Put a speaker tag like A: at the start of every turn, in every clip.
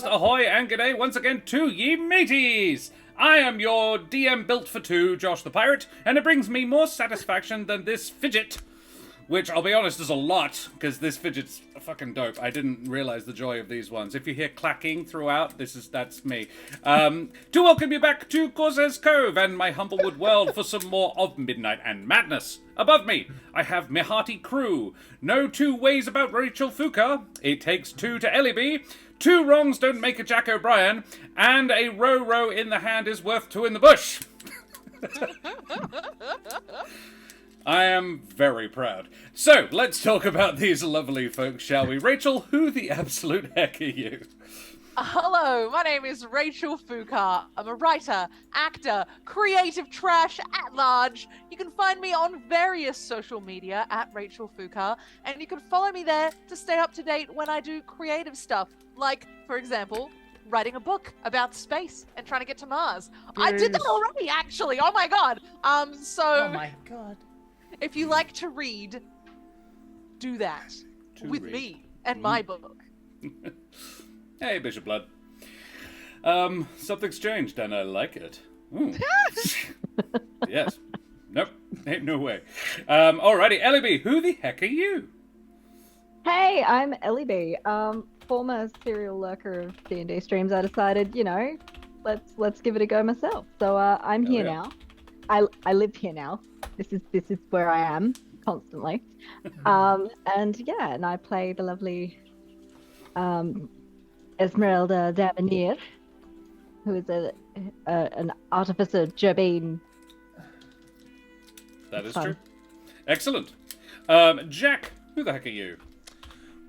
A: podcast, ahoy and g'day once again to ye mateys! I am your DM built for two, Josh the Pirate, and it brings me more satisfaction than this fidget, which I'll be honest is a lot, because this fidget's fucking dope. I didn't realize the joy of these ones. If you hear clacking throughout, that's me. To welcome you back to Corsair's Cove and my Humblewood world for some more of Midnight and Madness. Above me, I have my hearty crew. No two ways about Rachel Fuka. It takes two to Ellie B. Two wrongs don't make a Jack O'Brien. And a row in the hand is worth two in the bush. I am very proud. So, let's talk about these lovely folks, shall we? Rachel, who the absolute heck are you?
B: Hello, my name is Rachel Fuka. I'm a writer, actor, creative trash at large. You can find me on various social media at Rachel Fuka, and you can follow me there to stay up to date when I do creative stuff, like, for example, writing a book about space and trying to get to Mars. I did that already, actually. Oh my god.
C: Oh my god.
B: If you like to read, do that with me and my book.
A: Hey, Bishop Blood. Something's changed, and I like it. Ooh. Yes. Nope. Ain't no way. Alrighty, Ellie B, who the heck are you?
D: Hey, I'm Ellie B. Former serial lurker of D&D streams. I decided, let's give it a go myself. So I'm here now. I live here now. This is where I am constantly. And I play the lovely Ezmerelda Davoneer, who is an artificer Jabine.
A: That is true. Excellent. Jack, who the heck are you?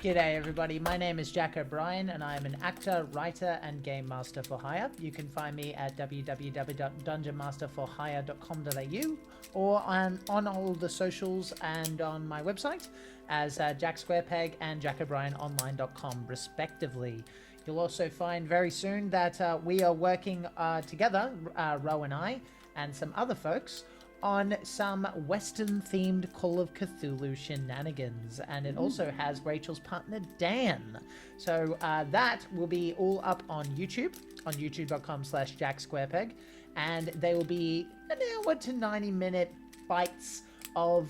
C: G'day everybody, my name is Jack O'Brien and I am an actor, writer and game master for hire. You can find me at www.dungeonmasterforhire.com.au or on all the socials and on my website as Jack Squarepeg and jackobriononline.com respectively. You'll also find very soon that we are working together, Ro and I, and some other folks, on some Western-themed Call of Cthulhu shenanigans. And it also has Rachel's partner, Dan. So that will be all up on YouTube, on youtube.com/JackSquarepeg. And they will be an hour to 90-minute bites of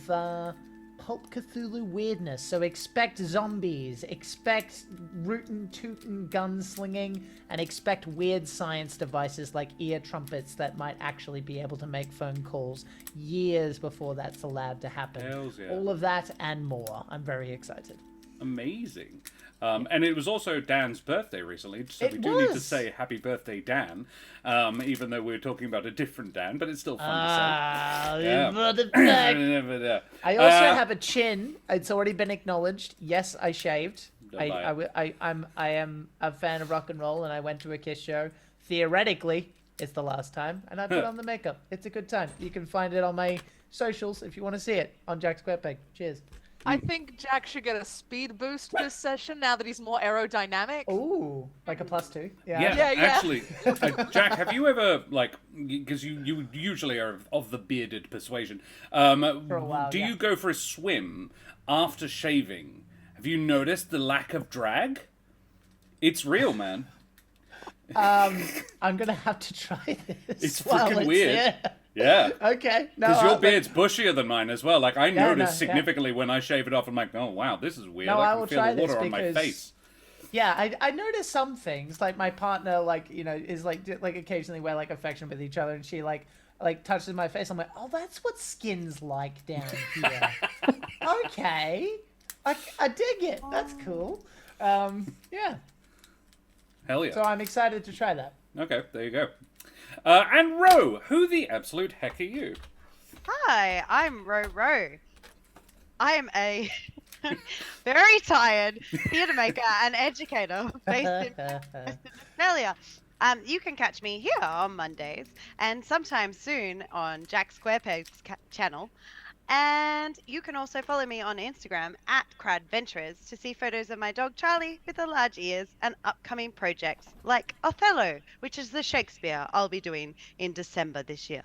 C: Pulp Cthulhu weirdness. So expect zombies, expect rootin' tootin' gunslinging, and expect weird science devices like ear trumpets that might actually be able to make phone calls years before that's allowed to happen.
A: Hells yeah.
C: All of that and more. I'm very excited.
A: Amazing. And it was also Dan's birthday recently, so we do need to say happy birthday, Dan, even though we're talking about a different Dan, but it's still fun to say.
C: I also have a chin. It's already been acknowledged. Yes, I shaved. I am a fan of rock and roll, and I went to a Kiss show. Theoretically, it's the last time, and I put on the makeup. It's a good time. You can find it on my socials if you want to see it on Jack Squarepeg. Cheers.
B: I think Jack should get a speed boost this session now that he's more aerodynamic.
C: Ooh, like a +2.
A: Yeah. Actually, Jack, have you ever, because you usually are of the bearded persuasion,
C: for a while,
A: do you go for a swim after shaving? Have you noticed the lack of drag? It's real, man.
C: I'm going to have to try this.
A: It's freaking weird.
C: Here.
A: Yeah.
C: Okay.
A: Because your beard's bushier than mine as well. Like, I notice significantly when I shave it off. I'm like, oh, wow, this is weird.
C: No,
A: I
C: will
A: can feel
C: try
A: the water
C: this
A: on my face.
C: Yeah, I noticed some things. Like, my partner, is, occasionally we're, affectionate with each other. And she, touches my face. I'm like, oh, that's what skin's like down here. Okay. I dig it. That's cool. Yeah.
A: Hell yeah.
C: So I'm excited to try that.
A: Okay, there you go. And Ro, who the absolute heck are you?
E: Hi, I'm Ro. I am a very tired theatre maker and educator based in Australia. You can catch me here on Mondays and sometime soon on Jack Squarepeg's channel. And you can also follow me on Instagram at Cradventurers to see photos of my dog Charlie with the large ears and upcoming projects like Othello, which is the Shakespeare I'll be doing in December this year.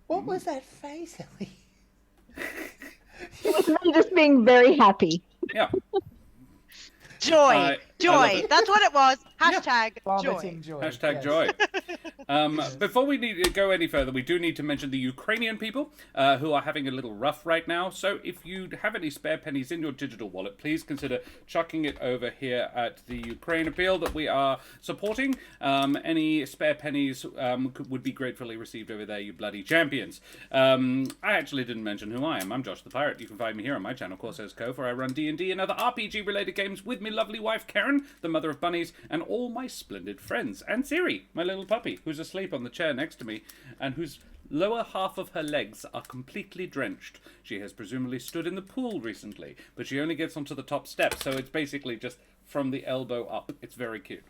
C: What was that face, Ellie?
D: It was me just being very happy.
A: Yeah.
E: Joy. That's what it was. Hashtag
C: Vomiting
E: joy.
C: joy.
A: Hashtag
C: yes.
A: joy. Before we need to go any further, we do need to mention the Ukrainian people who are having a little rough right now. So if you have any spare pennies in your digital wallet, please consider chucking it over here at the Ukraine Appeal that we are supporting. Any spare pennies would be gratefully received over there, you bloody champions. I actually didn't mention who I am. I'm Josh the Pirate. You can find me here on my channel, Corsairs Cove, where I run D&D and other RPG-related games with me lovely wife Karen, the mother of bunnies, and all my splendid friends. And Siri, my little puppy, who's asleep on the chair next to me, and whose lower half of her legs are completely drenched. She has presumably stood in the pool recently, but she only gets onto the top step, so it's basically just from the elbow up. It's very cute.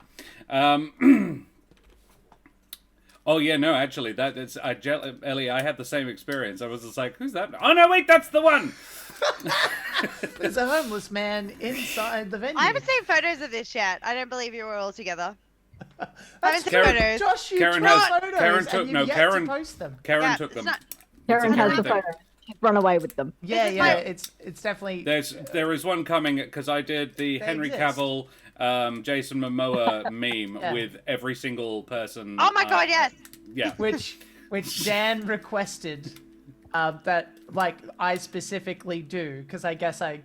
A: Oh yeah, no, actually, that is Ellie. I had the same experience. I was just like, "Who's that?" Oh no, wait, that's the one.
C: There's a homeless man inside the venue.
E: I haven't seen photos of this yet. I don't believe you were all together. I haven't seen
A: Karen-
E: photos.
C: Josh, you
A: Karen
C: took
A: has-
C: photos
A: Karen took-
C: and you've
A: no,
C: yet
A: Karen-
C: to post them.
A: Karen
E: Yeah,
A: took
E: it's
A: them.
E: not-
D: Karen has the
A: Karen thing.
D: photo. She's run away with them.
C: Yeah,
E: is
C: yeah,
E: my-
C: it's definitely.
A: There is one coming because I did the
C: They
A: Henry
C: exist.
A: Cavill, Jason Momoa meme with every single person.
E: Oh my god, yes.
A: Yeah.
C: which Dan requested that like I specifically do because I guess I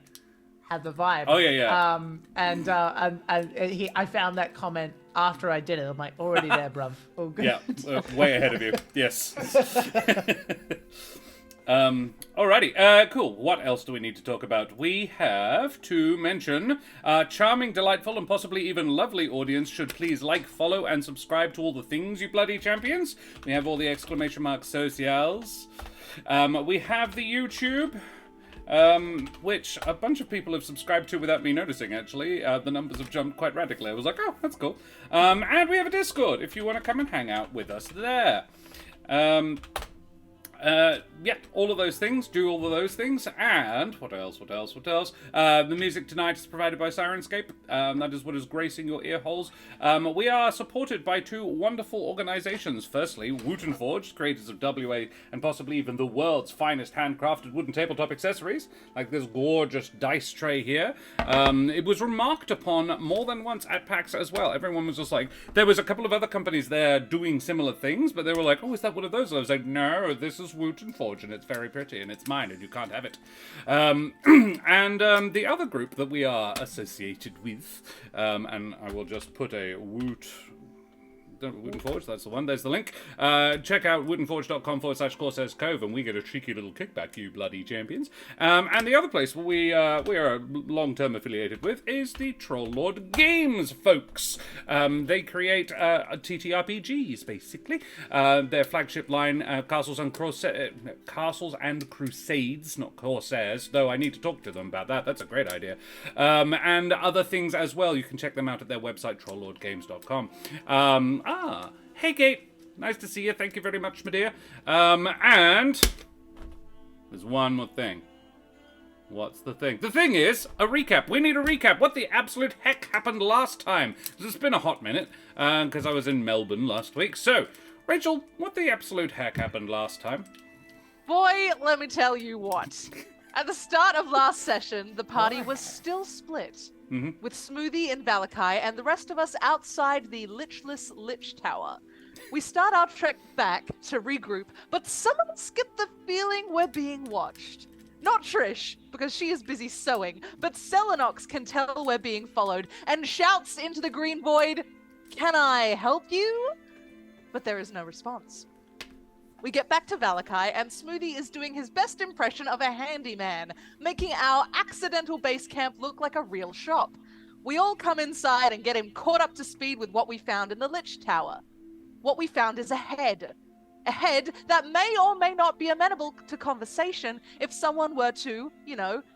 C: had the vibe.
A: Oh, yeah.
C: And I found that comment after I did it. I'm like, already there, bruv. All good.
A: Yeah, way ahead of you. Yes. Alrighty, cool. What else do we need to talk about? We have to mention charming, delightful, and possibly even lovely audience should please like, follow, and subscribe to all the things, you bloody champions. We have all the exclamation mark socials. We have the YouTube. Which a bunch of people have subscribed to without me noticing, actually. The numbers have jumped quite radically. I was like, oh, that's cool. And we have a Discord, if you want to come and hang out with us there. Yeah, all of those things. Do all of those things. And what else? The music tonight is provided by Sirenscape. That is what is gracing your ear holes. We are supported by two wonderful organizations. Firstly, Wooten Forge, creators of WA and possibly even the world's finest handcrafted wooden tabletop accessories, like this gorgeous dice tray here. It was remarked upon more than once at PAX as well. Everyone was just like, there was a couple of other companies there doing similar things, but they were like, oh, is that one of those? And I was like, no, this is Wooten Forge, and it's very pretty, and it's mine, and you can't have it. And the other group that we are associated with, and I will just put a Wooten Forge, that's the one, there's the link. Check out woodenforge.com/Corsairs Cove and we get a cheeky little kickback, you bloody champions. And the other place we are long-term affiliated with is the Troll-Lord Games folks. They create TTRPGs, basically. Their flagship line, Castles and Crusades, not Corsairs, though I need to talk to them about that. That's a great idea. And other things as well. You can check them out at their website, trolllordgames.com. Hey Kate, nice to see you. Thank you very much, my dear. And there's one more thing. What's the thing? The thing is, a recap. We need a recap. What the absolute heck happened last time? It's been a hot minute, because I was in Melbourne last week. So, Rachel, what the absolute heck happened last time?
B: Boy, let me tell you what. At the start of last session, the party was still split. With Smoothie and Valakai and the rest of us outside the Lichless Lich Tower. We start our trek back to regroup, but some of us get the feeling we're being watched. Not Trish, because she is busy sewing, but Celinox can tell we're being followed and shouts into the green void, "Can I help you?" But there is no response. We get back to Valakai, and Smoothie is doing his best impression of a handyman, making our accidental base camp look like a real shop. We all come inside and get him caught up to speed with what we found in the Lich Tower. What we found is a head. A head that may or may not be amenable to conversation if someone were to,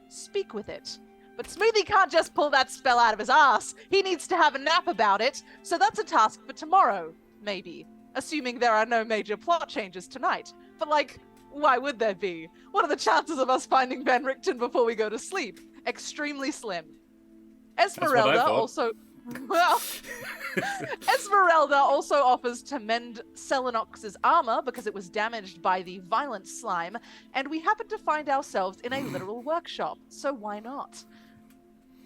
B: speak with it. But Smoothie can't just pull that spell out of his ass. He needs to have a nap about it, so that's a task for tomorrow, maybe. Assuming there are no major plot changes tonight. But why would there be? What are the chances of us finding Van Richten before we go to sleep? Extremely slim. Ezmerelda also... Well, Ezmerelda also offers to mend Celinox's armor because it was damaged by the violent slime, and we happen to find ourselves in a literal workshop, so why not?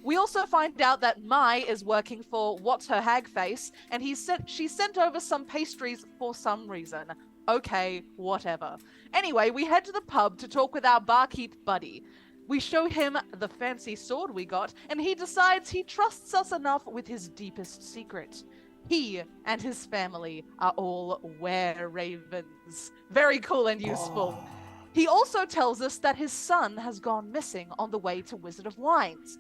B: We also find out that Mai is working for What's Her Hag Face, and she sent over some pastries for some reason. Okay, whatever. Anyway, we head to the pub to talk with our barkeep buddy. We show him the fancy sword we got, and he decides he trusts us enough with his deepest secret. He and his family are all were-ravens. Very cool and useful. He also tells us that his son has gone missing on the way to Wizard of Wines.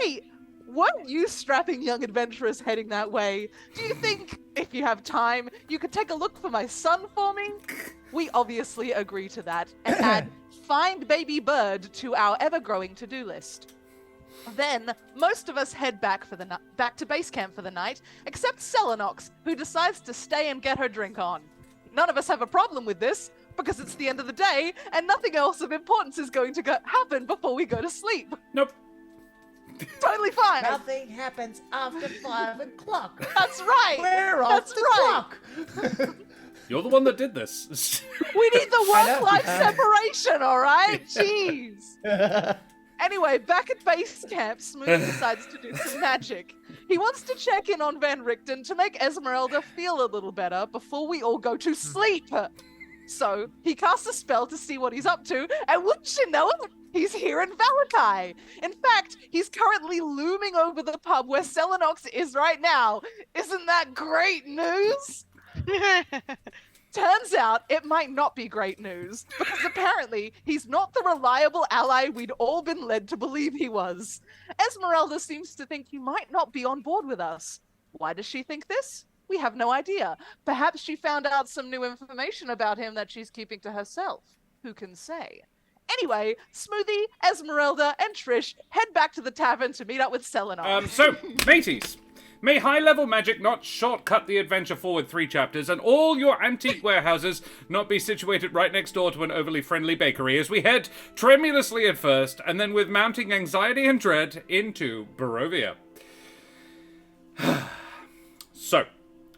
B: Hey, weren't you strapping young adventurers heading that way? Do you think, if you have time, you could take a look for my son for me? We obviously agree to that and add find baby bird to our ever-growing to-do list. Then, most of us head back to base camp for the night, except Celinox, who decides to stay and get her drink on. None of us have a problem with this, because it's the end of the day, and nothing else of importance is going to happen before we go to sleep.
A: Nope.
B: Totally fine.
C: Nothing happens after 5 o'clock.
B: That's right.
C: We're off
B: That's
C: the
B: right.
C: clock.
A: You're the one that did this.
B: We need the
C: I know.
B: work-life separation, all right? Jeez. Anyway, back at base camp, Smoothie decides to do some magic. He wants to check in on Van Richten to make Ezmerelda feel a little better before we all go to sleep. So, he casts a spell to see what he's up to, and wouldn't you know it, he's here in Valakai. In fact, he's currently looming over the pub where Celinox is right now. Isn't that great news? Turns out it might not be great news, because apparently he's not the reliable ally we'd all been led to believe he was. Ezmerelda seems to think he might not be on board with us. Why does she think this? We have no idea. Perhaps she found out some new information about him that she's keeping to herself. Who can say? Anyway, Smoothie, Ezmerelda, and Trish head back to the tavern to meet up with Celinox.
A: So, mateys, may high-level magic not shortcut the adventure forward 3 chapters, and all your antique warehouses not be situated right next door to an overly friendly bakery as we head tremulously at first, and then with mounting anxiety and dread, into Barovia. So,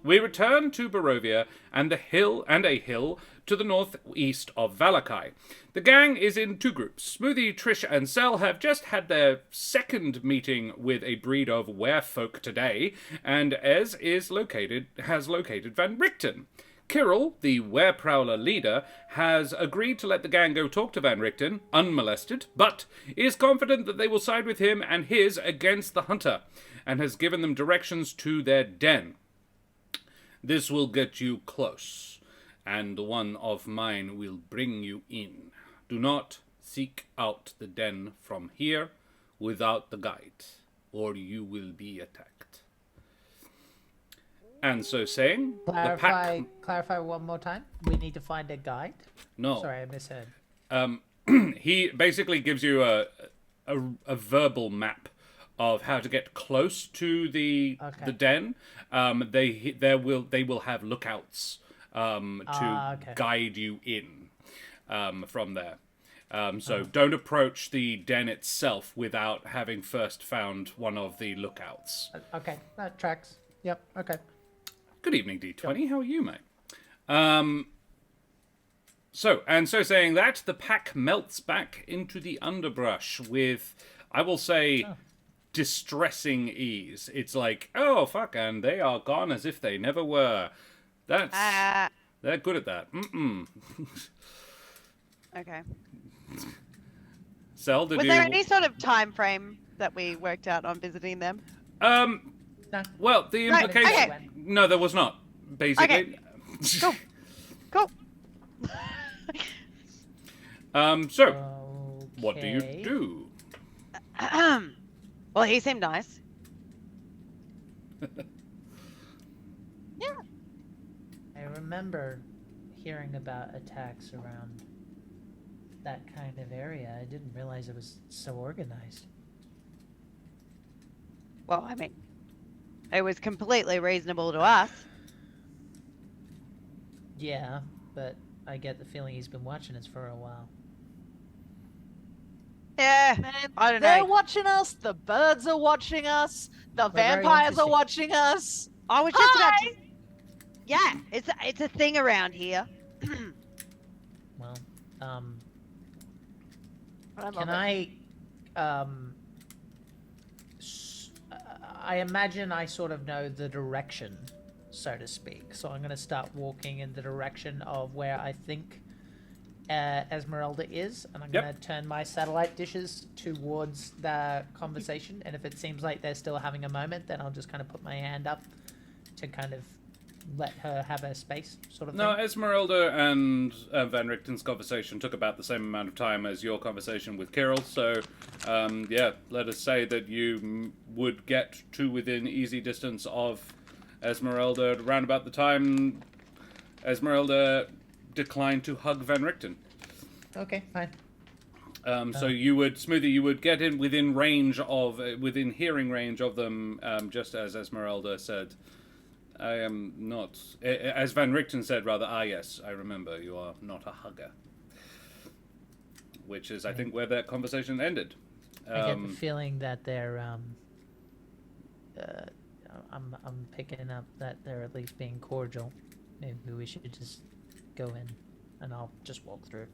A: we return to Barovia and a hill to the northeast of Valakai. The gang is in 2 groups. Smoothie, Trish, and Cel have just had their second meeting with a breed of werefolk today, and Ez has located Van Richten. Kirill, the were-prowler leader, has agreed to let the gang go talk to Van Richten, unmolested, but is confident that they will side with him and his against the hunter, and has given them directions to their den. This will get you close, and one of mine will bring you in. Do not seek out the den from here without the guide, or you will be attacked. And so saying, the pack...
C: Clarify one more time. We need to find a guide?
A: No.
C: Sorry, I misheard.
A: He basically gives you a verbal map of how to get close to the den. They will have lookouts to guide you in from there. So don't approach the den itself without having first found one of the lookouts.
C: Okay, that tracks. Yep, okay.
A: Good evening, D20. How are you, mate? So saying that, the pack melts back into the underbrush with, I will say, distressing ease. It's like, oh, fuck, and they are gone as if they never were. They're good at that.
E: Okay.
A: Cel,
E: Was there any sort of time frame that we worked out on visiting them?
A: Well, the implication...
E: Okay.
A: No, there was not, basically.
E: Okay. Cool.
A: So, what do you do?
E: Well, he seemed nice.
B: Yeah.
C: I remember hearing about attacks around that kind of area. I didn't realize it was so organized.
E: Well, I mean, it was completely reasonable to us.
C: Yeah, but I get the feeling he's been watching us for a while.
E: Yeah,
B: Man,
E: I don't
B: they're
E: know.
B: watching us, the birds are watching us, the
C: very
B: vampires are
C: interesting.
B: watching us.
E: I was just about
B: Hi!
E: to... Yeah, it's a thing around here.
C: Well,
B: I love
C: can
B: it.
C: I I imagine I sort of know the direction, so to speak. So I'm going to start walking in the direction of where I think Ezmerelda is, and I'm going to turn my satellite dishes towards the conversation. And if it seems like they're still having a moment, then I'll just kind of put my hand up to kind of let her have her space, sort of thing.
A: No, Ezmerelda and Van Richten's conversation took about the same amount of time as your conversation with Kirill, so, let us say that you would get to within easy distance of Ezmerelda around about the time Ezmerelda declined to hug Van Richten.
C: Okay, fine.
A: So you would, Smoothie, you would get in within range of, within hearing range of them, just as Ezmerelda said, I am not, as Van Richten said, rather, yes, I remember, you are not a hugger. Which is, I think, where that conversation ended.
C: I get the feeling that they're, I'm picking up that they're at least being cordial. Maybe we should just go in, and I'll just walk through.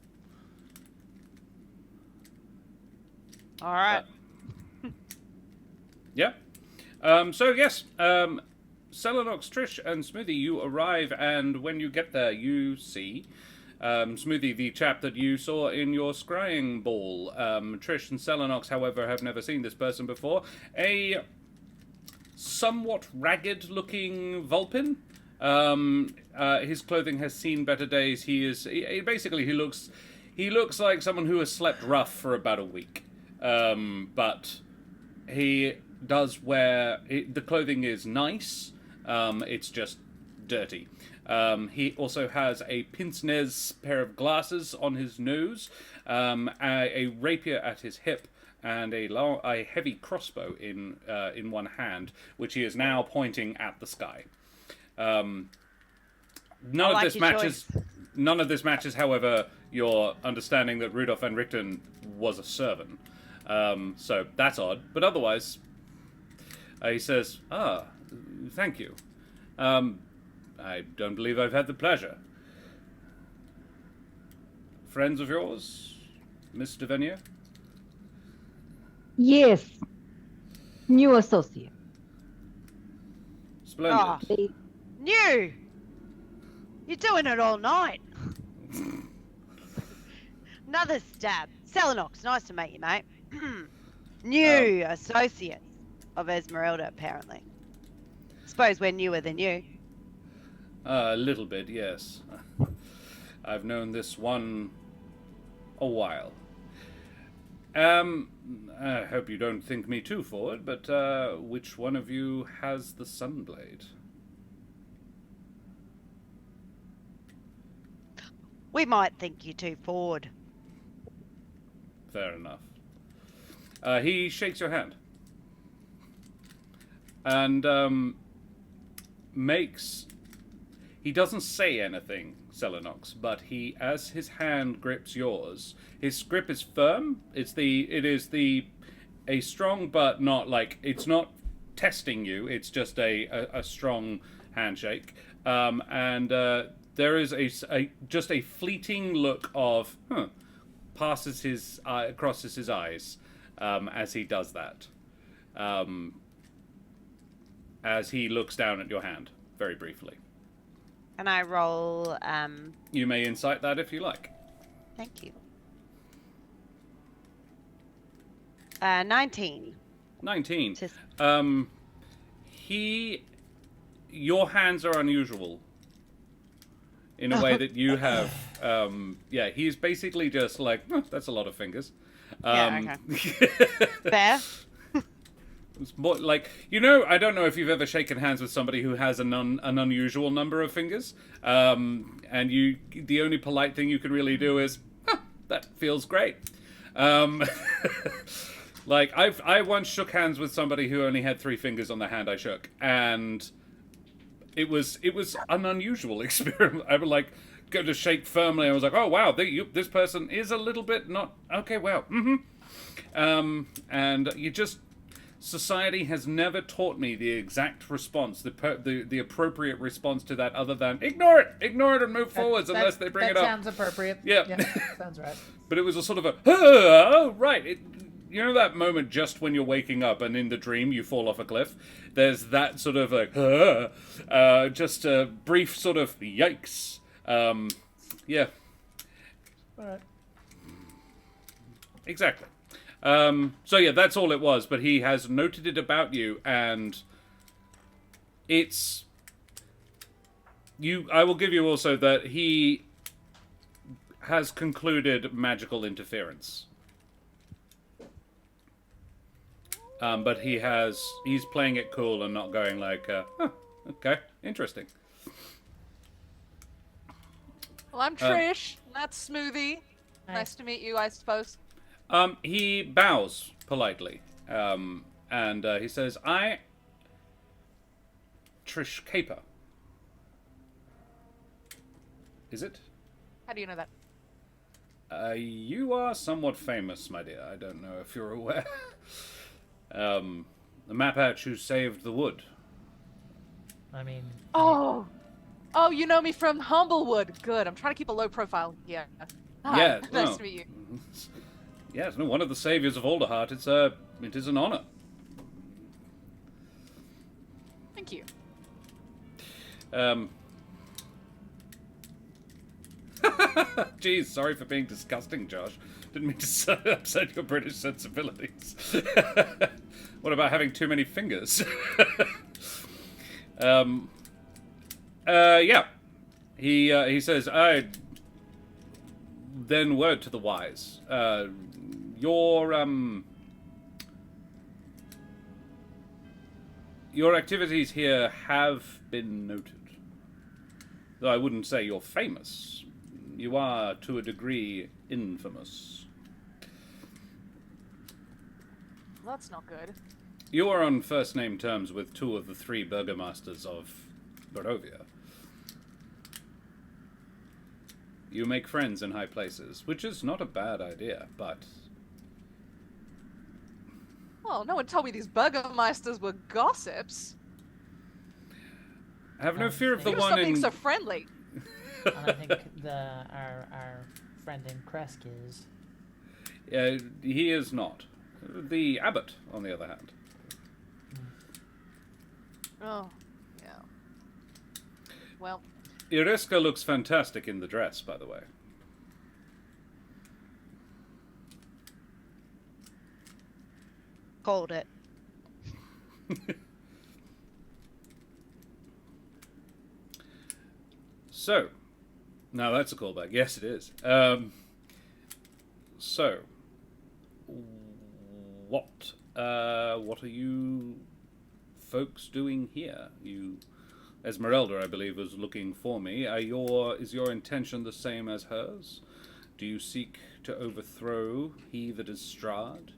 E: All right.
A: Yeah. So, yes, Celinox, Trish, and Smoothie, you arrive, and when you get there, you see Smoothie, the chap that you saw in your scrying ball. Trish and Celinox, however, have never seen this person before. A somewhat ragged-looking Vulpin. His clothing has seen better days. He looks like someone who has slept rough for about a week. But he does wear... the clothing is nice. It's just dirty. He also has a pince-nez pair of glasses on his nose, a rapier at his hip, and a heavy crossbow in one hand, which he is now pointing at the sky. None of this matches, however, your understanding that Rudolf Van Richten was a servant. So that's odd. But otherwise, he says, thank you. I don't believe I've had the pleasure. Friends of yours, Miss Devenier?
D: Yes. New associate.
A: Splendid.
E: New! You're doing it all night. Another stab. Celinox, nice to meet you, mate. New associates of Ezmerelda, apparently. Suppose we're newer than you.
A: A little bit, yes. I've known this one a while. I hope you don't think me too forward, but which one of you has the Sunblade?
E: We might think you too forward.
A: Fair enough. He shakes your hand. And makes... He doesn't say anything, Celinox, but as his hand grips yours, his grip is firm. It is a strong, but not like, it's not testing you. It's just a strong handshake. And there is just a fleeting look of, crosses his eyes as he does that. As he looks down at your hand, very briefly.
E: And I roll,
A: You may insight that if you like.
E: Thank you. 19.
A: 19. Your hands are unusual in a way that you have. He's basically just like, that's a lot of fingers.
E: Okay. Fair.
A: It's more like, I don't know if you've ever shaken hands with somebody who has an unusual number of fingers, and the only polite thing you can really do is, that feels great. Like, I once shook hands with somebody who only had 3 fingers on the hand I shook, and it was an unusual experience. I would like go to shake firmly. I was like, oh wow, this person is a little bit not okay. Wow, and you just. Society has never taught me the exact response, the appropriate response to that, other than ignore it and move forwards unless they bring it up.
C: That sounds appropriate.
A: Yeah.
C: Sounds right.
A: But it was a sort of a, oh, right. you know that moment just when you're waking up and in the dream you fall off a cliff? There's that sort of like, just a brief sort of yikes. Yeah.
C: Alright.
A: Exactly. So yeah, that's all it was, but he has noted it about you, and it's... I will give you also that he has concluded magical interference. But he's playing it cool and not going like, okay, interesting.
B: Well, I'm Trish. That's Smoothie.
C: Hi.
B: Nice to meet you, I suppose.
A: He bows politely, and he says, Trish Caper. Is it?
B: How do you know that?
A: You are somewhat famous, my dear. I don't know if you're aware. The Mapatch who saved the wood.
C: I mean...
B: Oh, you know me from Humblewood. Good. I'm trying to keep a low profile here. Hi.
A: Yeah,
B: Nice
A: no.
B: to meet you.
A: Yes, no, one of the saviors of Alderheart. It is an honor.
B: Thank you.
A: Geez, sorry for being disgusting, Josh. Didn't mean to upset your British sensibilities. What about having too many fingers? Yeah. He says, then word to the wise. Your activities here have been noted. Though I wouldn't say you're famous. You are, to a degree, infamous.
B: Well, that's not good.
A: You are on first-name terms with 2 of the 3 burgomasters of Barovia. You make friends in high places, which is not a bad idea, but...
B: Well, no one told me these burgomeisters were gossips.
A: Have no fear of the
B: You
A: one
B: stop being
A: in...
B: so friendly.
C: And I think our friend in Kresk is...
A: he is not. The abbot, on the other hand.
B: Oh, yeah. Well,
A: Iriska looks fantastic in the dress, by the way.
E: Called it.
A: So, now that's a callback. Yes, it is. So, what are you folks doing here? Ezmerelda, I believe, was looking for me. Is your intention the same as hers? Do you seek to overthrow he that is Strahd?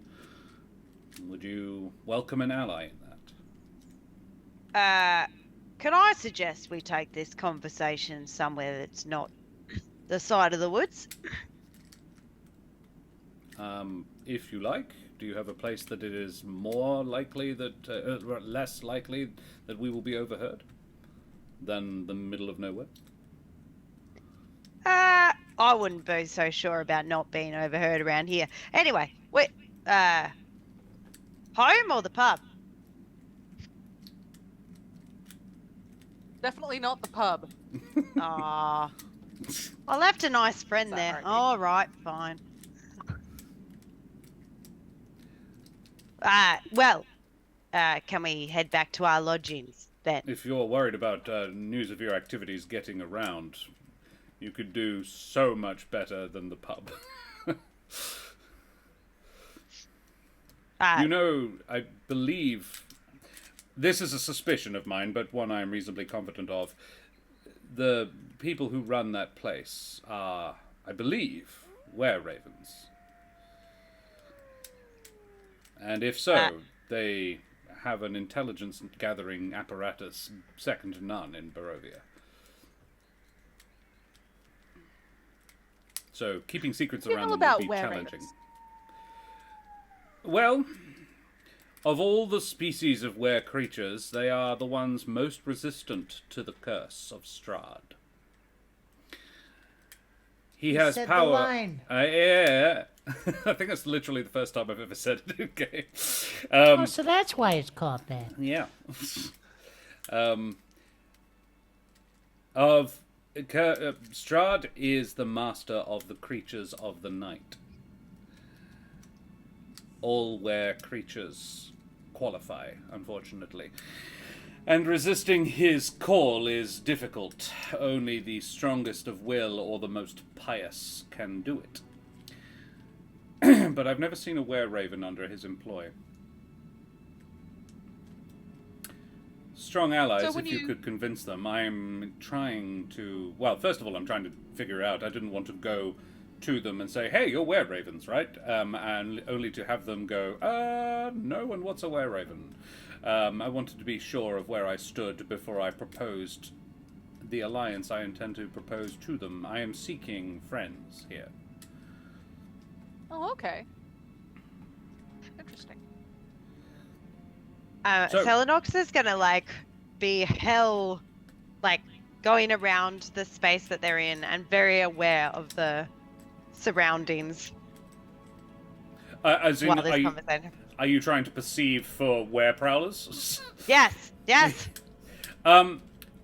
A: Would you welcome an ally in that?
E: Can I suggest we take this conversation somewhere that's not the side of the woods?
A: If you like. Do you have a place that it is more likely that, less likely that we will be overheard than the middle of nowhere?
E: I wouldn't be so sure about not being overheard around here. Anyway, home or the pub?
B: definitely not the pub.
E: Aw. I left a nice friend there.
B: Sorry.
E: All right, fine. Can we head back to our lodgings then?
A: If you're worried about news of your activities getting around, you could do so much better than the pub. You know, I believe... This is a suspicion of mine, but one I am reasonably confident of. The people who run that place are, I believe, were-ravens. And if so, they have an intelligence-gathering apparatus second to none in Barovia. So, keeping secrets around them would be challenging. Well, of all the species of were-creatures, they are the ones most resistant to the curse of Strahd. He has
C: said
A: power.
C: the line.
A: Yeah. I think that's literally the first time I've ever said it. Okay.
C: Oh, so that's why it's called that.
A: Yeah. Strahd is the master of the creatures of the night. All were creatures qualify, unfortunately. And resisting his call is difficult. Only the strongest of will or the most pious can do it. But I've never seen a were-raven under his employ. Strong allies,
B: So
A: if
B: when
A: you
B: you-
A: could convince them. I'm trying to... Well, first of all, I'm trying to figure out. I didn't want to go to them and say, hey, you're were-ravens, right? And only to have them go, no, and what's a were-raven? I wanted to be sure of where I stood before I proposed the alliance I intend to propose to them. I am seeking friends here.
B: Oh, okay. Interesting.
A: So-
E: Celinox is gonna like be hell, like going around the space that they're in and very aware of the surroundings
A: As in,
E: while this conversation.
A: are you trying to perceive for were-prowlers?
E: Yes, yes.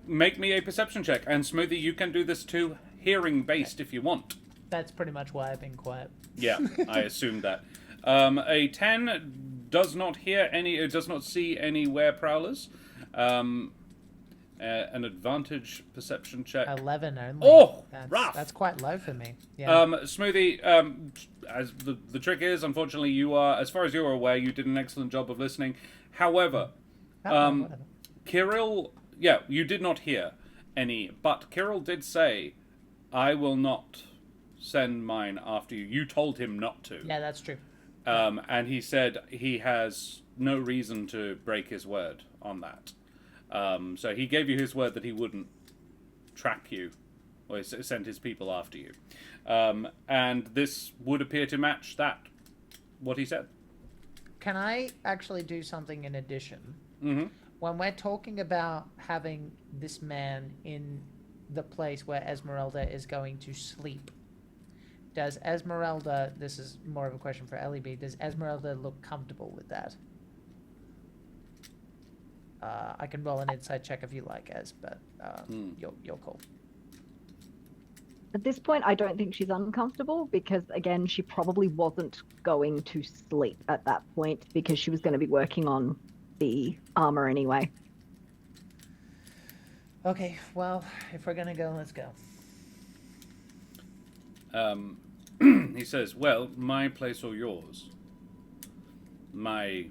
A: Make me a perception check. And Smoothie, you can do this too, hearing-based if you want.
C: That's pretty much why I've been quiet.
A: Yeah, I assumed that. A 10 does not hear any, it does not see any were-prowlers. An advantage perception check.
C: 11 only.
A: Oh,
C: that's,
A: rough.
C: That's quite low for me. Yeah.
A: Smoothie, as the trick is, unfortunately, you are, as far as you're aware, you did an excellent job of listening. However,
C: Whatever.
A: Kirill, yeah, you did not hear any, but Kirill did say, I will not send mine after you. You told him not to.
C: Yeah, that's true.
A: And he said he has no reason to break his word on that. So he gave you his word that he wouldn't track you or send his people after you. And this would appear to match what he said.
C: Can I actually do something in addition?
A: Mm-hmm.
C: When we're talking about having this man in the place where Ezmerelda is going to sleep, does Ezmerelda, this is more of a question for Ellie B, does Ezmerelda look comfortable with that? I can roll an insight check if you like, Ez, but your call.
D: At this point, I don't think she's uncomfortable because, again, she probably wasn't going to sleep at that point because she was going to be working on the armor anyway.
C: Okay, well, if we're gonna go, let's go.
A: He says, well, my place or yours?
C: Where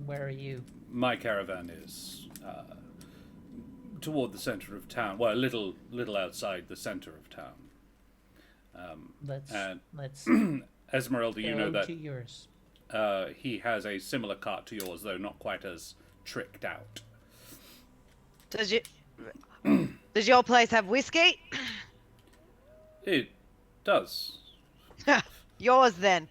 C: are you?
A: My caravan is toward the center of town. Well, a little outside the center of town.
C: Let's
A: Ezmerelda, you know
C: go
A: that
C: to yours.
A: he has a similar cart to yours, though not quite as tricked out.
E: Does your place have whiskey?
A: It does.
E: Yours then.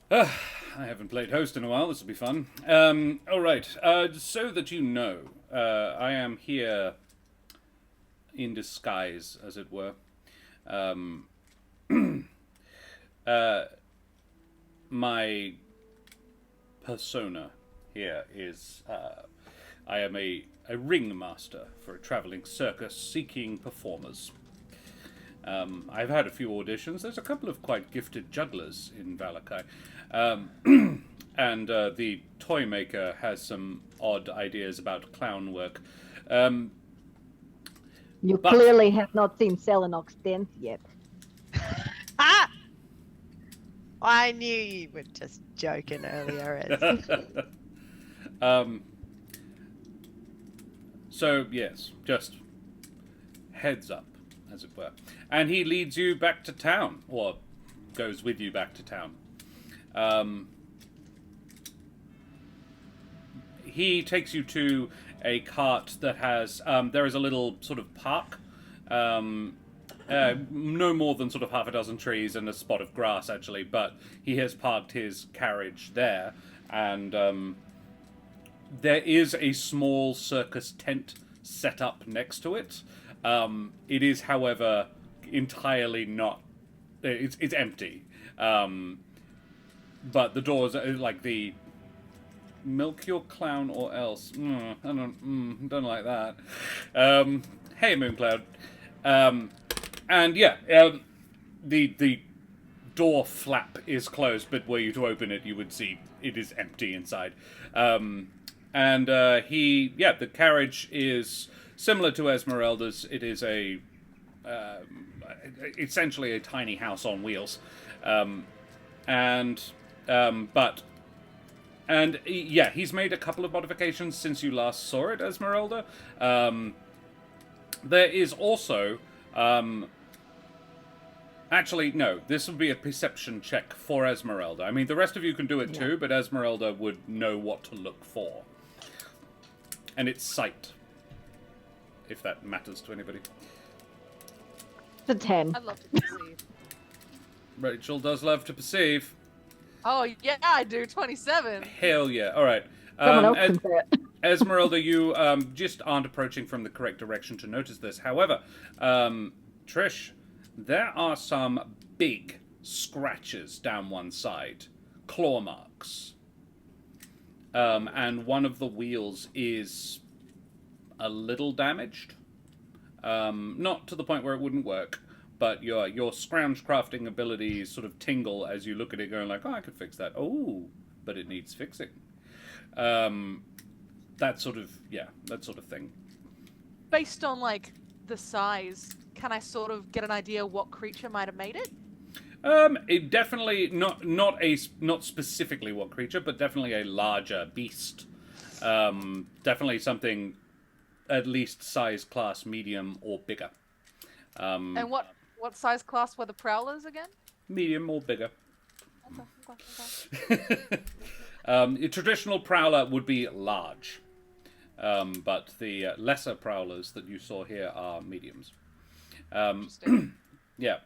A: I haven't played host in a while. This will be fun. All right. So that you know, I am here in disguise, as it were. My persona here is I am a ringmaster for a traveling circus seeking performers. I've had a few auditions. There's a couple of quite gifted jugglers in Valakai. And the toy maker has some odd ideas about clown work.
D: You
A: But-
D: clearly have not seen Celinox dance yet.
E: Ah! I knew you were just joking earlier. Ez.
A: So, yes, just heads up, as it were. And he leads you back to town, or goes with you back to town. He takes you to a cart that has, there is a little sort of park, no more than sort of half a dozen trees and a spot of grass, actually, but he has parked his carriage there, and there is a small circus tent set up next to it. It is, however, entirely not. It's empty. But the doors are like the milk your clown or else. I don't like that. Hey, Mooncloud. And yeah, the door flap is closed, but were you to open it, you would see it is empty inside. The carriage is similar to Ezmerelda's. It is essentially a tiny house on wheels. He's made a couple of modifications since you last saw it, Ezmerelda. There is also... Actually, no. This would be a perception check for Ezmerelda. I mean, the rest of you can do it too, but Ezmerelda would know what to look for. And it's sight. If that matters to anybody.
D: It's a 10.
B: I'd love to perceive.
A: Rachel does love to perceive.
B: Oh, yeah, I do. 27.
A: Hell yeah. All right.
D: Someone else can say it.
A: Ezmerelda, you just aren't approaching from the correct direction to notice this. However, Trish, there are some big scratches down one side. Claw marks. And one of the wheels is a little damaged. Not to the point where it wouldn't work, but your scrounge crafting abilities sort of tingle as you look at it going like, oh, I could fix that. Oh, but it needs fixing. That sort of thing.
B: Based on, like, the size, can I sort of get an idea what creature might have made it?
A: It definitely not specifically what creature, but definitely a larger beast. Definitely something at least size class medium or bigger.
B: And what size class were the prowlers again?
A: Medium or bigger.
B: Okay.
A: A traditional prowler would be large, but the lesser prowlers that you saw here are mediums.
B: Interesting.
A: Yeah.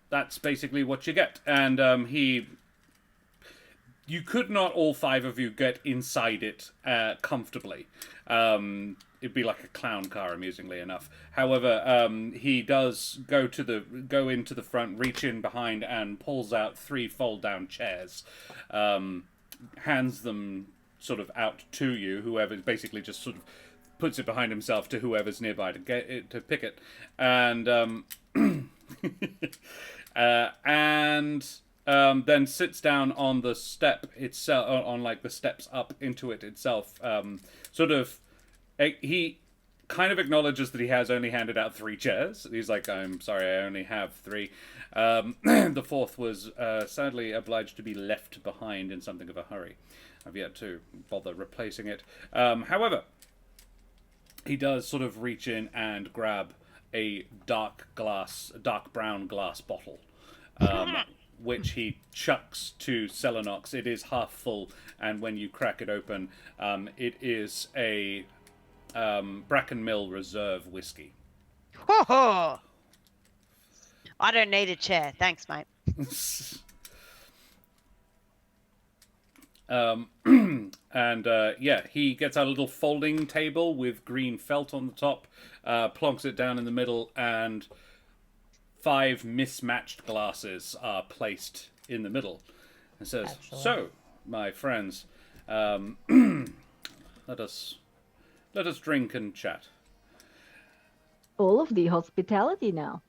A: That's basically what you get. And you could not, all five of you, get inside it comfortably. It'd be like a clown car, amusingly enough. However, he does go into the front, reach in behind, and pulls out 3 fold-down chairs. Hands them sort of out to you. Whoever basically just sort of puts it behind himself to whoever's nearby to get it, to pick it, and then sits down on the step itself, on like the steps up into it itself. He kind of acknowledges that he has only handed out 3 chairs. He's like, I'm sorry, I only have 3. The 4th was sadly obliged to be left behind in something of a hurry. I've yet to bother replacing it. However, he does sort of reach in and grab a dark brown glass bottle, which he chucks to Celinox. It is half full, and when you crack it open, it is a Bracken Mill Reserve whiskey.
E: Whoa! I don't need a chair. Thanks, mate.
A: He gets out a little folding table with green felt on the top, plonks it down in the middle, and 5 mismatched glasses are placed in the middle, and says,
C: Excellent.
A: "So, my friends, let us drink and chat."
D: All of the hospitality now.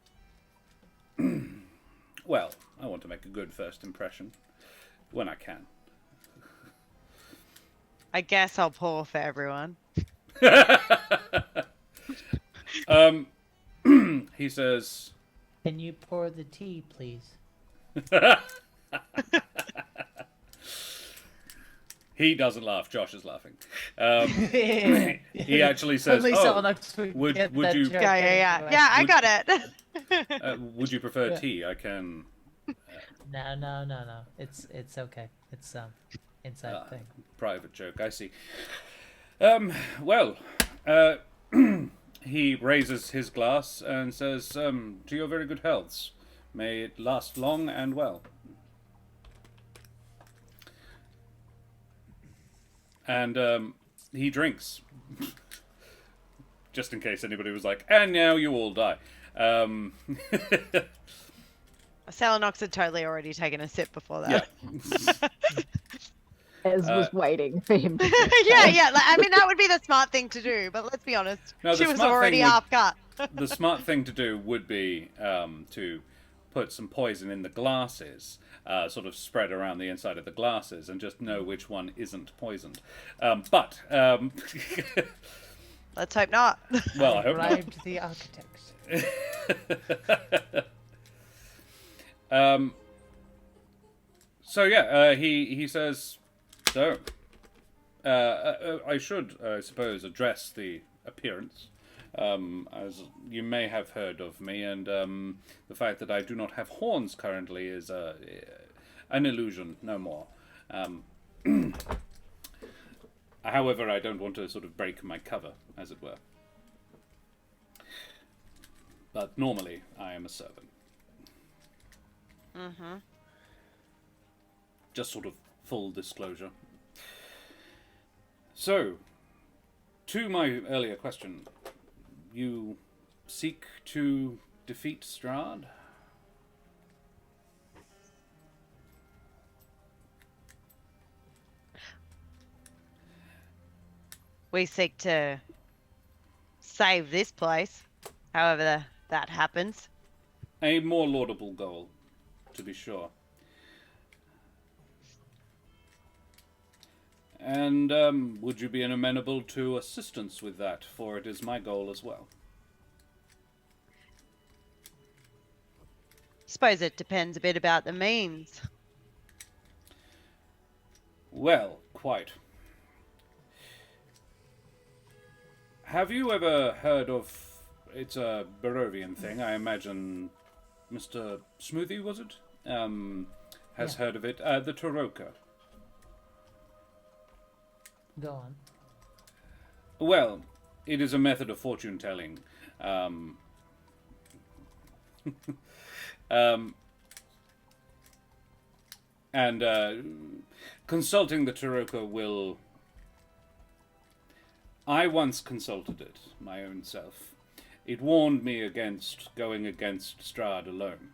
A: Well, I want to make a good first impression when I can.
E: I guess I'll pour for everyone.
A: He says,
C: Can you pour the tea, please?
A: he doesn't laugh. Josh is laughing. He actually says,
C: Only Celinox
A: would
C: get
A: you-
C: that joke
E: Yeah.
C: anyway.
E: Yeah, I
A: Would-
E: got it.
A: would you prefer
C: Yeah.
A: tea? I can...
C: No. It's okay. It's inside thing.
A: Private joke, I see. He raises his glass and says, to your very good healths. May it last long and well. And he drinks. just in case anybody was like, and now you all die.
E: Celinox had totally already taken a sip before that.
A: Yeah.
D: Ez was waiting for him to
E: yeah. Like, I mean, that would be the smart thing to do, but let's be honest.
A: No,
E: she
A: the
E: was
A: smart
E: already
A: thing would-
E: half cut.
A: The smart thing to do would be to put some poison in the glasses, sort of spread around the inside of the glasses, and just know which one isn't poisoned. But
E: Let's hope not.
A: well, I hope not.
C: Bribed the architects.
A: So yeah, he says, so I should, I suppose, address the appearance, as you may have heard of me, and the fact that I do not have horns currently is an illusion, no more. However, I don't want to sort of break my cover, as it were. But normally, I am a servant.
E: Mm-hmm.
A: Just sort of full disclosure. So, to my earlier question, you seek to defeat Strahd?
E: We seek to save this place, however that happens.
A: A more laudable goal, to be sure. And would you be amenable to assistance with that? For it is my goal as well.
E: Suppose it depends a bit about the means.
A: Well, quite. Have you ever heard of... It's a Barovian thing, I imagine Mr. Smoothie, was it? Has heard of it. The Toroka.
C: Go on.
A: Well, it is a method of fortune telling. Consulting the Toroka will... I once consulted it, my own self. It warned me against going against Strahd alone.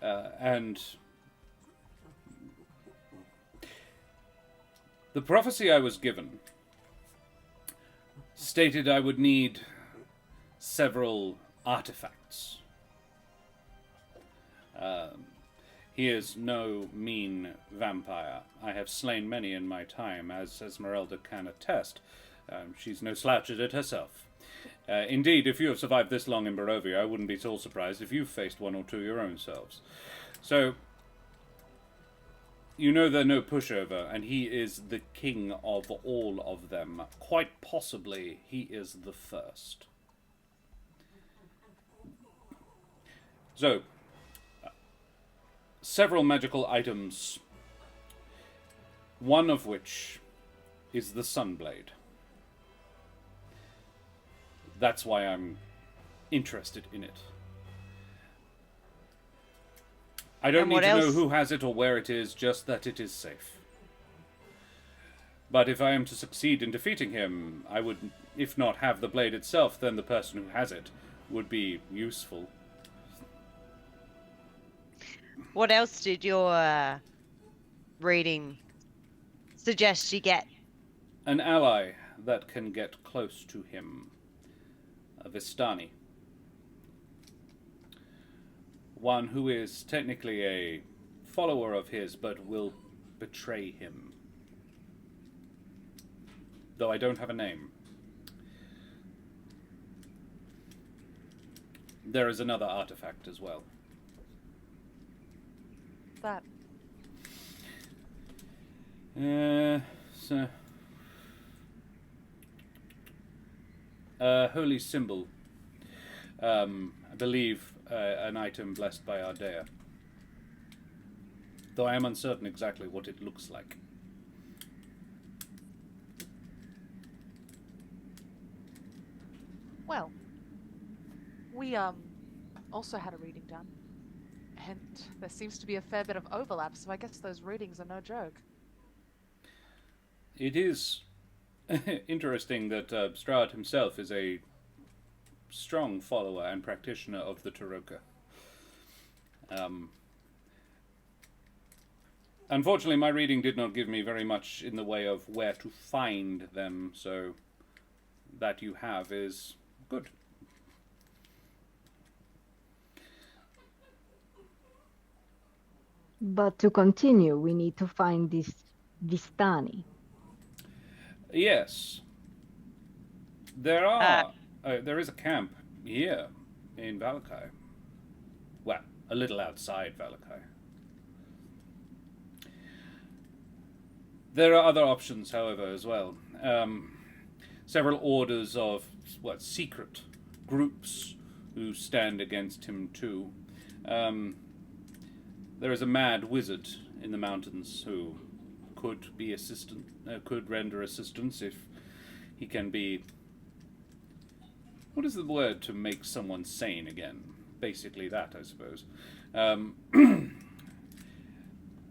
A: And the prophecy I was given stated I would need several artifacts. He is no mean vampire. I have slain many in my time, as Ezmerelda can attest. She's no slouch at it herself. Indeed, if you have survived this long in Barovia, I wouldn't be at all surprised if you've faced one or two your own selves. So, you know they're no pushover, and he is the king of all of them. Quite possibly, he is the first. So, several magical items, one of which is the Sunblade. That's why I'm interested in it. I don't
E: And
A: need
E: what
A: to know
E: else?
A: who has it or where it is, just that it is safe. But if I am to succeed in defeating him, I would, if not have the blade itself, then the person who has it would be useful.
E: What else did your reading suggest you get?
A: An ally that can get close to him. A Vistani. One who is technically a follower of his, but will betray him. Though I don't have a name. There is another artifact as well.
B: That
A: holy symbol. I believe an item blessed by Ardea. Though I am uncertain exactly what it looks like.
B: well, we also had a reading done, and there seems to be a fair bit of overlap. So I guess those readings are no joke.
A: It is Interesting that Strahd himself is a strong follower and practitioner of the Taroka. Unfortunately, my reading did not give me very much in the way of where to find them, so that you have is good.
D: But to continue, we need to find this Vistani.
A: Yes. There is a camp here in Valakai. Well, a little outside Valakai. There are other options, however, as well. Several orders of, secret groups who stand against him too. There is a mad wizard in the mountains who could render assistance if he can be... What is the word to make someone sane again? Basically that, I suppose.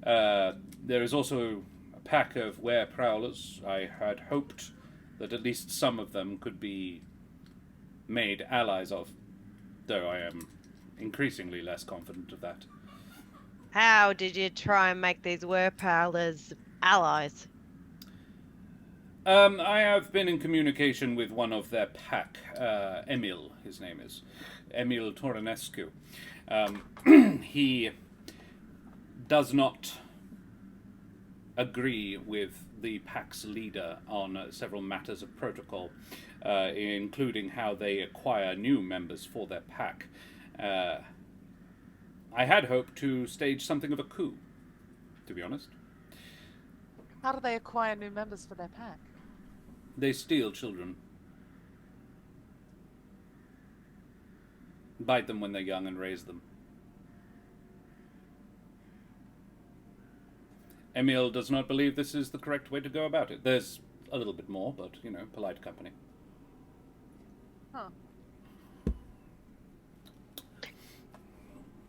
A: There is also a pack of were-prowlers. I had hoped that at least some of them could be made allies of, though I am increasingly less confident of that.
E: How did you try and make these were-prowlers allies?
A: I have been in communication with one of their pack, Emil, his name is. Emil Toranescu. He does not agree with the pack's leader on several matters of protocol, including how they acquire new members for their pack. I had hoped to stage something of a coup, to be honest.
B: How do they acquire new members for their pack?
A: They steal children. Bite them when they're young and raise them. Emil does not believe this is the correct way to go about it. There's a little bit more, but, polite company.
B: Huh.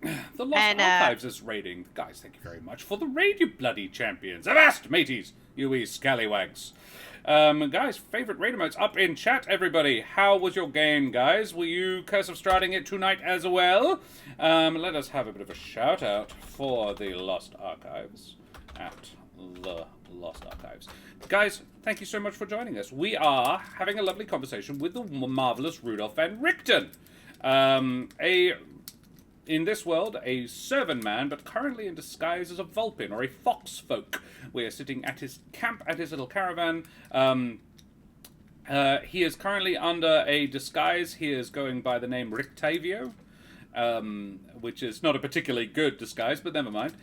A: The Lost Archives is raiding. Guys, thank you very much for the raid, you bloody champions. Avast, mateys, you wee scallywags. Guys, favourite raid emotes up in chat, everybody. How was your game, guys? Were you Curse of Striding it tonight as well? Let us have a bit of a shout out for the Lost Archives at the Lost Archives. Guys, thank you so much for joining us. We are having a lovely conversation with the marvellous Rudolph van Richten. In this world, a servant man, but currently in disguise as a Vulpin, or a fox folk. We are sitting at his camp, at his little caravan. He is currently under a disguise. He is going by the name Rictavio, which is not a particularly good disguise, but never mind.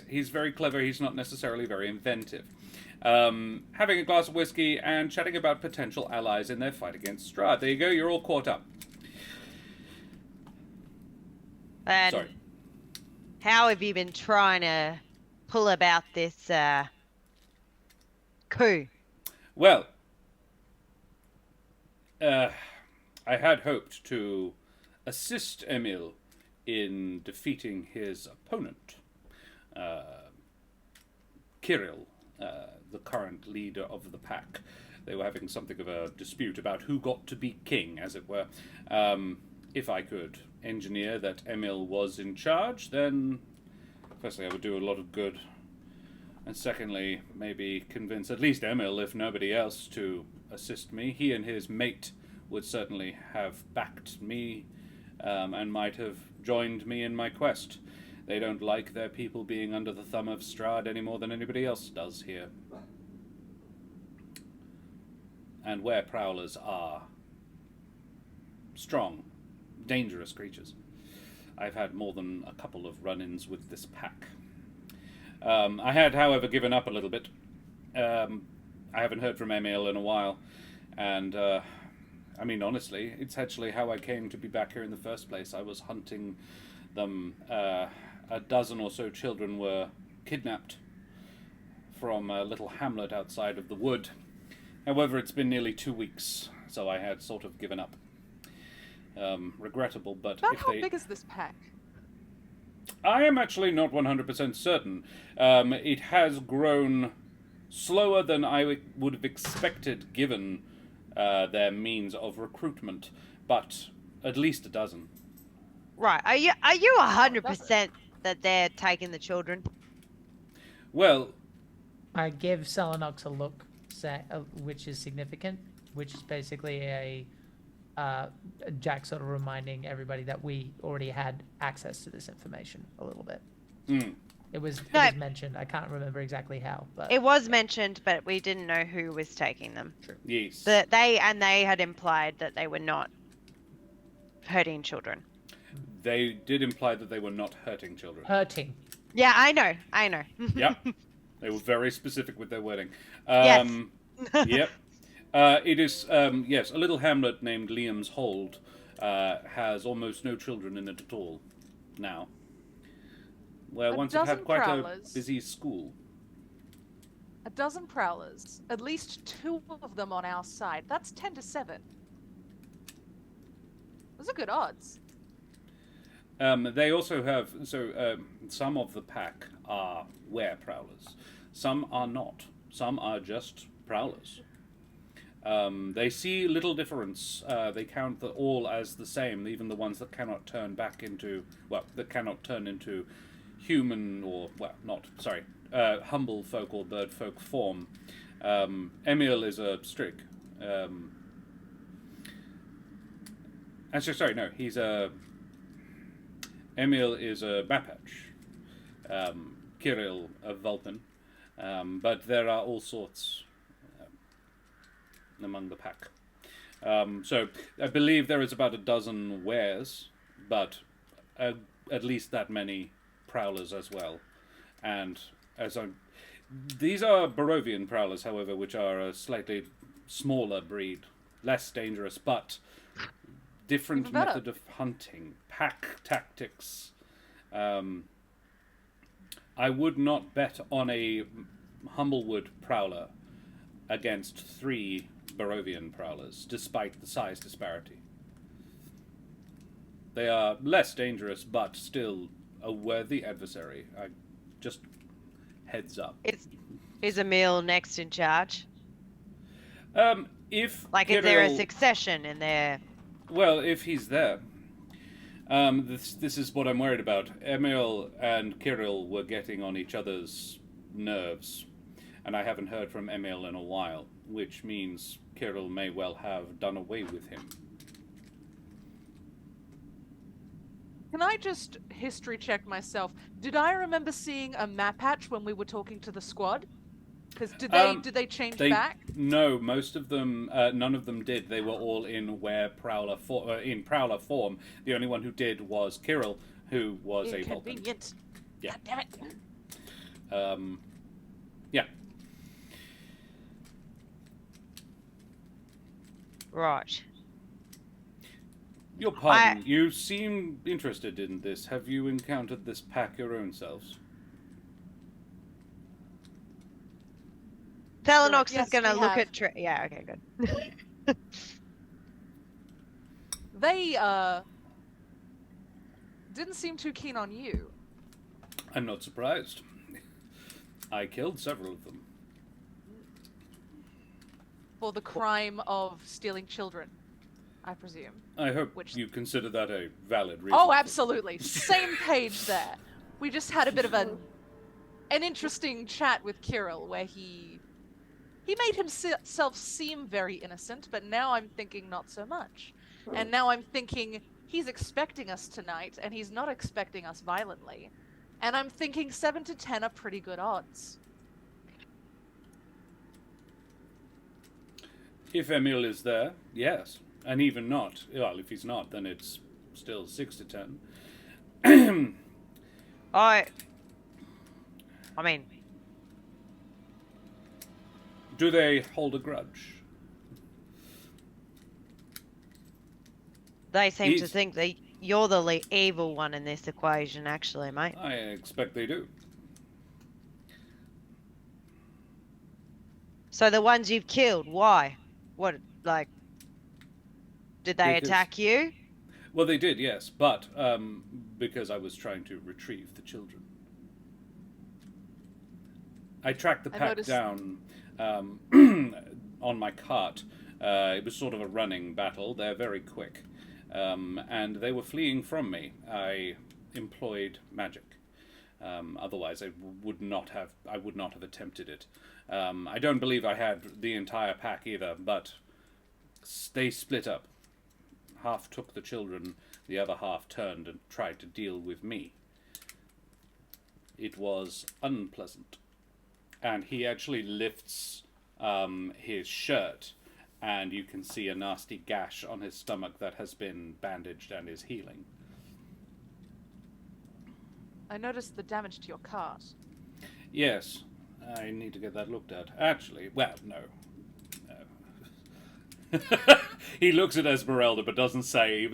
A: He's very clever. He's not necessarily very inventive. Having a glass of whiskey and chatting about potential allies in their fight against Strahd. There you go. You're all caught up.
E: And
A: Sorry.
E: how have you been trying to pull about this coup?
A: Well, I had hoped to assist Emil in defeating his opponent, Kirill, the current leader of the pack. They were having something of a dispute about who got to be king, as it were. If I could engineer that Emil was in charge, then firstly I would do a lot of good, and secondly maybe convince at least Emil, if nobody else, to assist me. He and his mate would certainly have backed me and might have joined me in my quest. They don't like their people being under the thumb of Strahd any more than anybody else does here. And were-prowlers are strong, dangerous creatures. I've had more than a couple of run-ins with this pack. I had, however, given up a little bit. I haven't heard from Emil in a while, and I mean, honestly, it's actually how I came to be back here in the first place. I was hunting them. A dozen or so children were kidnapped from a little hamlet outside of the wood. However, it's been nearly 2 weeks, so I had sort of given up. Regrettable, but
B: About how big is this pack?
A: I am actually not 100% certain. It has grown slower than I would have expected given their means of recruitment, but at least a dozen.
E: Right. Are you 100% that they're taking the children?
A: Well,
C: I give Celinox a look, which is significant, which is basically a Jack sort of reminding everybody that we already had access to this information a little bit. It was mentioned. I can't remember exactly how, but
E: It was mentioned, but we didn't know who was taking them.
C: True.
A: yes.
E: They had implied that they were not hurting children.
A: They did imply that they were not hurting children.
C: Hurting.
E: Yeah, I know.
A: Yep. They were very specific with their wording.
E: Yes.
A: Yep. It is, yes, a little hamlet named Liam's Hold has almost no children in it at all now. Where once it had quite
B: prowlers.
A: a busy school.
B: A dozen prowlers. At least 2 of them on our side. That's 10 to 7. Those are good odds.
A: They also have, some of the pack are were-prowlers. Some are not. Some are just prowlers. They see little difference. They count all as the same, even the ones that cannot turn into human humble folk or bird folk form. Emil is a strig. Actually, sorry, no, Emil is a Mapatch. Kirill a Vulcan. But there are all sorts among the pack. So I believe there is about a dozen wares, but at least that many prowlers as well. And these are Barovian prowlers, however, which are a slightly smaller breed, less dangerous, but different method of hunting, pack tactics. I would not bet on a Humblewood prowler against 3 Barovian prowlers, despite the size disparity. They are less dangerous, but still a worthy adversary. Just heads up.
E: Is Emil next in charge?
A: If
E: is there a succession in there?
A: Well, if he's there. This is what I'm worried about. Emil and Kirill were getting on each other's nerves, and I haven't heard from Emil in a while, which means Kirill may well have done away with him.
B: Can I just history check myself? Did I remember seeing a Mapatch when we were talking to the squad? Because did they change back?
A: No, most of them, none of them did. They were all in prowler form. The only one who did was Kirill, who was a Vulcan.
B: Inconvenient.
A: Yeah.
B: God damn it.
A: Yeah.
E: Right.
A: Your pardon, you seem interested in this. Have you encountered this pack your own selves?
E: Celinox
B: Yes,
E: is going to
B: we
E: look
B: have.
E: at Trish. Yeah, okay, good.
B: They didn't seem too keen on you.
A: I'm not surprised. I killed several of them.
B: For the crime of stealing children, I presume.
A: I hope you consider that a valid reason.
B: Oh, absolutely. Same page there. We just had a bit of an interesting chat with Kirill where he made himself seem very innocent, but now I'm thinking not so much. And now I'm thinking he's expecting us tonight, and he's not expecting us violently. And I'm thinking 7 to 10 are pretty good odds.
A: If Emil is there, yes. And even not. Well, if he's not, then it's still 6 to 10.
E: I mean...
A: Do they hold a grudge?
E: They seem to think that you're the evil one in this equation, actually, mate.
A: I expect they do.
E: So the ones you've killed, why? What, did they attack you?
A: Well, they did, yes, but because I was trying to retrieve the children. I tracked the
B: I
A: pack
B: noticed-
A: down on my cart. It was sort of a running battle. They're very quick. And they were fleeing from me. I employed magic. Otherwise, I would not have attempted it. I don't believe I had the entire pack either, but they split up. Half took the children, the other half turned and tried to deal with me. It was unpleasant. And he actually lifts his shirt, and you can see a nasty gash on his stomach that has been bandaged and is healing.
B: I noticed the damage to your cart.
A: Yes, I need to get that looked at. Actually, well, no. He looks at Ezmerelda but doesn't say.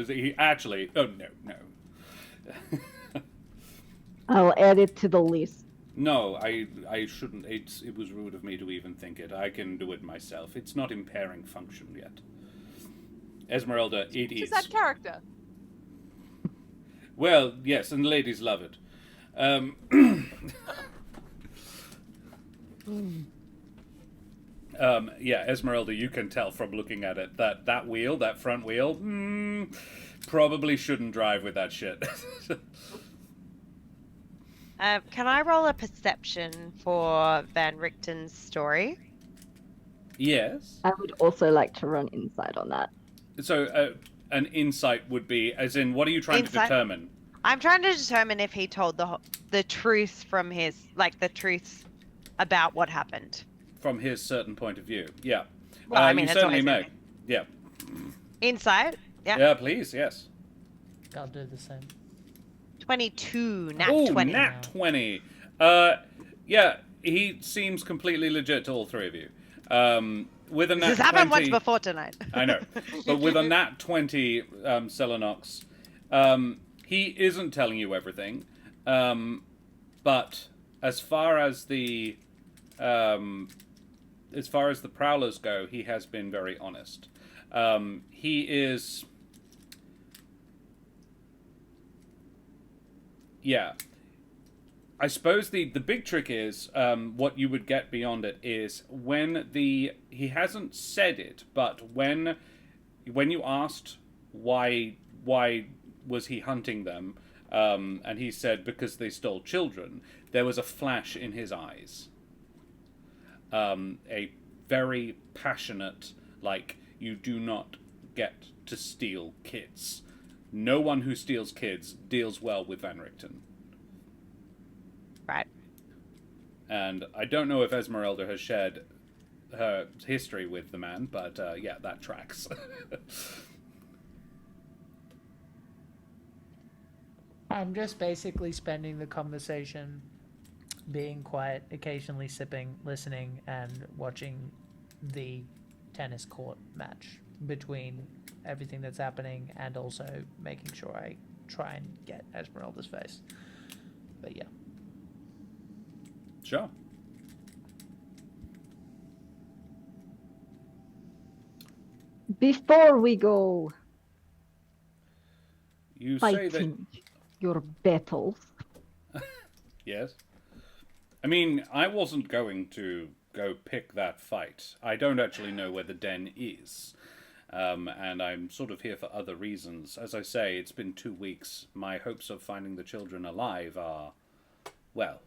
A: Oh, no.
D: I'll add it to the list.
A: No, I shouldn't. It was rude of me to even think it. I can do it myself. It's not impairing function yet. Ezmerelda, it is.
B: Just that character.
A: Well, yes, and ladies love it. Yeah, Ezmerelda, you can tell from looking at it that wheel, that front wheel, probably shouldn't drive with that shit.
E: Can I roll a perception for Van Richten's story?
A: Yes.
D: I would also like to run insight on that.
A: So, an insight would be, as in, what are you trying to
E: Insight?
A: determine?
E: I'm trying to determine if he told the truth from his, the truth about what happened.
A: From his certain point of view. Yeah.
E: Well, I mean,
A: you
E: that's
A: certainly
E: always
A: may. Yeah.
E: Insight? Yeah.
A: Yeah, please, yes.
C: I'll do the same.
E: 22, nat
A: Ooh,
E: 20.
A: nat 20. Yeah, he seems completely legit to all three of you. With a nat
E: This has happened
A: 20,
E: once before tonight.
A: I know. But with a nat 20, Celinox, he isn't telling you everything. But as far as the prowlers go, he has been very honest. He is... Yeah. I suppose the big trick is, what you would get beyond it is when he hasn't said it, but when you asked why was he hunting them, and he said because they stole children, there was a flash in his eyes. A very passionate, you do not get to steal kids. No one who steals kids deals well with Van Richten.
E: Right.
A: And I don't know if Ezmerelda has shared her history with the man, but yeah, that tracks.
C: I'm just basically spending the conversation being quiet, occasionally sipping, listening, and watching the tennis court match between everything that's happening, and also making sure I try and get Ezmerelda's face. But yeah.
A: Sure.
D: Before we go
A: You say that...
D: fighting your battles,
A: Yes. I mean, I wasn't going to go pick that fight. I don't actually know where the den is. And I'm sort of here for other reasons. As I say, it's been 2 weeks. My hopes of finding the children alive are, well,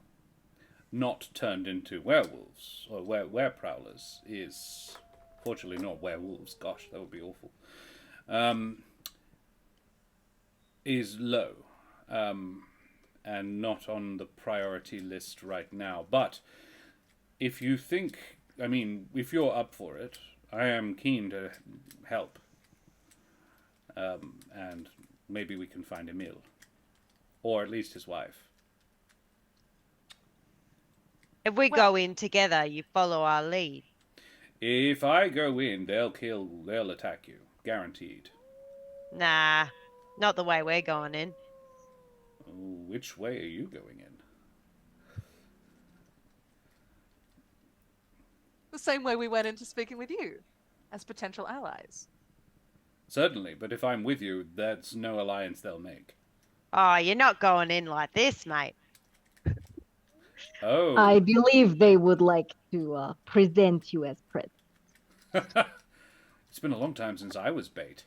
A: not turned into werewolves, or were-prowlers is, fortunately not werewolves, gosh, that would be awful, is low, and not on the priority list right now. But if you think, if you're up for it, I am keen to help, and maybe we can find Emil, or at least his wife.
E: If we go in together, you follow our lead.
A: If I go in, they'll attack you. Guaranteed.
E: Nah, not the way we're going in.
A: Which way are you going in?
B: The same way we went into speaking with you, as potential allies.
A: Certainly, but if I'm with you, that's no alliance they'll make.
E: Oh, you're not going in like this, mate.
A: Oh.
D: I believe they would like to present you as present.
A: It's been a long time since I was bait.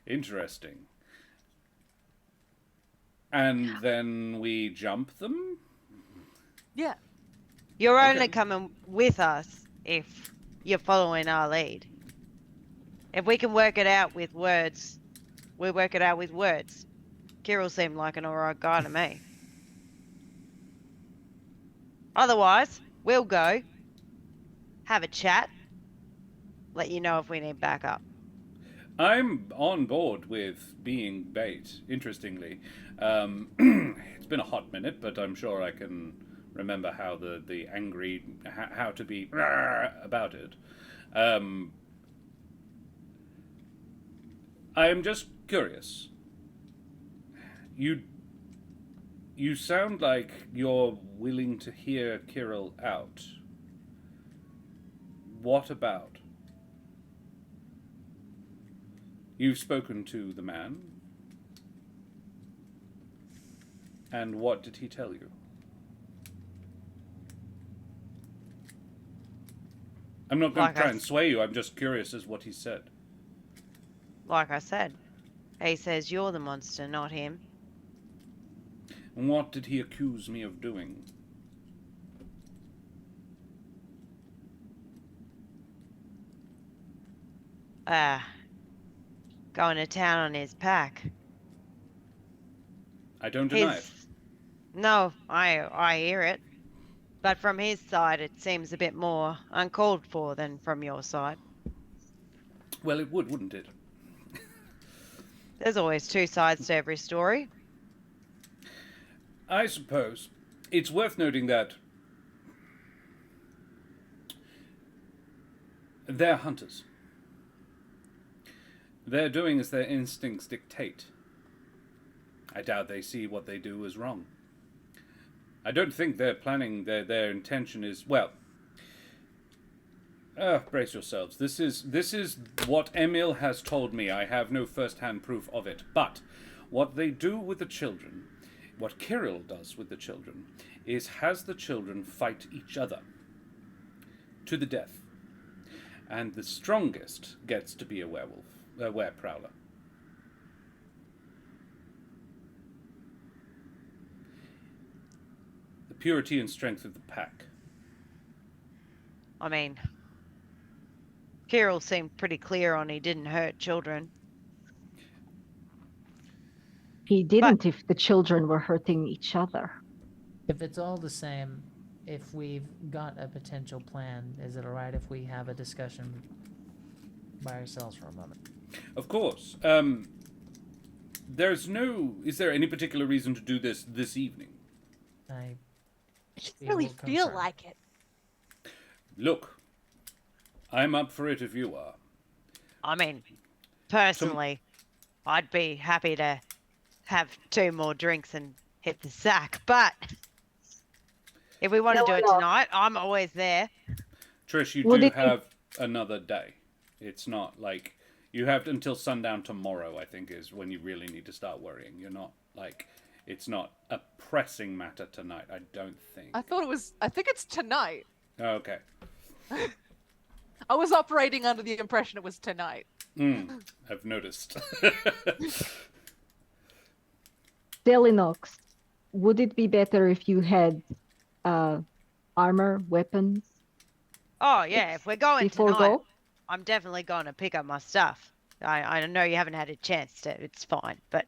A: Interesting. And then we jump them?
B: Yeah.
E: You're
A: Okay.
E: only coming with us if you're following our lead. If we can work it out with words, we work it out with words. Kirill seemed like an alright guy to me. Otherwise, we'll go, have a chat, let you know if we need backup.
A: I'm on board with being bait, interestingly. It's been a hot minute, but I'm sure I can remember how the angry, how to be about it. I am just curious. You sound like you're willing to hear Kirill out. What about? You've spoken to the man. And what did he tell you? I'm not going to try and sway you. I'm just curious as what he said.
E: Like I said, he says you're the monster, not him.
A: And what did he accuse me of doing?
E: Going to town on his pack.
A: I don't deny it.
E: No, I hear it. But from his side, it seems a bit more uncalled for than from your side.
A: Well, it would, wouldn't it?
E: There's always two sides to every story.
A: I suppose. It's worth noting that they're hunters. They're doing as their instincts dictate. I doubt they see what they do as wrong. I don't think they're planning, their intention is, well, brace yourselves. This is what Emil has told me. I have no first-hand proof of it. But what they do with the children, what Kirill does with the children, is has the children fight each other to the death. And the strongest gets to be a werewolf, a were-prowler. The purity and strength of the pack.
E: I mean, Kirill seemed pretty clear on he didn't hurt children.
D: He didn't if the children were hurting each other.
C: If it's all the same, if we've got a potential plan, is it alright if we have a discussion by ourselves for a moment?
A: Of course. Is there any particular reason to do this evening?
C: I
B: just really feel
C: confirm.
B: like it.
A: Look, I'm up for it if you are.
E: I mean, personally, I'd be happy to have 2 more drinks and hit the sack, but if we want to do it tonight, I'm always there.
A: Trish, you do have another day. It's not like you have until sundown tomorrow, I think, is when you really need to start worrying. You're not like, it's not a pressing matter tonight, I don't think.
B: I think it's tonight.
A: Oh, okay.
B: I was operating under the impression it was tonight.
A: I've noticed.
D: Celinox, would it be better if you had armor, weapons?
E: Oh, yeah, if we're going
D: Before
E: tonight,
D: go?
E: I'm definitely going to pick up my stuff. I know you haven't had a chance to, it's fine, but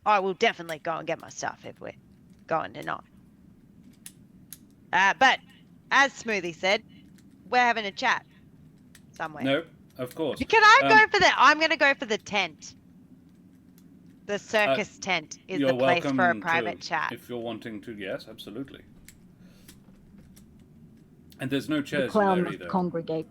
E: I will definitely go and get my stuff if we're going tonight. But, as Smoothie said, we're having a chat somewhere.
A: No, of course.
E: Can I go for I'm going to go for the tent. The circus tent is the place for a private chat.
A: If you're wanting to, yes, absolutely. And there's no chairs
D: The
A: in
D: clown
A: there
D: must
A: either.
D: congregate.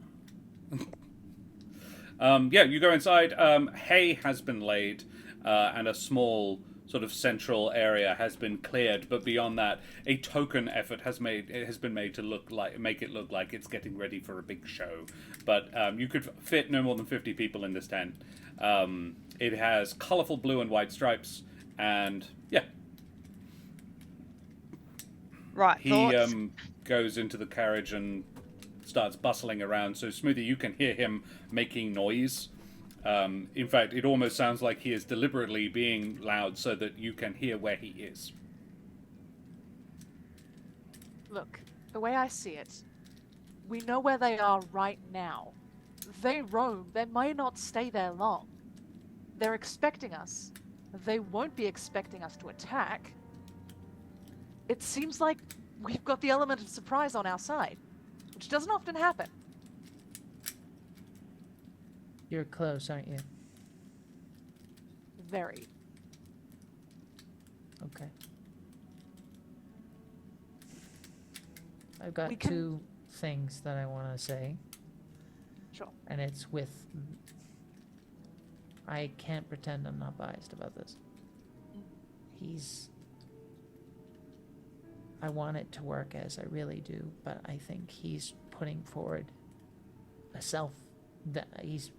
A: Yeah, you go inside. Hay has been laid, and a small sort of central area has been cleared. But beyond that, a token effort has been made to make it look like it's getting ready for a big show. But you could fit no more than 50 people in this tent. It has colorful blue and white stripes, and yeah.
E: Right,
A: He
E: thoughts?
A: goes into the carriage and starts bustling around. So Smoothie, you can hear him making noise. In fact, it almost sounds like he is deliberately being loud so that you can hear where he is.
B: Look, the way I see it, we know where they are right now. They roam. They might not stay there long. They're expecting us. They won't be expecting us to attack. It seems like we've got the element of surprise on our side, which doesn't often happen.
C: You're close, aren't you?
B: Very.
C: Okay. I've got
B: We can-
C: two things that I want to say,
B: Sure.
C: and it's with... I can't pretend I'm not biased about this. I want it to work as I really do, but I think he's putting forward a self that he's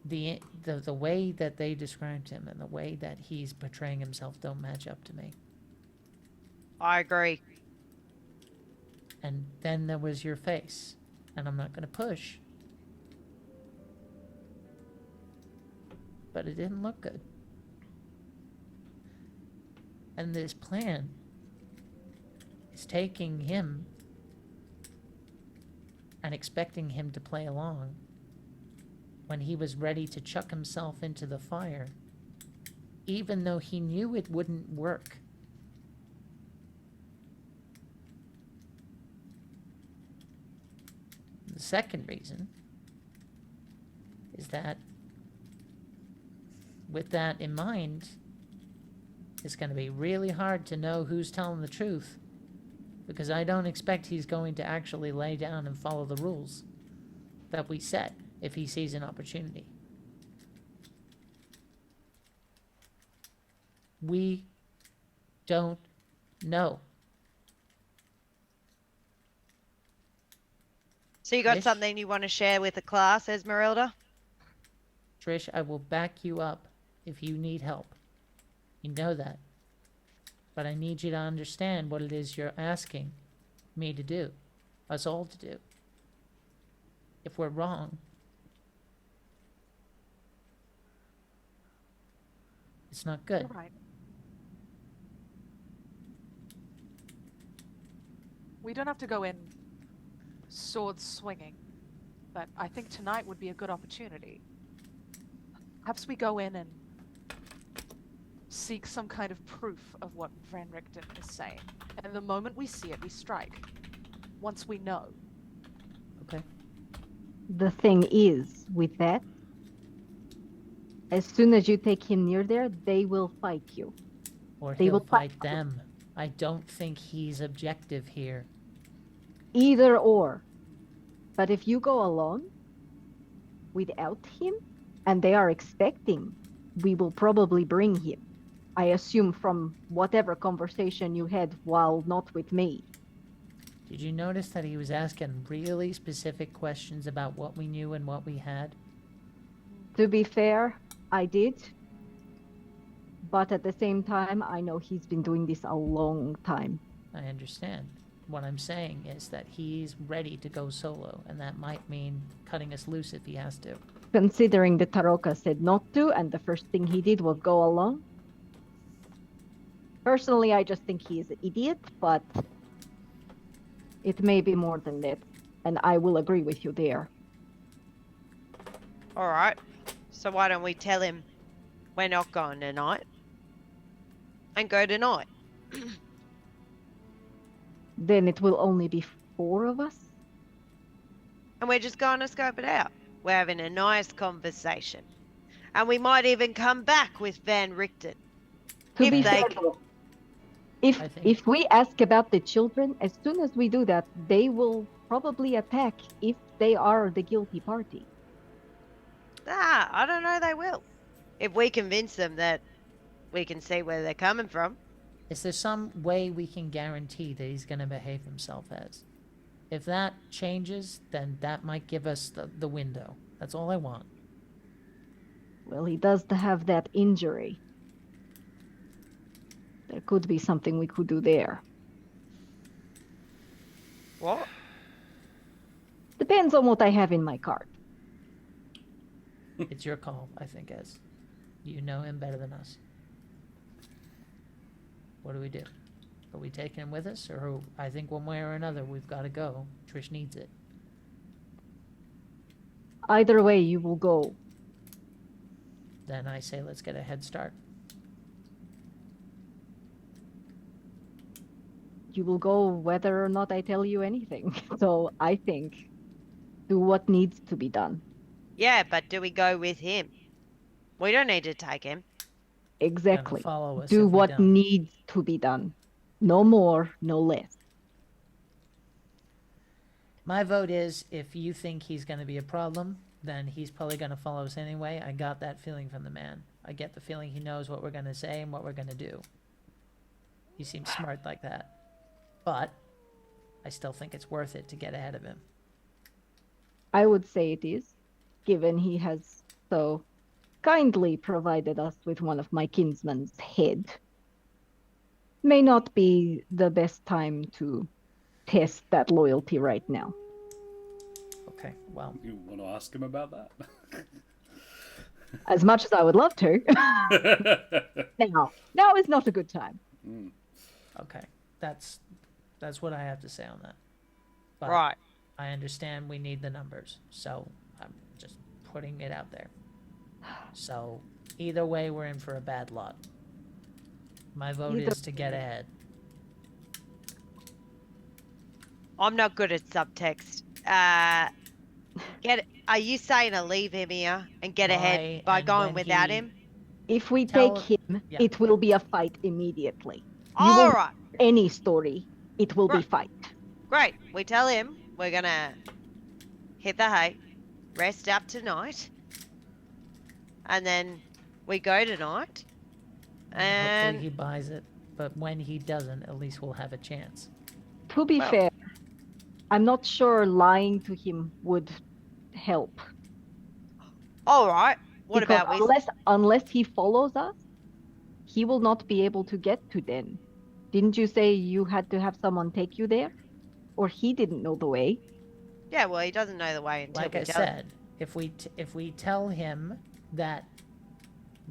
C: the way that they described him and the way that he's portraying himself don't match up to me.
E: I agree.
C: And then there was your face, and I'm not going to push, but it didn't look good. And this plan is taking him and expecting him to play along when he was ready to chuck himself into the fire, even though he knew it wouldn't work. The second reason is that, with that in mind, it's going to be really hard to know who's telling the truth, because I don't expect he's going to actually lay down and follow the rules that we set if he sees an opportunity. We don't know.
E: So you got
C: Trish?
E: something you want to share with the class, Ezmerelda?
C: Trish, I will back you up if you need help. You know that. But I need you to understand what it is you're asking me to do, us all to do. If we're wrong, it's not good.
B: You're right. We don't have to go in sword swinging, but I think tonight would be a good opportunity. Perhaps we go in and seek some kind of proof of what Van Richten is saying. And the moment we see it, we strike. Once we know.
C: Okay.
D: The thing is, with that, as soon as you take him near there, they will fight you.
C: Or
D: They
C: he'll
D: will
C: fight them. I don't think he's objective here.
D: Either or. But if you go alone, without him, and they are expecting, we will probably bring him. I assume from whatever conversation you had while not with me.
C: Did you notice that he was asking really specific questions about what we knew and what we had?
D: To be fair, I did. But at the same time, I know he's been doing this a long time.
C: I understand. What I'm saying is that he's ready to go solo, and that might mean cutting us loose if he has to.
D: Considering the Taroka said not to, and the first thing he did was go alone. Personally, I just think he is an idiot, but it may be more than that. And I will agree with you there.
E: Alright. So why don't we tell him we're not going tonight? And go tonight.
D: Then it will only be 4 of us?
E: And we're just going to scope it out. We're having a nice conversation. And we might even come back with Van Richten.
D: To
E: If
D: be
E: they
D: fair,
E: c-
D: though,
C: I think-
D: if we ask about the children, as soon as we do that, they will probably attack if they are the guilty party.
E: I don't know they will. If we convince them that we can see where they're coming from.
C: Is there some way we can guarantee that he's going to behave himself as? If that changes, then that might give us the window. That's all I want.
D: Well, he does have that injury. There could be something we could do there.
E: What?
D: Depends on what I have in my cart.
C: It's your call, I think, Ez. You know him better than us. What do we do? Are we taking him with us? Or I think one way or another we've got to go. Trish needs it.
D: Either way, you will go.
C: Then I say let's get a head start.
D: You will go whether or not I tell you anything. So I think do what needs to be done.
E: Yeah, but do we go with him? We don't need to take him.
D: Exactly.
C: Follow us
D: Do
C: if we
D: what
C: don't.
D: needs to be done. No more, no less.
C: My vote is if you think he's going to be a problem, then he's probably going to follow us anyway. I got that feeling from the man. I get the feeling he knows what we're going to say and what we're going to do. He seems smart like that. But I still think it's worth it to get ahead of him.
D: I would say it is, given he has so kindly provided us with one of my kinsman's head. May not be the best time to test that loyalty right now.
C: Okay, well,
A: You want to ask him about that?
D: As much as I would love to. Now is not a good time.
C: okay. That's what I have to say on that. But
E: Right.
C: I understand we need the numbers, so I'm just putting it out there. So either way, we're in for a bad lot. My vote
D: Either
C: is to get ahead.
E: I'm not good at subtext. Are you saying to leave him here and get ahead by
C: and
E: going
C: when
E: without
C: he-
E: him?
D: If we
C: Tell-
D: take him,
C: yeah.
D: it will be a fight immediately. You
E: All
D: will
E: right.
D: any story, it will be
E: Right.
D: fight.
E: Great. We tell him we're going to hit the hay, rest up tonight, and then we go tonight.
C: Hopefully
E: And
C: he buys it, but when he doesn't, at least we'll have a chance.
D: To be
E: Well-
D: fair, I'm not sure lying to him would help.
E: all right. What
D: Because
E: about we?
D: unless he follows us, he will not be able to get to Den. Didn't you say you had to have someone take you there? Or he didn't know the way?
E: Yeah, well, he doesn't know the way until
C: Like
E: we
C: I
E: tell him.
C: said, if we tell him that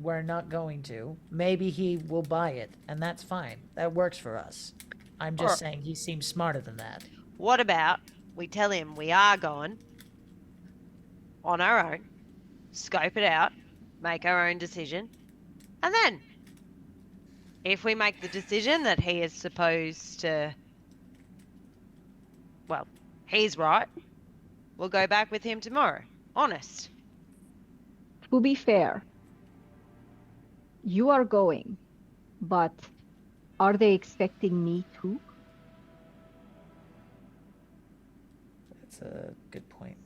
C: we're not going to, maybe he will buy it, and that's fine. That works for us. I'm just
E: Or-
C: saying he seems smarter than that.
E: What about we tell him we are going on our own, scope it out, make our own decision, and then if we make the decision that he is supposed to, well, he's right, we'll go back with him tomorrow. Honest.
D: To be fair, you are going, but are they expecting me too?
C: That's a good point.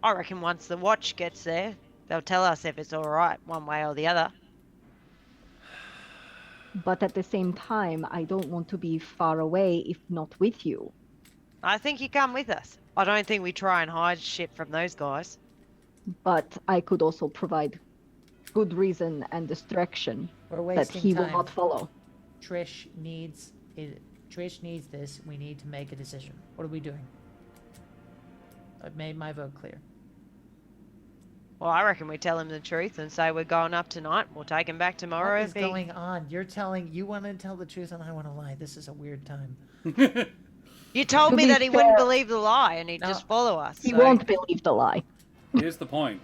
E: I reckon once the watch gets there, they'll tell us if it's all right one way or the other.
D: But at the same time, I don't want to be far away if not with you.
E: I think you come with us. I don't think we try and hide shit from those guys.
D: But I could also provide good reason and distraction
C: We're
D: that
C: wasting
D: he
C: time.
D: will not follow.
C: Trish needs it. Trish needs this. We need to make a decision. What are we doing? I've made my vote clear.
E: Well, I reckon we tell him the truth and say we're going up tonight. We'll take him back tomorrow.
C: What is going on? You want to tell the truth and I want to lie. This is a weird time.
E: You told
D: To
E: me
D: be
E: that he wouldn't
D: fair-
E: believe the lie and he'd
C: No.
E: just follow us.
D: He
E: so-
D: won't believe the lie.
A: Here's the point.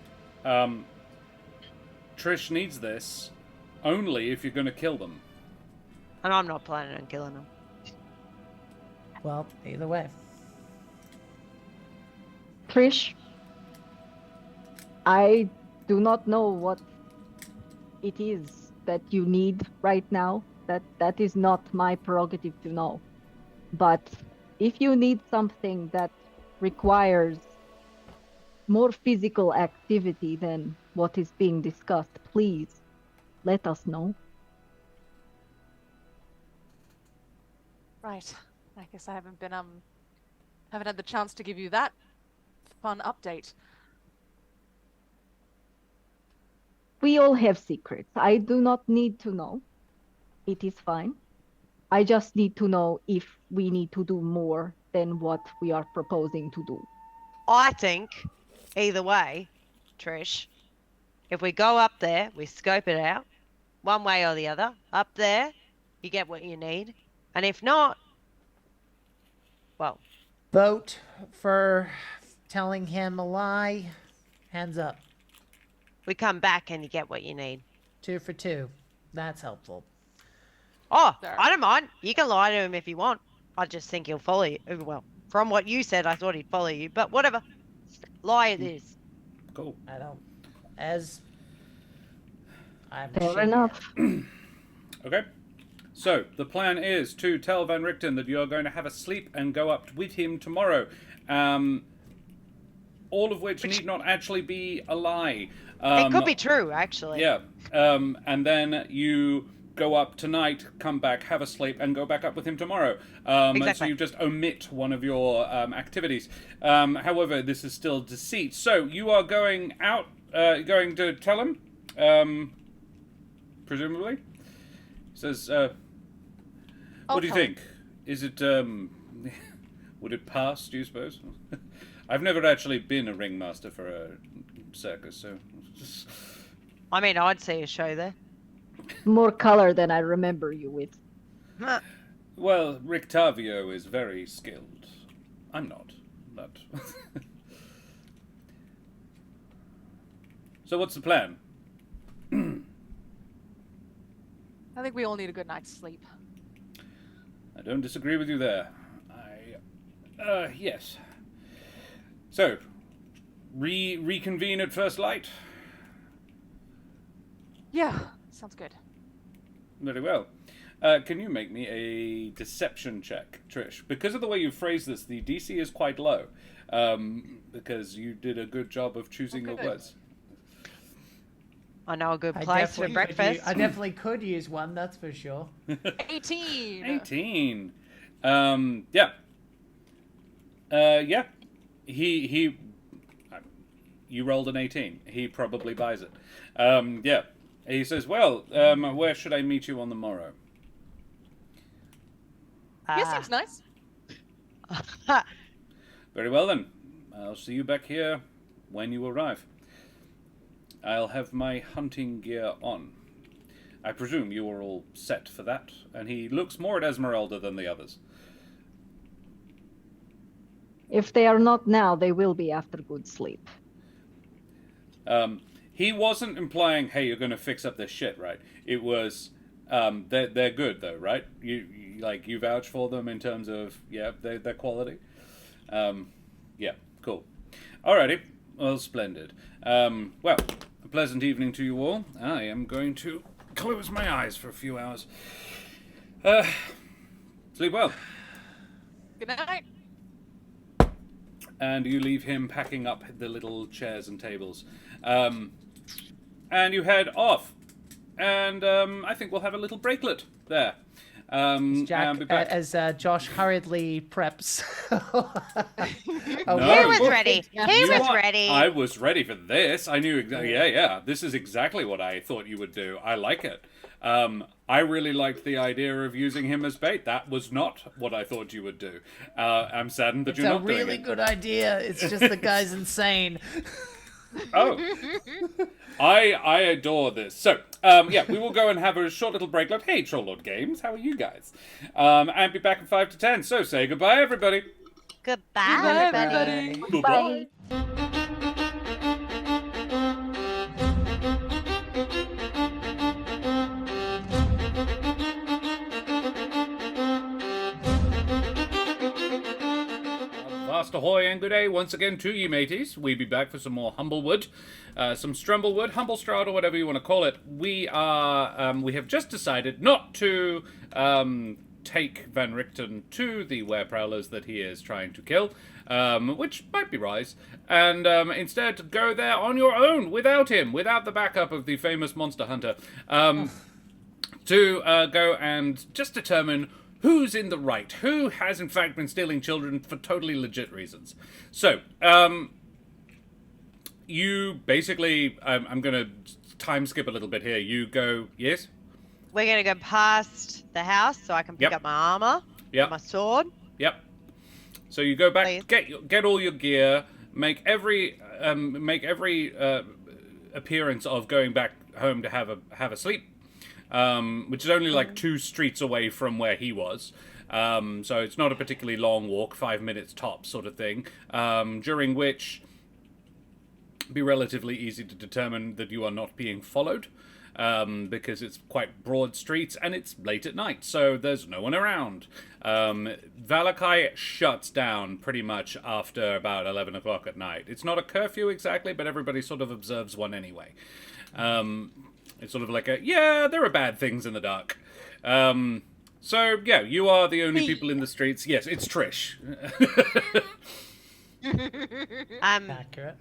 A: Trish needs this only if you're going to kill them.
E: And I'm not planning on killing him.
C: Well, either way.
D: Trish, I do not know what it is that you need right now. That is not my prerogative to know. But if you need something that requires more physical activity than what is being discussed, please let us know.
B: Right. I guess I haven't had the chance to give you that fun update.
D: We all have secrets. I do not need to know. It is fine. I just need to know if we need to do more than what we are proposing to do.
E: I think, either way, Trish, if we go up there, we scope it out, one way or the other. Up there, you get what you need. And if not, well,
C: Vote for telling him a lie. Hands up.
E: we come back and you get what you need.
C: 2 for 2. That's helpful.
E: Oh,
B: There.
E: I don't mind. You can lie to him if you want. I just think he'll follow you. Well, from what you said, I thought he'd follow you, but whatever. Lie it is.
A: Cool.
C: I don't. As. I'm
D: Fair
C: sure-
D: enough.
A: Okay. So, the plan is to tell Van Richten that you're going to have a sleep and go up with him tomorrow. All of which need not actually be a lie.
E: It could be true, actually.
A: Yeah. And then you go up tonight, come back, have a sleep, and go back up with him tomorrow. So
E: Exactly.
A: you just omit one of your activities. However, this is still deceit. So you are going out, going to tell him, presumably. He says, what do you
B: tell
A: think? Is it, would it pass, do you suppose? I've never actually been a ringmaster for a circus, so...
E: I mean, I'd see a show there.
D: More color than I remember you with.
A: Well, Rictavio is very skilled. I'm not, but... So what's the plan?
B: I think we all need a good night's sleep.
A: I don't disagree with you there. Yes. So, reconvene at first light?
B: Yeah, sounds good.
A: Very well. Can you make me a deception check, Trish? Because of the way you phrased this, the DC is quite low. Because you did a good job of choosing your
B: good.
A: words.
E: I know a good
C: I
E: place for
C: definitely could
E: breakfast.
C: I definitely could use one, that's for sure.
B: 18!
A: 18. Yeah. Yeah. He you rolled an 18. He probably buys it. Yeah. He says, well, where should I meet you on the morrow?
B: Yeah, seems nice.
A: Very well then. I'll see you back here when you arrive. I'll have my hunting gear on. I presume you are all set for that. And he looks more at Ezmerelda than the others.
D: If they are not now, they will be after good sleep.
A: He wasn't implying, hey, you're going to fix up this shit, right? It was, they're good though, right? You vouch for them in terms of, yeah, their quality. Yeah, cool. Alrighty, well, splendid. Well, a pleasant evening to you all. I am going to close my eyes for a few hours. Sleep well.
B: Good night.
A: And you leave him packing up the little chairs and tables. And you head off. And I think we'll have a little breaklet there.
C: Jack,
A: and be back.
C: as Josh hurriedly preps.
A: No.
E: He was
A: Well,
E: ready. He
A: You
E: was
A: are-
E: ready.
A: I was ready for this. I knew exactly. Yeah. This is exactly what I thought you would do. I like it. I really liked the idea of using him as bait. That was not what I thought you would do. I'm saddened that
C: It's
A: you're
C: a
A: not doing
C: really
A: it.
C: good idea. It's just the guy's insane.
A: Oh. I adore this. So, yeah, we will go and have a short little break. Like, hey, Trollord Games, how are you guys? And be back at 5 to 10. So, say goodbye, everybody.
E: Goodbye,
B: Goodbye,
E: everybody.
B: everybody.
A: Goodbye. Vast ahoy and good day once again to you, mateys. We be back for some more Humblewood, some Strumblewood, Humblestrad, or whatever you want to call it. We have just decided not to take Van Richten to the were-prowlers that he is trying to kill, which might be wise, and instead to go there on your own, without him, without the backup of the famous monster hunter, to go and just determine who's in the right, who has in fact been stealing children for totally legit reasons. So, you basically, I'm going to time skip a little bit here. You go, yes?
E: we're gonna go past the house so I can pick
A: Yep.
E: up my armor,
A: Yep.
E: my sword.
A: Yep. So you go back,
E: Please.
A: get all your gear, make every appearance of going back home to have a sleep, which is only like 2 streets away from where he was. So it's not a particularly long walk, 5 minutes tops sort of thing. During which it'd be relatively easy to determine that you are not being followed. Because it's quite broad streets and it's late at night, so there's no one around. Valakai shuts down pretty much after about 11 o'clock at night. It's not a curfew exactly, but everybody sort of observes one anyway. It's sort of like there are bad things in the dark. So, yeah, you are the only people in the streets. Yes, it's Trish.
C: Accurate.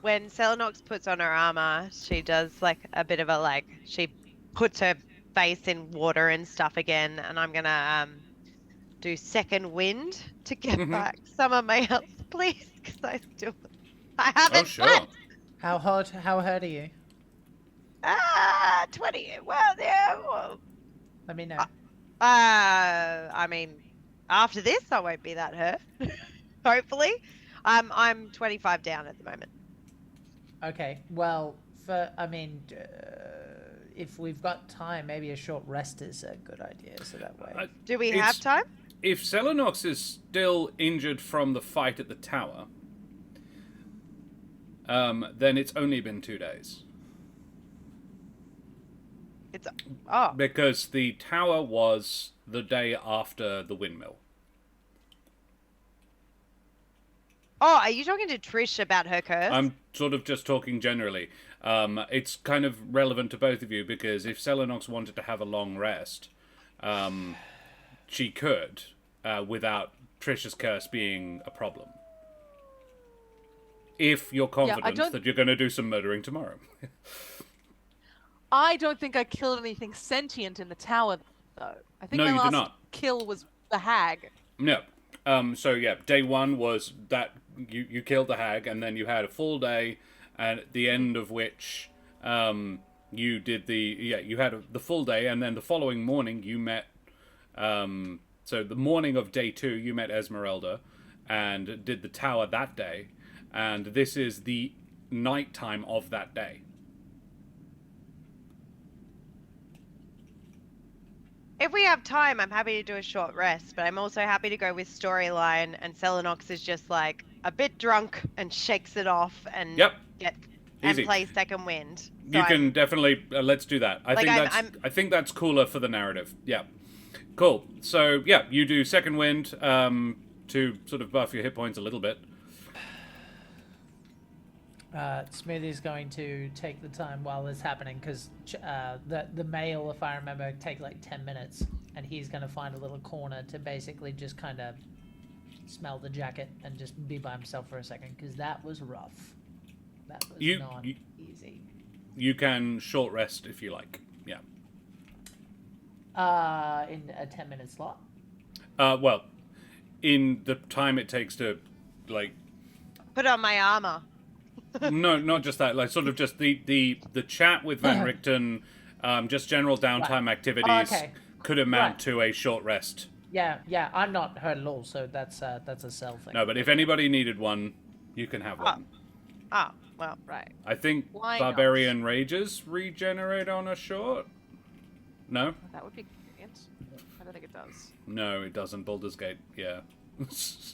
E: When Celinox puts on her armor, she does like a bit of a she puts her face in water and stuff again, and I'm gonna do second wind to get back some of my health, please, because I haven't.
A: Oh, sure.
C: How hurt are you?
E: 20. Well, yeah. Well,
C: Let me know.
E: I mean, after this, I won't be that hurt. Hopefully, I'm 25 down at the moment.
C: Okay, well, if we've got time, maybe a short rest is a good idea, so that way...
E: Do we have time?
A: If Celinox is still injured from the fight at the tower, then it's only been 2 days. Because the tower was the day after the windmill.
E: Oh, are you talking to Trish about her curse?
A: I'm sort of just talking generally. It's kind of relevant to both of you because if Celinox wanted to have a long rest, she could, without Trish's curse being a problem. If you're confident that you're going to do some murdering tomorrow.
B: I don't think I killed anything sentient in the tower, though. I think
A: No,
B: my
A: you did
B: last
A: not.
B: kill was the hag.
A: No. So yeah, day 1 was that you killed the hag, and then you had a full day, and at the end of which you did you had the full day, and then the following morning you met. So the morning of day 2, you met Ezmerelda, and did the tower that day, and this is the night time of that day.
E: If we have time, I'm happy to do a short rest, but I'm also happy to go with storyline, and Celinox is just like a bit drunk and shakes it off and
A: Easy.
E: play second wind.
A: You can definitely let's do that. I think that's cooler for the narrative. Yeah, cool. So yeah, you do second wind to sort of buff your hit points a little bit.
C: Smoothie's going to take the time while it's happening because the mail, if I remember, take like 10 minutes, and he's going to find a little corner to basically just kind of smell the jacket and just be by himself for a second because that was rough. That was not easy.
A: You can short rest if you like. Yeah.
C: In a 10-minute slot.
A: Well, in the time it takes to
E: put on my armor.
A: No, not just that. Like sort of just the chat with Van Richten, just general downtime activities could amount to a short rest.
C: Yeah, I'm not hurt at all, so that's a self thing.
A: No, but if anybody needed one, you can have one.
E: Oh, well, right.
A: I think
B: Why
A: Barbarian Rages regenerate on a short. No?
B: That would be convenient. I don't think it does.
A: No, it doesn't. Baldur's Gate, yeah.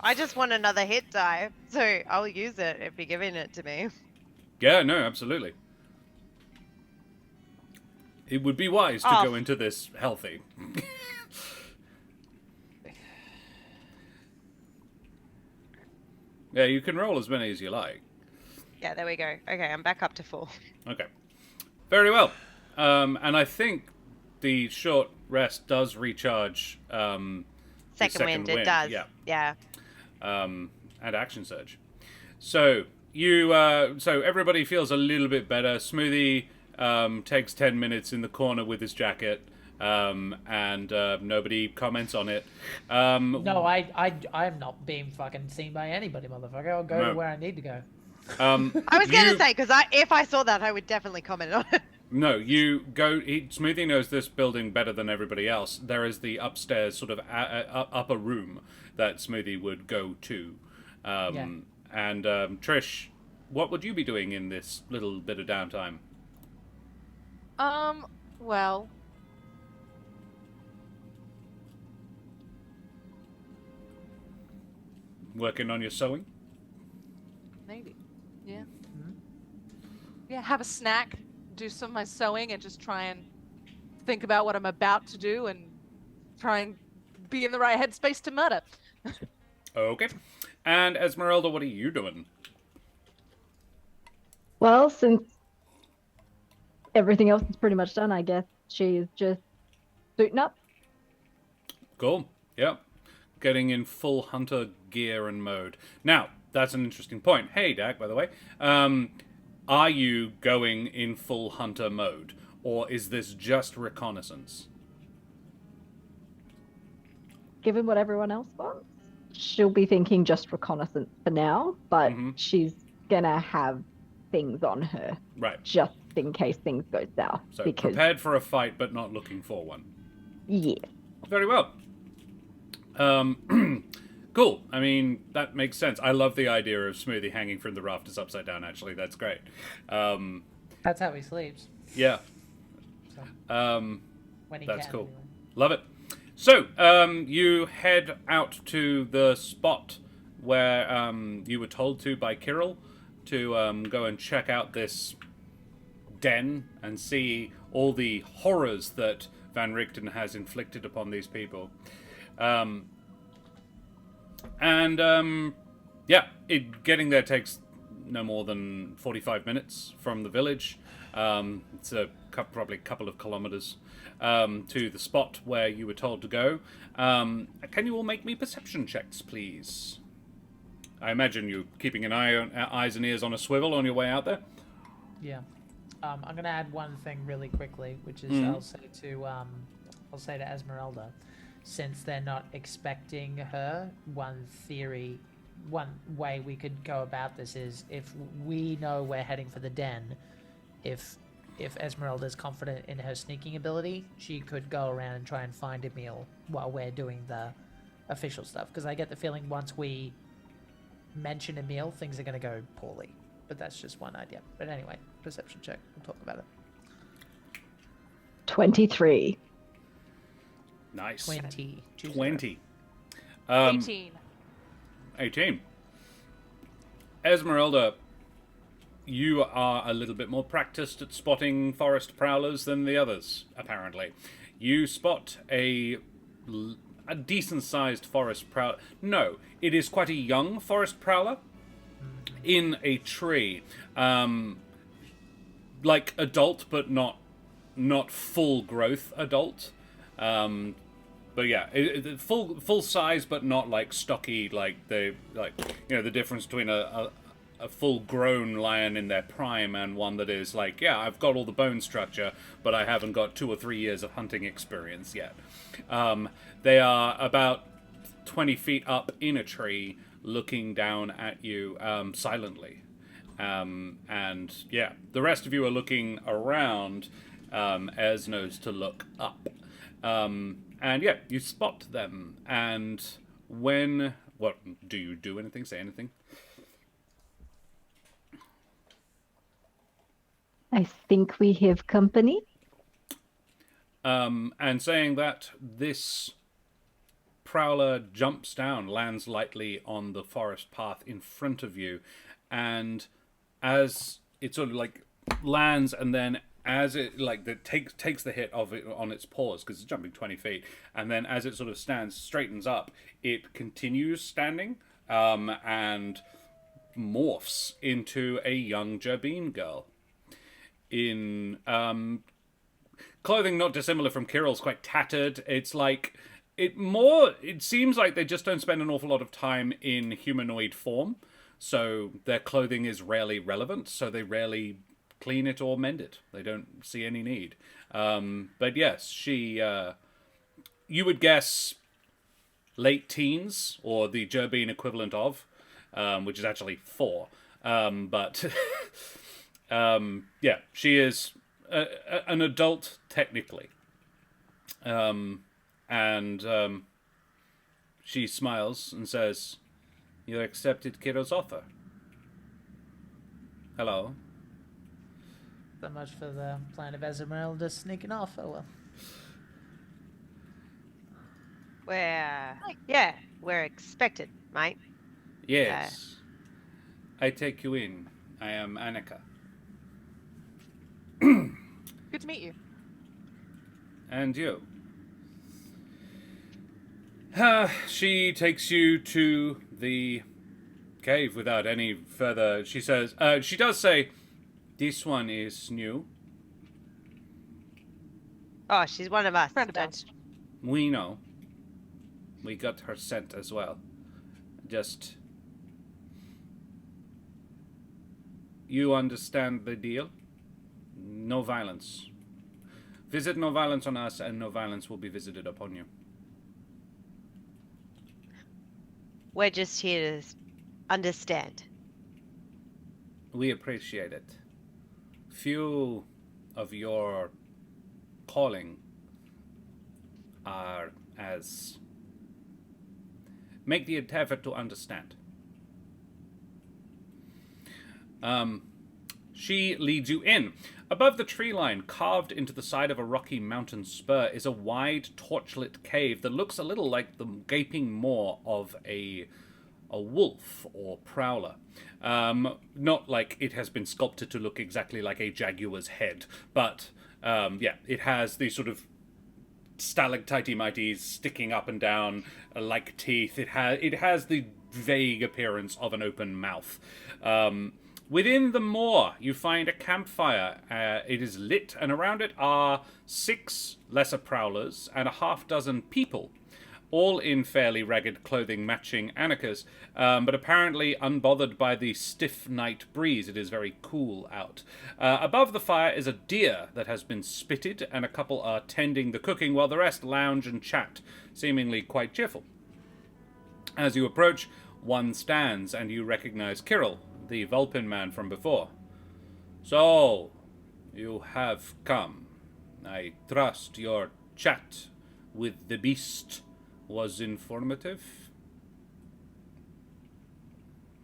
E: I just want another hit die, so I'll use it if you're giving it to me.
A: Yeah, no, absolutely. It would be wise to go into this healthy. Yeah, you can roll as many as you like.
E: Yeah, there we go. Okay, I'm back up to 4.
A: Okay. Very well. And I think the short rest does recharge
E: Second wind, it does. Yeah.
A: And action surge. So so everybody feels a little bit better. Smoothie takes 10 minutes in the corner with his jacket, and nobody comments on it.
C: No, I'm not being fucking seen by anybody, motherfucker. I'll go to where I need to go.
E: I was going to say, because if I saw that, I would definitely comment on it.
A: No, you go. Smoothie knows this building better than everybody else. There is the upstairs sort of upper room that Smoothie would go to. And Trish, what would you be doing in this little bit of downtime?
B: Well,
A: Working on your sewing?
B: maybe. Yeah. Yeah, have a snack, do some of my sewing, and just try and think about what I'm about to do and try and be in the right headspace to murder.
A: Okay. And Ezmerelda, what are you doing?
D: Well, since everything else is pretty much done, I guess she's just suiting up.
A: Cool. Yep. Getting in full hunter gear and mode. Now, that's an interesting point. Hey, Dak, by the way. Are you going in full hunter mode? Or is this just reconnaissance?
D: Given what everyone else wants, she'll be thinking just reconnaissance for now, but she's gonna have things on her.
A: Right.
D: Just in case things go south.
A: So
D: because,
A: prepared for a fight, but not looking for one.
D: yeah.
A: Very well. Cool. I mean, that makes sense. I love the idea of Smoothie hanging from the rafters upside down, actually. That's great.
C: That's how he sleeps.
A: Yeah.
C: So, when he
A: That's
C: can,
A: cool.
C: anyway.
A: Love it. So, you head out to the spot where you were told to by Kirill to go and check out this den and see all the horrors that Van Richten has inflicted upon these people. Getting there takes no more than 45 minutes from the village. It's probably a couple of kilometers to the spot where you were told to go. Can you all make me perception checks, please? I imagine you're keeping an eyes and ears on a swivel on your way out there.
C: Yeah. I'm going to add one thing really quickly, which is I'll say to Ezmerelda, since they're not expecting her, one way we could go about this is if we know we're heading for the den, if Ezmerelda is confident in her sneaking ability, she could go around and try and find Emil while we're doing the official stuff. Because I get the feeling once we mention Emil, things are going to go poorly. But that's just one idea. But anyway, perception check. We'll talk about it.
D: 23.
A: Nice.
C: 20.
A: 20.
B: 18.
A: 18. Ezmerelda, you are a little bit more practiced at spotting forest prowlers than the others, apparently. You spot a decent-sized forest prowler. No, it is quite a young forest prowler in a tree. Like adult, but not full growth adult. But yeah, full size, but not like stocky, like the difference between a full grown lion in their prime and one that is like, yeah, I've got all the bone structure, but I haven't got 2 or 3 years of hunting experience yet. They are about 20 feet up in a tree, looking down at you silently. And yeah, the rest of you are looking around. Ez knows to look up. And yeah, you spot them. And what do you do? Anything? Say anything?
D: I think we have company.
A: And saying that, this prowler jumps down, lands lightly on the forest path in front of you, and as it sort of like lands, and then as it takes the hit of it on its paws because it's jumping 20 feet, and then as it sort of straightens up, it continues standing and morphs into a young Jerbine girl in clothing not dissimilar from Kirill's, quite tattered. It's like it seems like they just don't spend an awful lot of time in humanoid form, so their clothing is rarely relevant, so they rarely clean it or mend it. They don't see any need. But yes, she, you would guess late teens, or the Jerbine equivalent of, which is actually 4. But yeah, she is an adult technically. She smiles and says, "You accepted Kiro's offer." Hello.
C: So much for the plan of Ezmerelda sneaking off. Oh well.
E: We're expected, mate.
A: Yes. I take you in. I am Annika.
B: Good to meet you.
A: And you. She takes you to the cave without any further... She says... she does say, "This one is new."
E: Oh, she's one of us.
B: Friend of ours.
A: We know. We got her scent as well. Just... You understand the deal? No violence. Visit no violence on us, and no violence will be visited upon you.
E: We're just here to understand.
A: We appreciate it. Few of your calling are as... Make the effort to understand. She leads you in. Above the tree line, carved into the side of a rocky mountain spur, is a wide, torchlit cave that looks a little like the gaping maw of a wolf or prowler. Not like it has been sculpted to look exactly like a jaguar's head, but it has these sort of stalactite-mighties sticking up and down like teeth. It has the vague appearance of an open mouth. Within the moor, you find a campfire. It is lit, and around it are 6 lesser prowlers and a half-dozen people, all in fairly ragged clothing matching Annikas, but apparently unbothered by the stiff night breeze. It is very cool out. Above the fire is a deer that has been spitted, and a couple are tending the cooking, while the rest lounge and chat, seemingly quite cheerful. As you approach, one stands, and you recognize Kirill, the Vulpin man from before. "So, you have come. I trust your chat with the beast was informative?"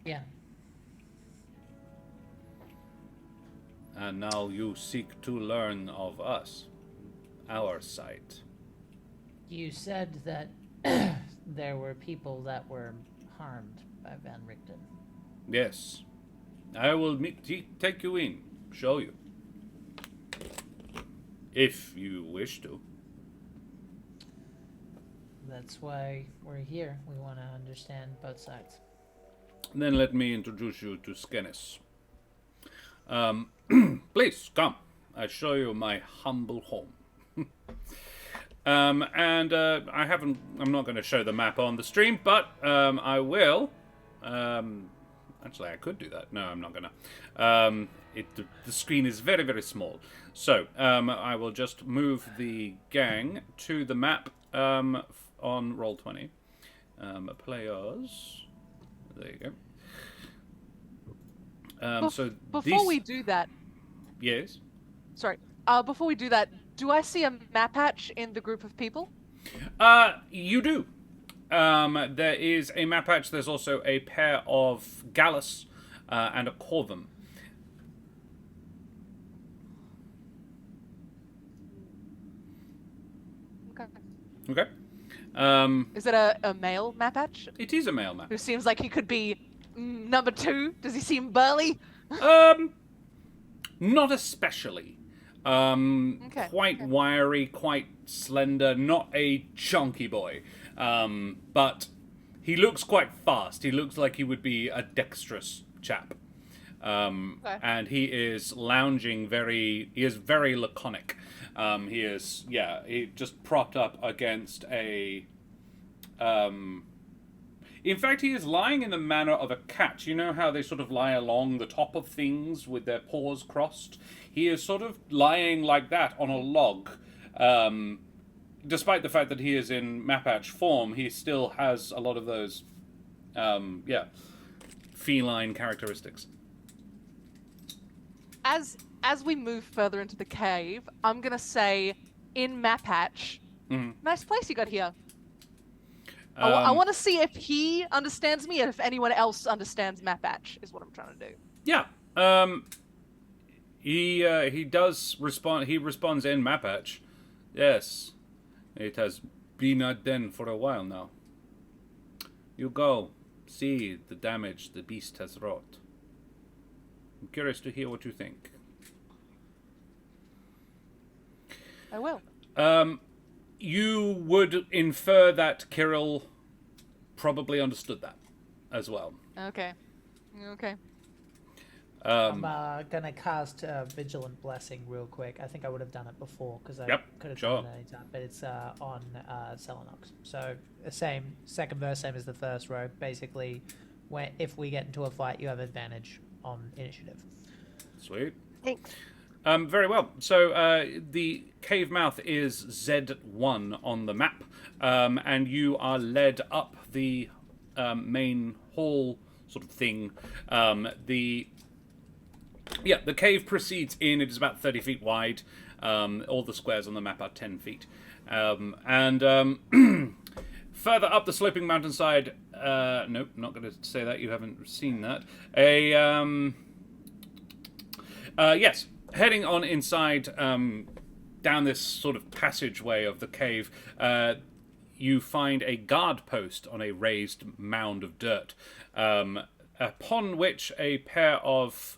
C: Yeah.
A: "And now you seek to learn of us, our side."
C: You said that there were people that were harmed by Van Richten.
A: "Yes. I will take you in, show you. If you wish to."
C: That's why we're here. We want to understand both sides.
A: Then let me introduce you to Skenis. Please, come. I show you my humble home. I'm not going to show the map on the stream, but I will. Actually, I could do that. No, I'm not going to. The screen is very, very small. So, I will just move the gang to the map on Roll20. Players. There you go.
B: Before we do that...
A: Yes?
B: Sorry. Before we do that, do I see a map patch in the group of people?
A: You do. There is a map patch. There's also a pair of Gallus and a Corvum.
B: Okay.
A: Okay.
B: Is it a male map patch?
A: It is a male map.
B: Who seems like he could be number 2? Does he seem burly?
A: Not especially.
B: Okay.
A: Quite wiry, quite slender, not a chunky boy. But he looks quite fast. He looks like he would be a dexterous chap.
B: Okay.
A: And he is lounging he is very laconic. He is, he just propped up against a, in fact, he is lying in the manner of a cat. You know how they sort of lie along the top of things with their paws crossed? He is sort of lying like that on a log. Despite the fact that he is in Mapatch form, he still has a lot of those, feline characteristics.
B: As as we move further into the cave, I'm gonna say, in Mapatch, nice place you got here. I want to see if he understands me and if anyone else understands Mapatch, is what I'm trying to do.
A: Yeah. He does respond. He responds in Mapatch. Yes, it has been a den for a while now. You go, see the damage the beast has wrought. I'm curious to hear what you think.
B: I will.
A: You would infer that Kirill probably understood that as well.
B: Okay.
C: I'm gonna cast Vigilant Blessing real quick. I think I would have done it before because I could have done it any time, but it's on Celinox. So the same second verse, same as the first row. Basically, if we get into a fight, you have advantage on initiative.
A: Sweet.
E: Thanks.
A: Very well. So the cave mouth is Z1 on the map, and you are led up the main hall sort of thing. The cave proceeds in. It is about 30 feet wide. All the squares on the map are 10 feet. Further up the sloping mountainside... nope, not going to say that. You haven't seen that. Yes. Heading on inside, down this sort of passageway of the cave, you find a guard post on a raised mound of dirt, upon which a pair of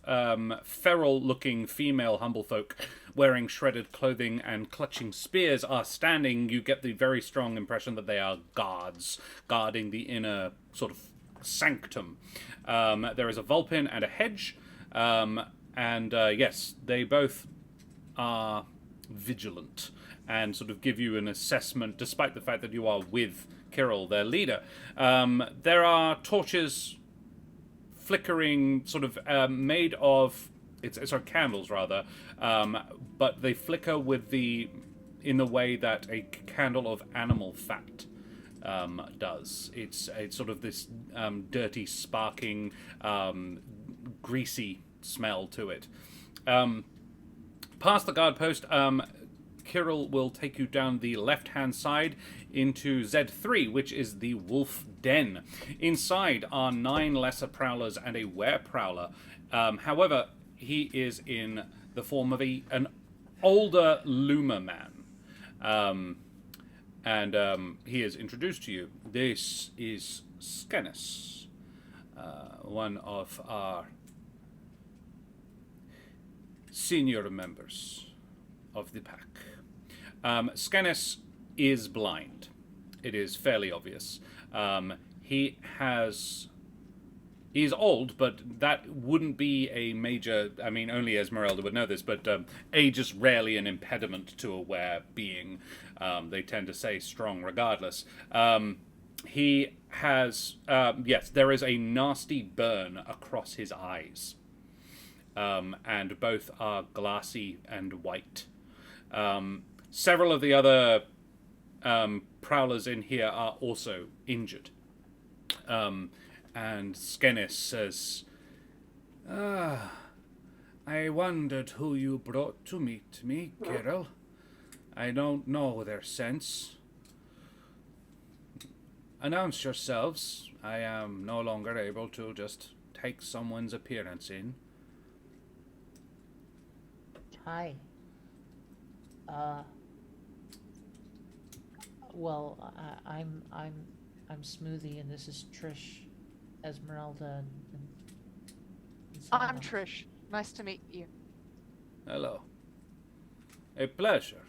A: feral-looking female humblefolk wearing shredded clothing and clutching spears are standing. You get the very strong impression that they are guards, guarding the inner sort of sanctum. There is a vulpin and a hedge, and yes, they both are vigilant and sort of give you an assessment, despite the fact that you are with Kirill, their leader. There are torches flickering, sort of made of, it's candles rather, but they flicker in the way that a candle of animal fat does. It's sort of this dirty, sparking, greasy smell to it. Past the guard post, Kirill will take you down the left-hand side into Z3, which is the wolf den. Inside are 9 lesser prowlers and a were-prowler. However, he is in the form of an older loomer man. And he is introduced to you. This is Scanus, one of our senior members of the pack. Scanus is blind. It is fairly obvious. He's old, but that wouldn't be a major... I mean, only Ezmerelda would know this, but age is rarely an impediment to a were being. They tend to say strong regardless. He has... yes, there is a nasty burn across his eyes. And both are glassy and white. Several of the other prowlers in here are also injured. And Scanus says, I wondered who you brought to meet me, Kirill. I don't know their sense. Announce yourselves. I am no longer able to just take someone's appearance in.
C: Hi. Well, I'm Smoothie, and this is Trish, Ezmerelda, and
B: I'm Trish. Nice to meet you.
A: Hello. A pleasure.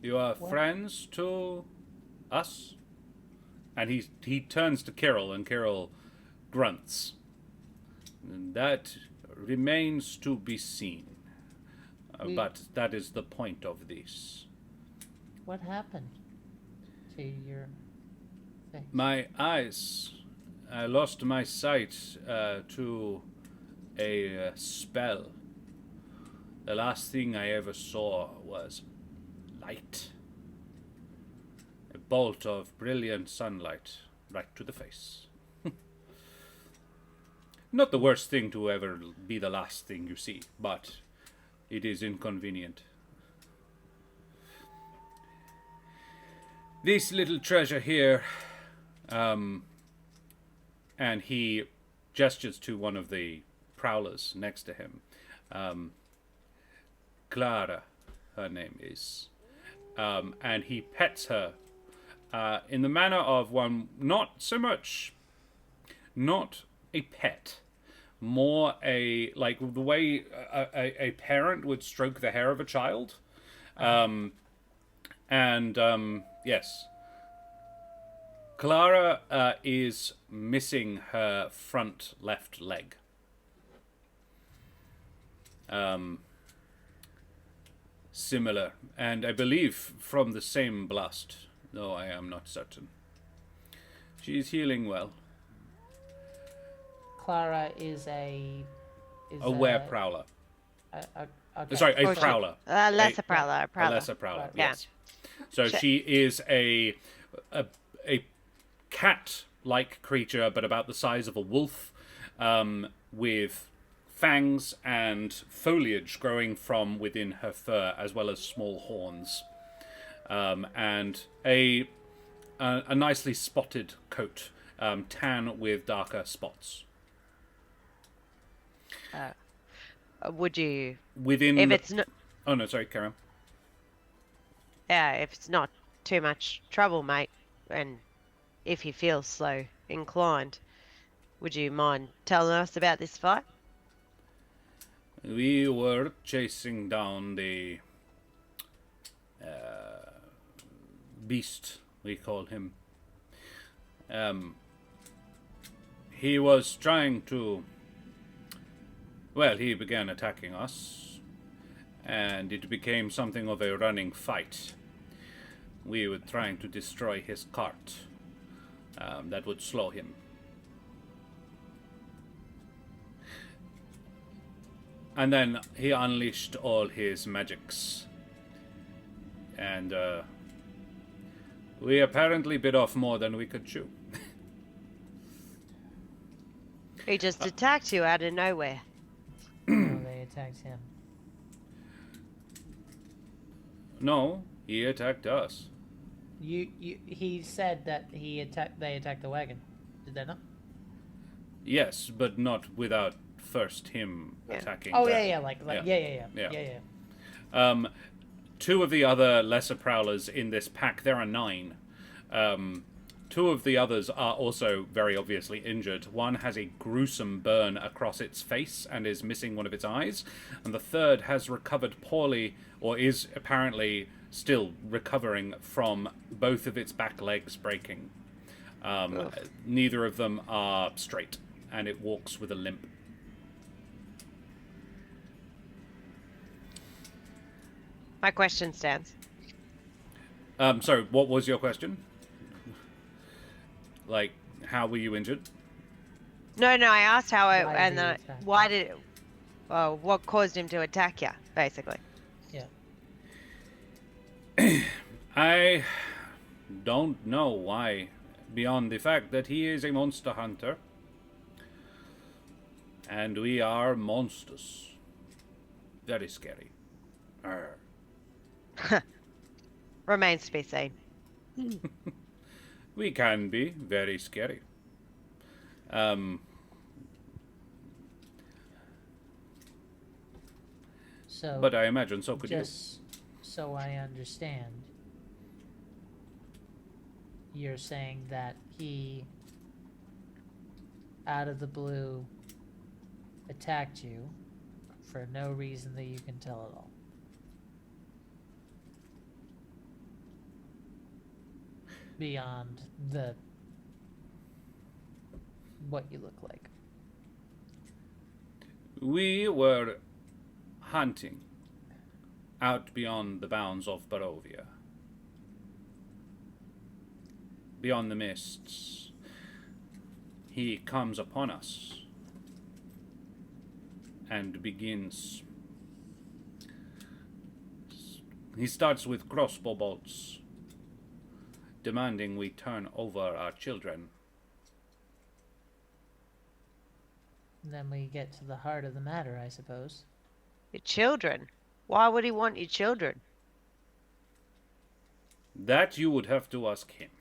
A: You are friends to us? And he turns to Kirill, and Kirill grunts. That remains to be seen. But that is the point of this.
C: What happened to your face?
A: My eyes. I lost my sight to a spell. The last thing I ever saw was light. A bolt of brilliant sunlight right to the face. Not the worst thing to ever be the last thing you see, but It is inconvenient. This little treasure here, and he gestures to one of the prowlers next to him. Clara, her name is. And he pets her in the manner of one not so much, not a pet, more like the way a parent would stroke the hair of a child. Yes. Clara is missing her front left leg. Similar, and I believe from the same blast, though I am not certain. She is healing well.
C: Clara is a
A: were-prowler.
C: Okay.
A: Sorry, a prowler.
E: Lesser prowler.
A: A lesser prowler,
E: Yeah.
A: yes. So she is a cat-like creature, but about the size of a wolf, with fangs and foliage growing from within her fur, as well as small horns, and a nicely spotted coat, tan with darker spots.
E: Would you?
A: Within
E: If it's not,
A: oh no, sorry, carry on.
E: yeah, if it's not too much trouble, mate, and if you feel so inclined, would you mind telling us about this fight?
A: We were chasing down the beast, we call him. He was trying to... Well, he began attacking us, and it became something of a running fight. We were trying to destroy his cart. That would slow him. And then he unleashed all his magics. And we apparently bit off more than we could chew.
E: He just attacked you out of nowhere.
C: No, they attacked him.
A: No, he attacked us.
C: He said that they attacked the wagon. Did they not?
A: Yes, but not without first him attacking.
C: Oh
A: them.
C: Yeah.
A: Two of the other lesser prowlers in this pack, there are 9. Two of the others are also very obviously injured. One has a gruesome burn across its face and is missing one of its eyes, and the third has recovered poorly, or is apparently still recovering from both of its back legs breaking. Neither of them are straight, and it walks with a limp.
E: My question stands.
A: So, what was your question? Like, how were you injured?
E: No, I asked how it,
C: Why
E: and
C: did he
E: then
C: attack
E: why
C: you?
E: did it, what caused him to attack you, basically.
C: Yeah.
A: I don't know why, beyond the fact that he is a monster hunter. And we are monsters. Very scary. Arr.
E: Remains to be seen.
A: We can be very scary.
C: So,
A: But I imagine so could you.
C: just so I understand, you're saying that he, out of the blue, attacked you for no reason that you can tell at all. Beyond what you look like.
A: We were hunting out beyond the bounds of Barovia. Beyond the mists. He comes upon us and begins. He starts with crossbow bolts, demanding we turn over our children.
C: And then we get to the heart of the matter, I suppose.
E: Your children. Why would he want your children?
A: That you would have to ask him.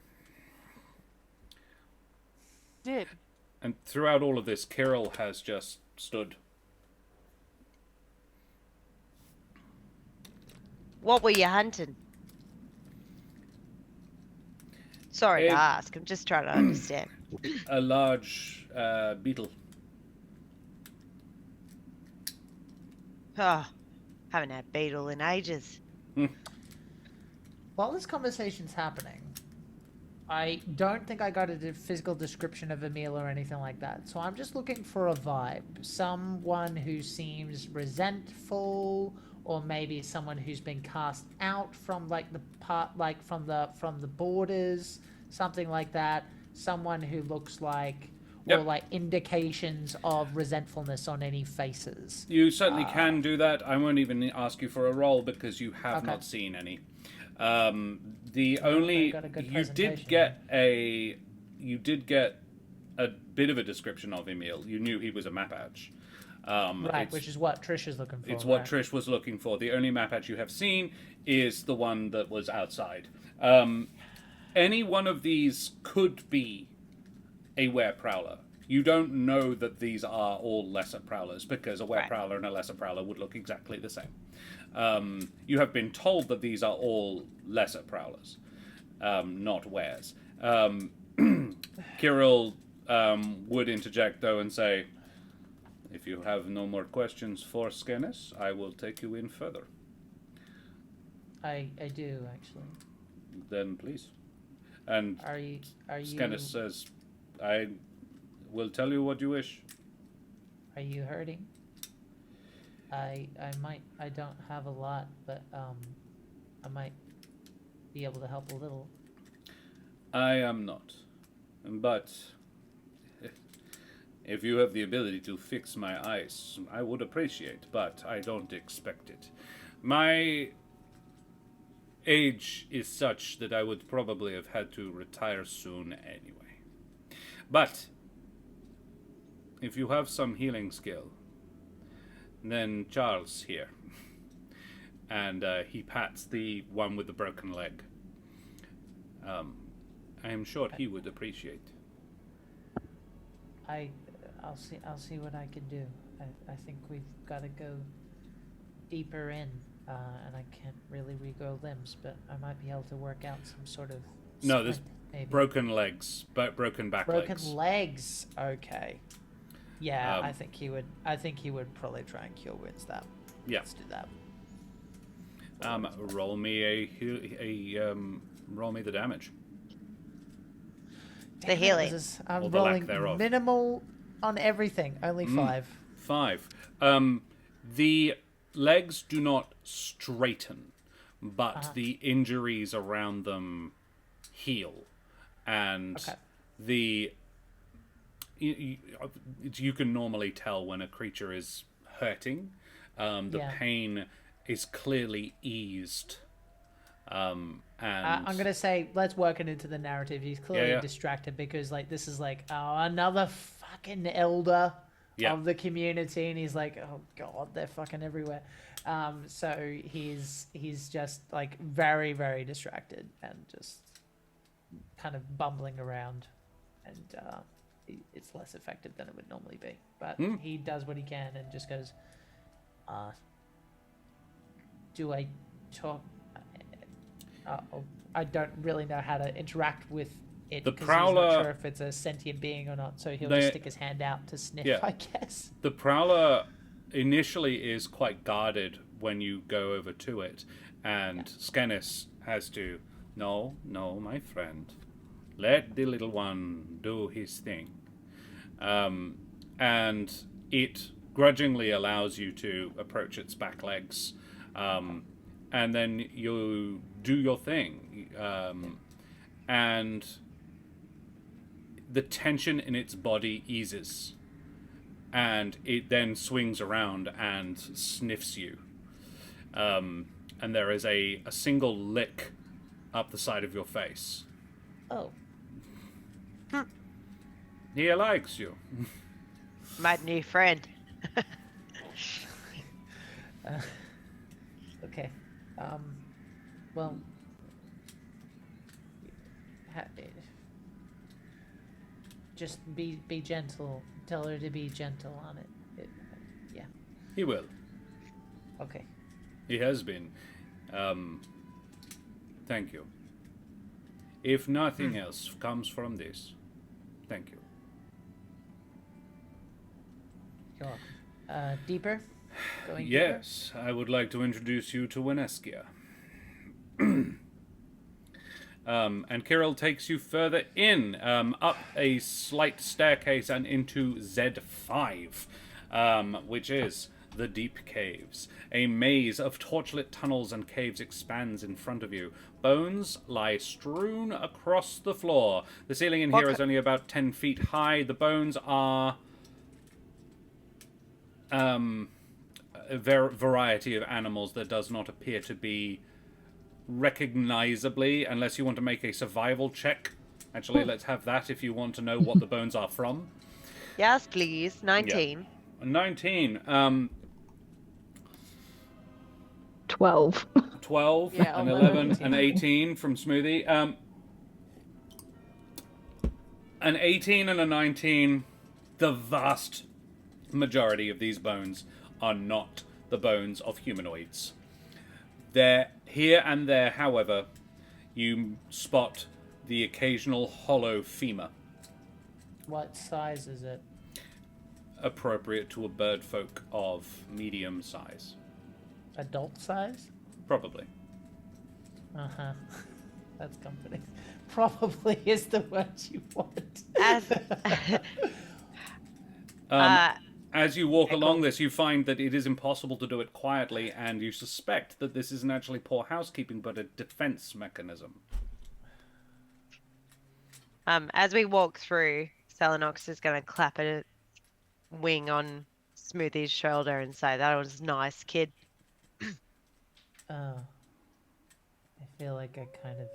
B: Did.
A: And throughout all of this, Kirill has just stood.
E: What were you hunting? Sorry to ask. I'm just trying to understand.
A: A large beetle.
E: Oh, haven't had beetle in ages.
C: While this conversation's happening, I don't think I got a physical description of Emil or anything like that. So I'm just looking for a vibe. Someone who seems resentful, or maybe someone who's been cast out from like the part, like from the borders, something like that. Someone who looks like, or like indications of resentfulness on any faces.
A: You certainly can do that. I won't even ask you for a roll because you have not seen any. The only you did get a bit of a description of Emil. You knew he was a Mapatch.
C: Right, which is what Trish is looking for.
A: It's what Trish was looking for. The only Mapatch you have seen is the one that was outside. Any one of these could be a were-prowler. You don't know that these are all lesser prowlers because a were-prowler and a lesser prowler would look exactly the same. You have been told that these are all lesser prowlers, not wares. Kirill would interject though and say, "If you have no more questions for Skenes, I will take you in further."
C: I do actually.
A: Then please. And
C: Are you?
A: Skenes says, "I will tell you what you wish."
C: Are you hurting? I don't have a lot, but I might be able to help a little.
A: I am not. But if you have the ability to fix my ice, I would appreciate, but I don't expect it. My age is such that I would probably have had to retire soon anyway. But if you have some healing skill, then Charles here. And he pats the one with the broken leg. I am sure he would appreciate.
C: I'll see what I can do. I think we've got to go deeper in, and I can't really regrow limbs, but I might be able to work out some sort of
A: No, there's
C: maybe.
A: broken legs, but broken back legs.
C: Broken legs. Okay. Yeah, I think he would. I think he would probably try and cure wounds. That.
A: Yeah.
C: Let's do that.
A: Roll me roll me the damage.
E: The healing.
C: I'm
A: Or the lack
C: rolling
A: thereof.
C: minimal on everything. Only 5.
A: 5. The legs do not straighten, but the injuries around them heal, and you can normally tell when a creature is hurting. The pain is clearly eased. And
C: I'm gonna say, let's work it into the narrative. He's clearly distracted because, like, this is like, oh, another fucking elder of the community, and he's like, oh god, they're fucking everywhere. So he's just like very, very distracted and just kind of bumbling around, and it's less effective than it would normally be. But he does what he can and just goes, do I talk? I don't really know how to interact with it because he's not sure if it's a sentient being or not, so he'll just stick his hand out to sniff, I guess.
A: The prowler initially is quite guarded when you go over to it, and Skenes has to, no, my friend, let the little one do his thing. And it grudgingly allows you to approach its back legs, and then you do your thing, and the tension in its body eases, and it then swings around and sniffs you, and there is a single lick up the side of your face.
C: Oh.
A: He likes you.
E: My new friend.
C: Okay. Well, just be gentle. Tell her to be gentle on it. Yeah.
A: He will.
C: Okay.
A: He has been. Thank you. If nothing else comes from this, thank you.
C: You're welcome. Deeper? Going
A: Yes, I would like to introduce you to Weneskia. And Kirill takes you further in, up a slight staircase and into Z5, which is the Deep Caves. A maze of torchlit tunnels and caves expands in front of you. Bones lie strewn across the floor. The ceiling in here is only about 10 feet high. The bones are a variety of animals that does not appear to be recognizably, unless you want to make a survival check. Actually, let's have that if you want to know what the bones are from.
E: Yes, please. 19.
A: Yeah. 19.
D: 12.
A: 12,
B: Yeah,
A: and
B: 11.
A: 11, and 18 from Smoothie. An 18 and a 19, the vast majority of these bones are not the bones of humanoids. There, here and there, however, you spot the occasional hollow femur,
C: What size is it?
A: appropriate to a bird folk of medium size.
C: Adult size?
A: Probably.
C: Uh-huh. That's comforting. Probably is the word you want.
A: As you walk along this, you find that it is impossible to do it quietly, and you suspect that this isn't actually poor housekeeping, but a defense mechanism.
E: As we walk through, Celinox is going to clap a wing on Smoothie's shoulder and say, "That was nice, kid."
C: Oh. I feel like I kind of...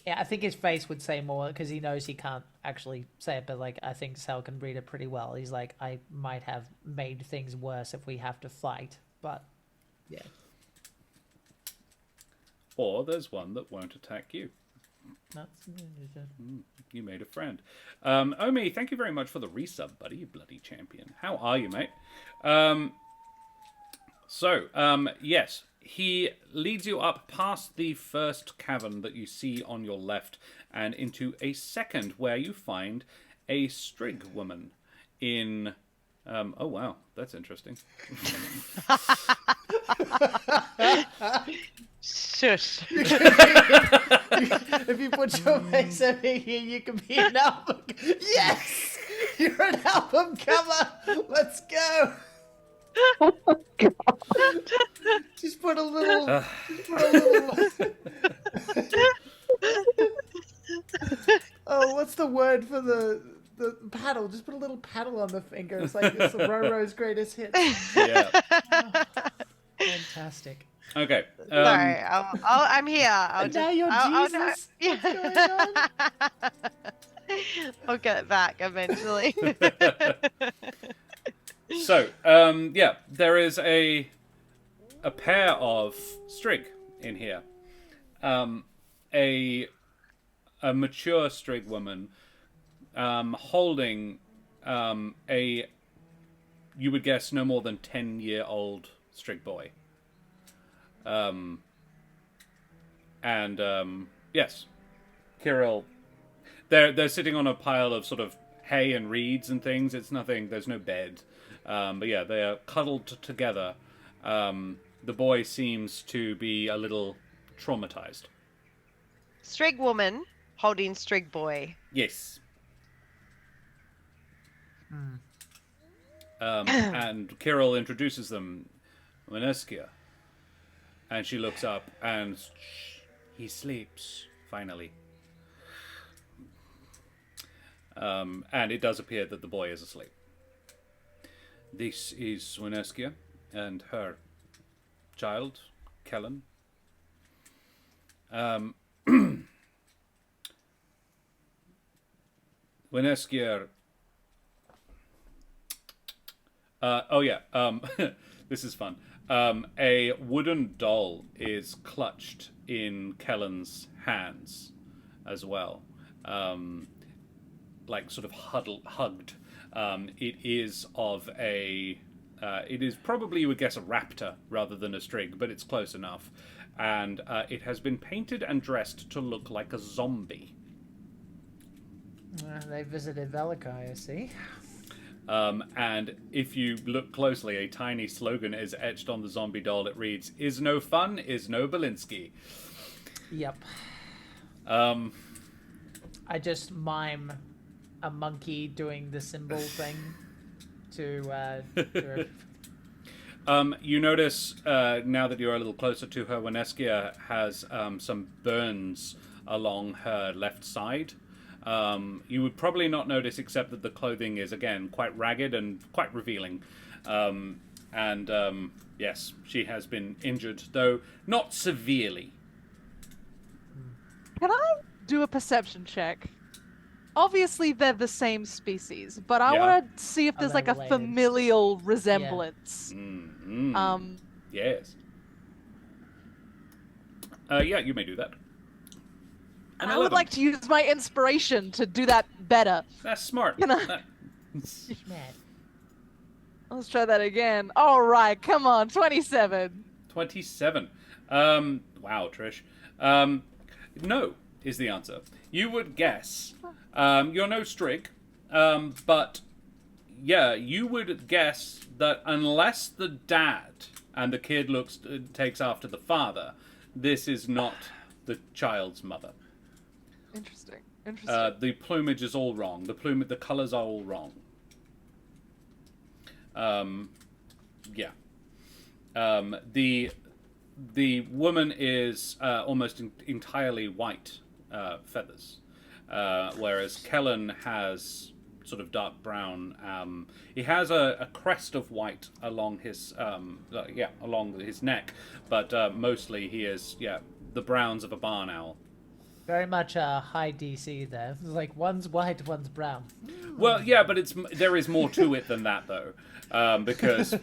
C: I think his face would say more, because he knows he can't actually say it, but like, I think Sal can read it pretty well. He's like, I might have made things worse if we have to fight, but yeah.
A: Or there's one that won't attack you.
C: That's...
A: You made a friend. Omi, thank you very much for the resub, buddy, you bloody champion. How are you, mate? Yes, he leads you up past the first cavern that you see on your left and into a second where you find a Strig woman in... oh, wow, that's interesting.
E: Shush.
C: If you put your face over here, you can be an album. Yes! You're an album cover! Let's go!
D: Oh my god.
C: Just put a little... Oh, what's the word for the paddle? Just put a little paddle on the finger. It's like it's the Roro's greatest hit.
A: Yeah.
C: Oh, fantastic.
A: Okay.
E: Sorry, I'm here.
C: Now you're Jesus. What's going on?
E: I'll get it back eventually.
A: So, there is a pair of Strig in here. A mature Strig woman holding a, you would guess, no more than 10-year-old Strig boy. Yes, Kirill, they're sitting on a pile of sort of hay and reeds and things. It's nothing, there's no bed. But yeah, they are cuddled together. The boy seems to be a little traumatized.
E: Strig woman holding Strig boy.
A: Yes. And Kirill introduces them, Weneskia. And she looks up and he sleeps, finally. And it does appear that the boy is asleep. This is Weneskia and her child, Kellen. Weneskia Oh yeah. This is fun. A wooden doll is clutched in Kellen's hands as well. Like sort of hugged. It is of a... it is probably, you would guess, a raptor rather than a strig, but it's close enough. And it has been painted and dressed to look like a zombie.
C: They visited Velikai, I see.
A: And if you look closely, a tiny slogan is etched on the zombie doll. It reads, "Is no fun, is no Belinsky."
C: Yep. I just mime a monkey doing the symbol thing to
A: you notice, now that you're a little closer to her, Weneskia has some burns along her left side. You would probably not notice, except that the clothing is, again, quite ragged and quite revealing. Yes, she has been injured, though not severely.
B: Can I do a perception check? Obviously, they're the same species, but I
A: Yeah.
B: want to see if
C: Are
B: there's
C: they
B: like a
C: related?
B: familial resemblance.
A: Yes. Yeah, you may do that.
B: And I would like to use my inspiration to do that better.
A: That's smart.
B: Can I-
A: That-
B: Let's try that again. All right, come on, 27.
A: 27. Wow, Trish. No is the answer. You would guess. You're no strig, but yeah, you would guess that unless the dad and the kid takes after the father, this is not the child's mother.
B: Interesting. Interesting.
A: The plumage is all wrong. The colors are all wrong. Yeah. The woman is almost entirely white feathers, whereas Kellen has sort of dark brown. He has a crest of white along his along his neck, but mostly he is the browns of a barn owl.
C: Very much a high DC there. It's like one's white, one's brown.
A: Well, yeah, but there is more to it than that, though, because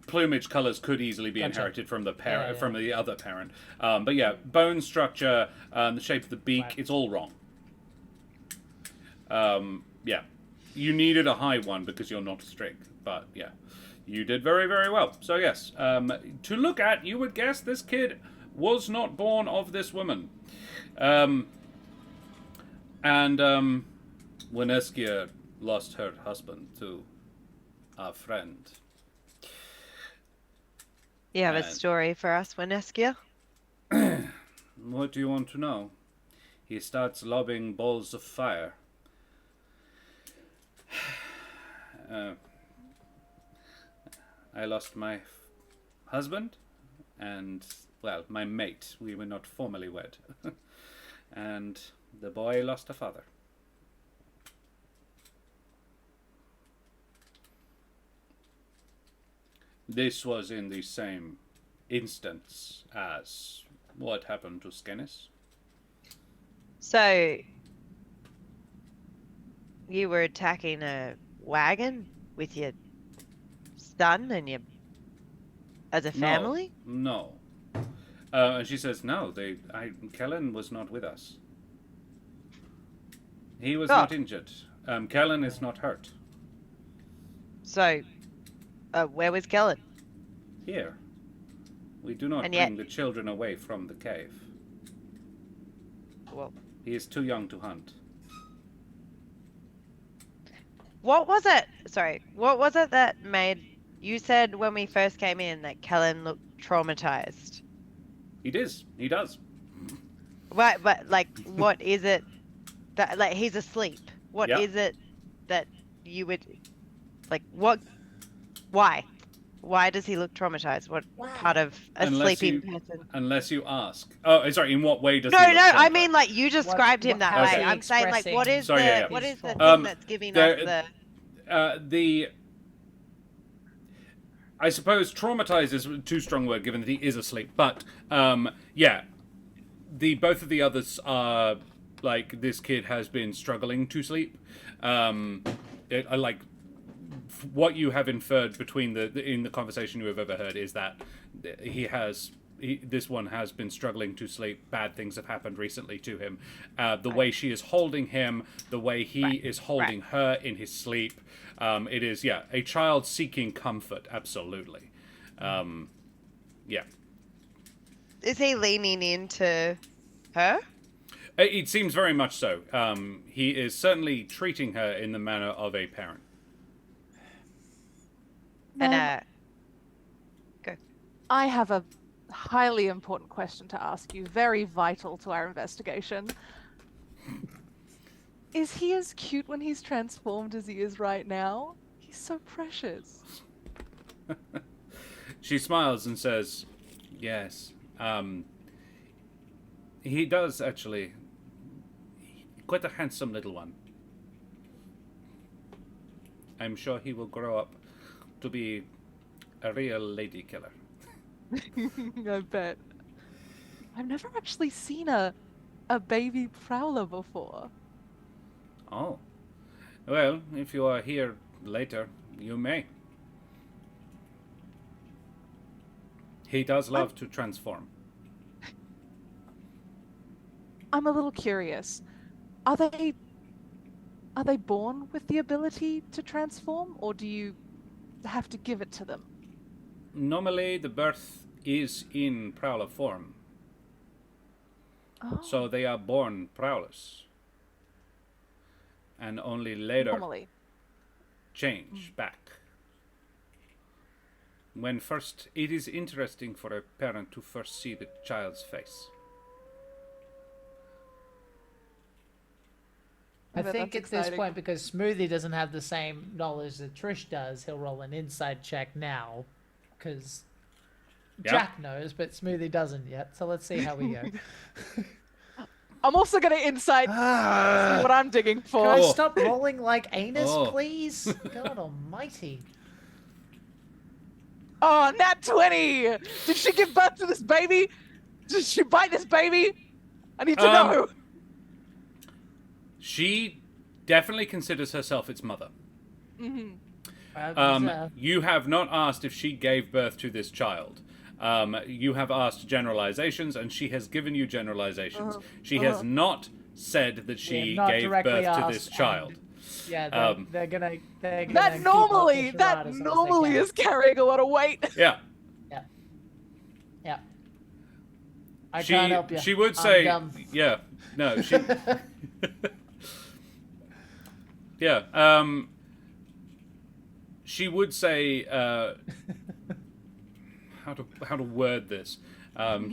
A: plumage colors could easily be inherited from the parent, from the other parent. But yeah, bone structure, the shape of the beak, it's all wrong. Yeah, you needed a high one because you're not a strig, but yeah, you did very, very well. So yes, to look at, you would guess this kid was not born of this woman. Weneskia lost her husband to our friend.
E: You have a story for us, Weneskia?
A: What do you want to know? He starts lobbing balls of fire. I lost my husband and, well, my mate. We were not formally wed. And the boy lost a father. This was in the same instance as what happened to Skenis.
E: So, you were attacking a wagon with your son and your... as a family?
A: No. And she says, no, Kellen was not with us. He was not injured. Kellen is not hurt.
E: So, where was Kellen?
A: Here. We do not
E: And
A: bring
E: yet-
A: the children away from the cave.
E: Well,
A: He is too young to hunt.
E: what was it? Sorry, what was it that made... You said when we first came in that Kellen looked traumatized.
A: He does. He does.
E: Right, but like, what is it that, like, he's asleep? What
A: Yeah.
E: is it that you would, like, what, why? Why does he look traumatized? What part of a sleeping person?
A: Unless you ask. Oh, sorry. In what way does
E: No,
A: he look
E: I
A: traumatized?
E: mean, like, you described him that
C: how's
E: way.
C: he
E: I'm saying, like, what is
A: Sorry, yeah, yeah.
E: what is the
C: His
E: thing
C: fault.
E: that's giving
A: there-
E: us the...
A: I suppose traumatized is a too strong a word given that he is asleep. But, yeah. Both of the others are, like, this kid has been struggling to sleep. Like, what you have inferred between in the conversation you have overheard is that this one has been struggling to sleep. Bad things have happened recently to him. The way she is holding him, the way he is holding her in his sleep. It is, a child seeking comfort, absolutely.
E: Is he leaning into her?
A: It seems very much so. He is certainly treating her in the manner of a parent.
E: And go.
B: I have a highly important question to ask you, very vital to our investigation. Is he as cute when he's transformed as he is right now? He's so precious.
A: She smiles and says, yes. He does, actually. Quite a handsome little one. I'm sure he will grow up to be a real lady killer.
B: I bet. I've never actually seen a baby prowler before.
A: Oh. Well, if you are here later, you may. He does love to transform.
B: I'm a little curious. Are they born with the ability to transform, or do you have to give it to them?
A: Normally, the birth is in prowler form.
B: Oh.
A: So they are born prowlers. And only later
B: Normally.
A: change back. When first, it is interesting for a parent to first see the child's face.
C: I
B: bet
C: think at
B: that's
C: this
B: exciting.
C: point, because Smoothie doesn't have the same knowledge that Trish does, he'll roll an inside check now, because Jack knows, but Smoothie doesn't yet. So let's see how we go.
B: I'm also gonna insight see what I'm digging for.
C: Can I stop rolling like anus,
A: Oh.
C: please? God almighty.
B: Oh, nat 20! Did she give birth to this baby? Did she bite this baby? I need to know.
A: She definitely considers herself its mother.
B: Mm-hmm.
A: You have not asked if she gave birth to this child. You have asked generalizations, and she has given you generalizations. She has not said that she
C: not
A: gave
C: directly
A: birth to
C: asked,
A: this child.
C: Yeah, they're gonna
B: That
C: keep up the
B: normally
C: charade as long as they can.
B: is carrying a lot of weight.
A: Yeah.
C: Yeah. I can't help you.
A: She would
C: I'm
A: say,
C: dumb.
A: yeah, no, she, yeah, she would say, how to word this?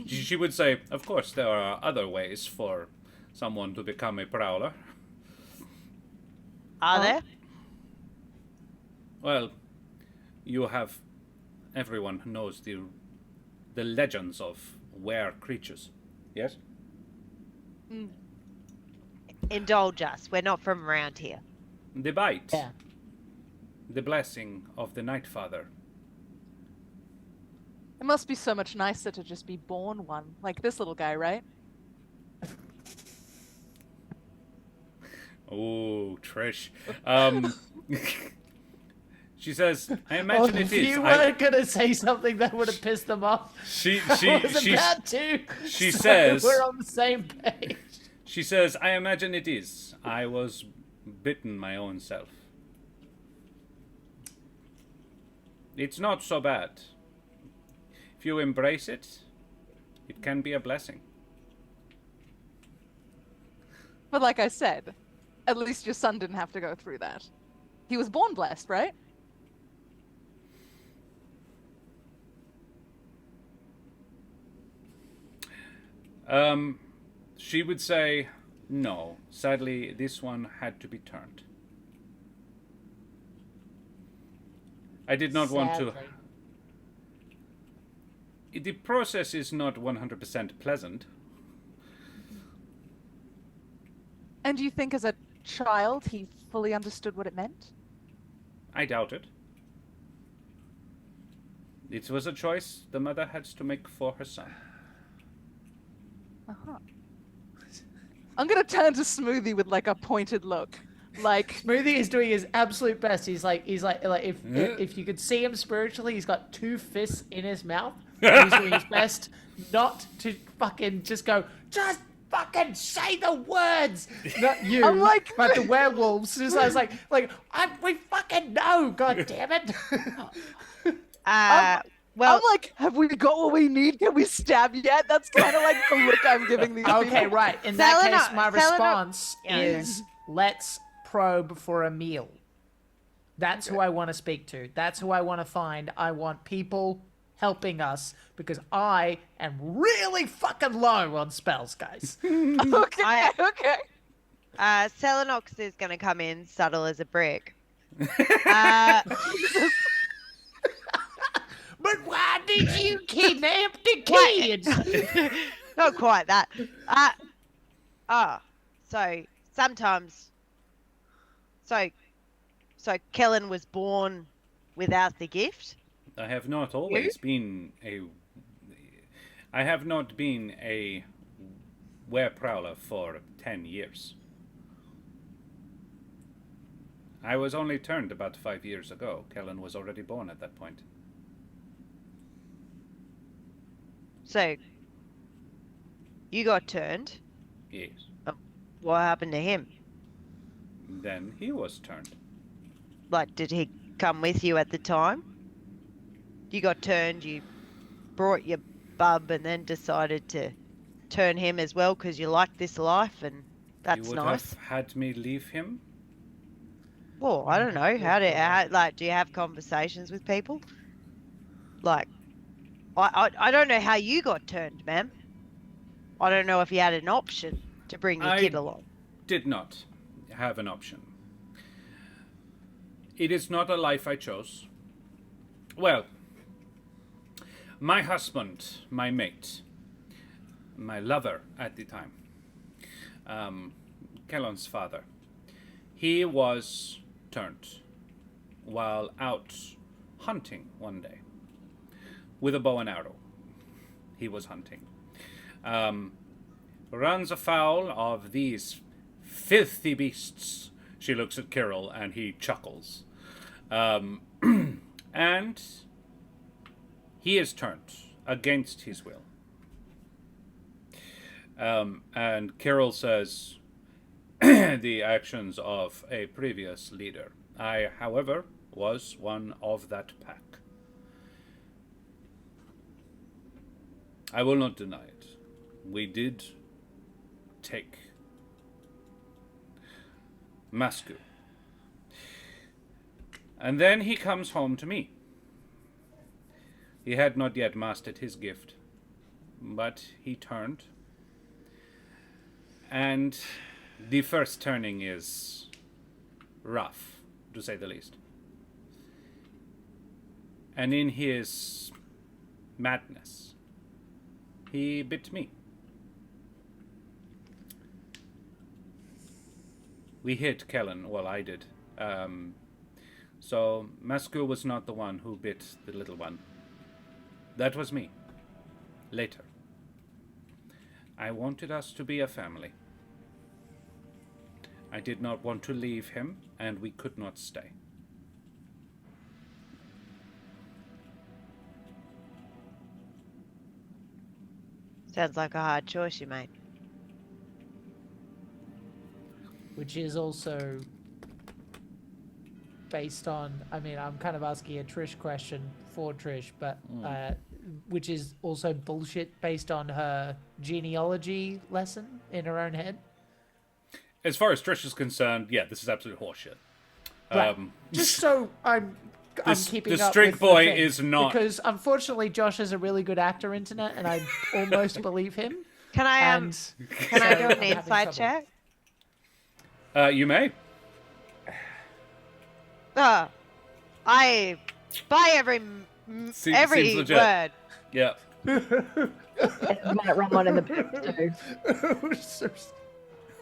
A: She would say, of course, there are other ways for someone to become a prowler.
E: Are there?
A: Well, you have, everyone knows the legends of were-creatures. Yes?
E: Indulge us. We're not from around here.
A: The bite.
C: Yeah.
A: The blessing of the Night Father.
B: It must be so much nicer to just be born one, like this little guy, right?
A: Oh, Trish. She says, I imagine it
C: if
A: is.
C: you weren't gonna say something that would have pissed them off,
A: She
C: I was about to.
A: she
C: so
A: says-
C: we're on the same page.
A: She says, I imagine it is. I was bitten my own self. It's not so bad. If you embrace it, it can be a blessing.
B: But like I said, at least your son didn't have to go through that. He was born blessed, right?
A: She would say, no. Sadly, this one had to be turned. I did not want to...
C: Sadly.
A: The process is not 100% pleasant.
B: And do you think as a child he fully understood what it meant?
A: I doubt it. It was a choice the mother had to make for her son.
B: Uh-huh. I'm gonna turn to Smoothie with like a pointed look. Like,
C: Smoothie is doing his absolute best. He's like if you could see him spiritually, he's got 2 fists in his mouth. And he's doing his best not to fucking just go, just fucking say the words. Not you,
B: I'm like-
C: but the werewolves. Just I was like, we fucking know. God damn it.
E: Well,
B: I'm like, have we got what we need? Can we stab yet? That's kind of like the look I'm giving these
C: Okay,
B: people.
C: right. In that
E: Celinox-
C: case, my
E: Celinox-
C: response is let's probe for a meal. That's who I want to speak to. That's who I want to find. I want people helping us because I am really fucking low on spells, guys.
B: Okay, okay.
E: Celinox is going to come in subtle as a brick.
C: But why did you kidnap the kids?
E: Not quite that. So sometimes, so Kellen was born without the gift.
A: I have not always been a. I have not been a were-prowler for 10 years. I was only turned about 5 years ago. Kellen was already born at that point.
E: So you got turned.
A: Yes.
E: What happened to him?
A: Then he was turned.
E: Like, did he come with you at the time? You got turned, you brought your bub and then decided to turn him as well because you like this life and that's
A: You would
E: nice.
A: have had me leave him?
E: Well, I don't know. Do you have conversations with people? Like, I don't know how you got turned, ma'am. I don't know if you had an option to bring your kid along.
A: Did not have an option. It is not a life I chose. Well, my husband, my mate, my lover at the time, Kellen's father, he was turned while out hunting one day with a bow and arrow. He was hunting. Runs afoul of these filthy beasts. She looks at Kirill and he chuckles. And he is turned against his will. And Kirill says, the actions of a previous leader. I, however, was one of that pack. I will not deny it. We did take Masku. And then he comes home to me. He had not yet mastered his gift, but he turned. And the first turning is rough, to say the least. And in his madness, he bit me. We hid Kellen, well, I did. So Masku was not the one who bit the little one. That was me. Later. I wanted us to be a family. I did not want to leave him, and we could not stay.
E: Sounds like a hard choice you made.
C: Which is also based on, I mean, I'm kind of asking a Trish question for Trish, but which is also bullshit based on her genealogy lesson in her own head.
A: As far as Trish is concerned, yeah, this is absolute horseshit.
C: Right. Just so I'm keeping
A: the
C: up
A: string
C: with
A: boy
C: the thing,
A: is not...
C: because unfortunately Josh is a really good actor internet, and I almost believe him.
E: Can I
C: And
E: can I do
C: so
E: an
C: I'm having
E: inside
C: trouble.
E: check?
A: You may.
E: I buy every
A: seems legit.
E: word.
A: Yeah.
D: Might run one in the back too.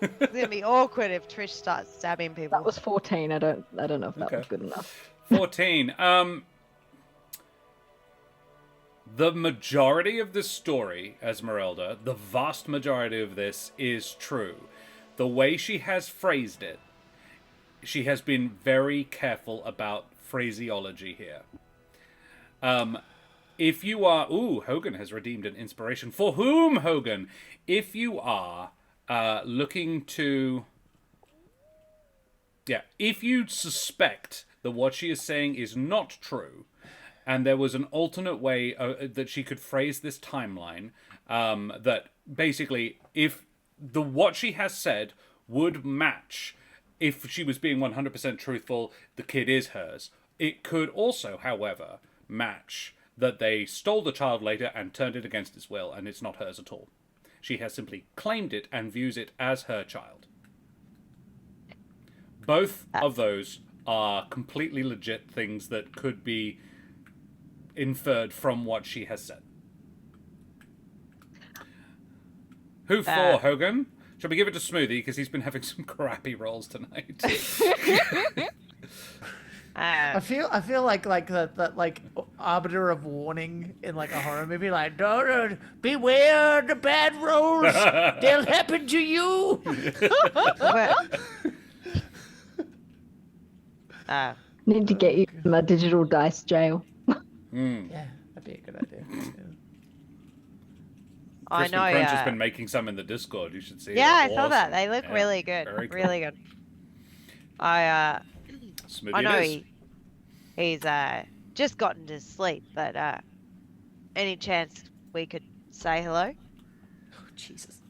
E: It's gonna be awkward if Trish starts stabbing people.
D: That was 14. I don't know if that
A: Okay.
D: was good enough.
A: 14. The majority of this story, Ezmerelda, the vast majority of this is true. The way she has phrased it she has been very careful about phraseology here. If you are... Ooh, Hogan has redeemed an inspiration. For whom, Hogan? If you are looking to... Yeah, if you suspect that what she is saying is not true, and there was an alternate way that she could phrase this timeline, that basically, if what she has said would match, if she was being 100% truthful, the kid is hers. It could also, however, match that they stole the child later and turned it against its will, and it's not hers at all. She has simply claimed it and views it as her child. Both of those are completely legit things that could be inferred from what she has said. Who for, Hogan? Shall we give it to Smoothie, because he's been having some crappy rolls tonight?
C: I feel like that like arbiter of warning in like a horror movie, like don't beware the bad rolls, they'll happen to you.
D: Need to get you from a digital dice jail.
C: Yeah, that'd be a good idea. Yeah.
E: I
A: Crispin
E: know.
A: Crunch has been making some in the Discord. You should see.
E: Yeah, I
A: They're
E: saw that.
A: awesome.
E: They look
A: Yeah,
E: really good.
A: very cool.
E: Really good.
A: Smoothie
E: I know
A: it is.
E: he's just gotten to sleep, but any chance we could say hello?
C: Oh, Jesus.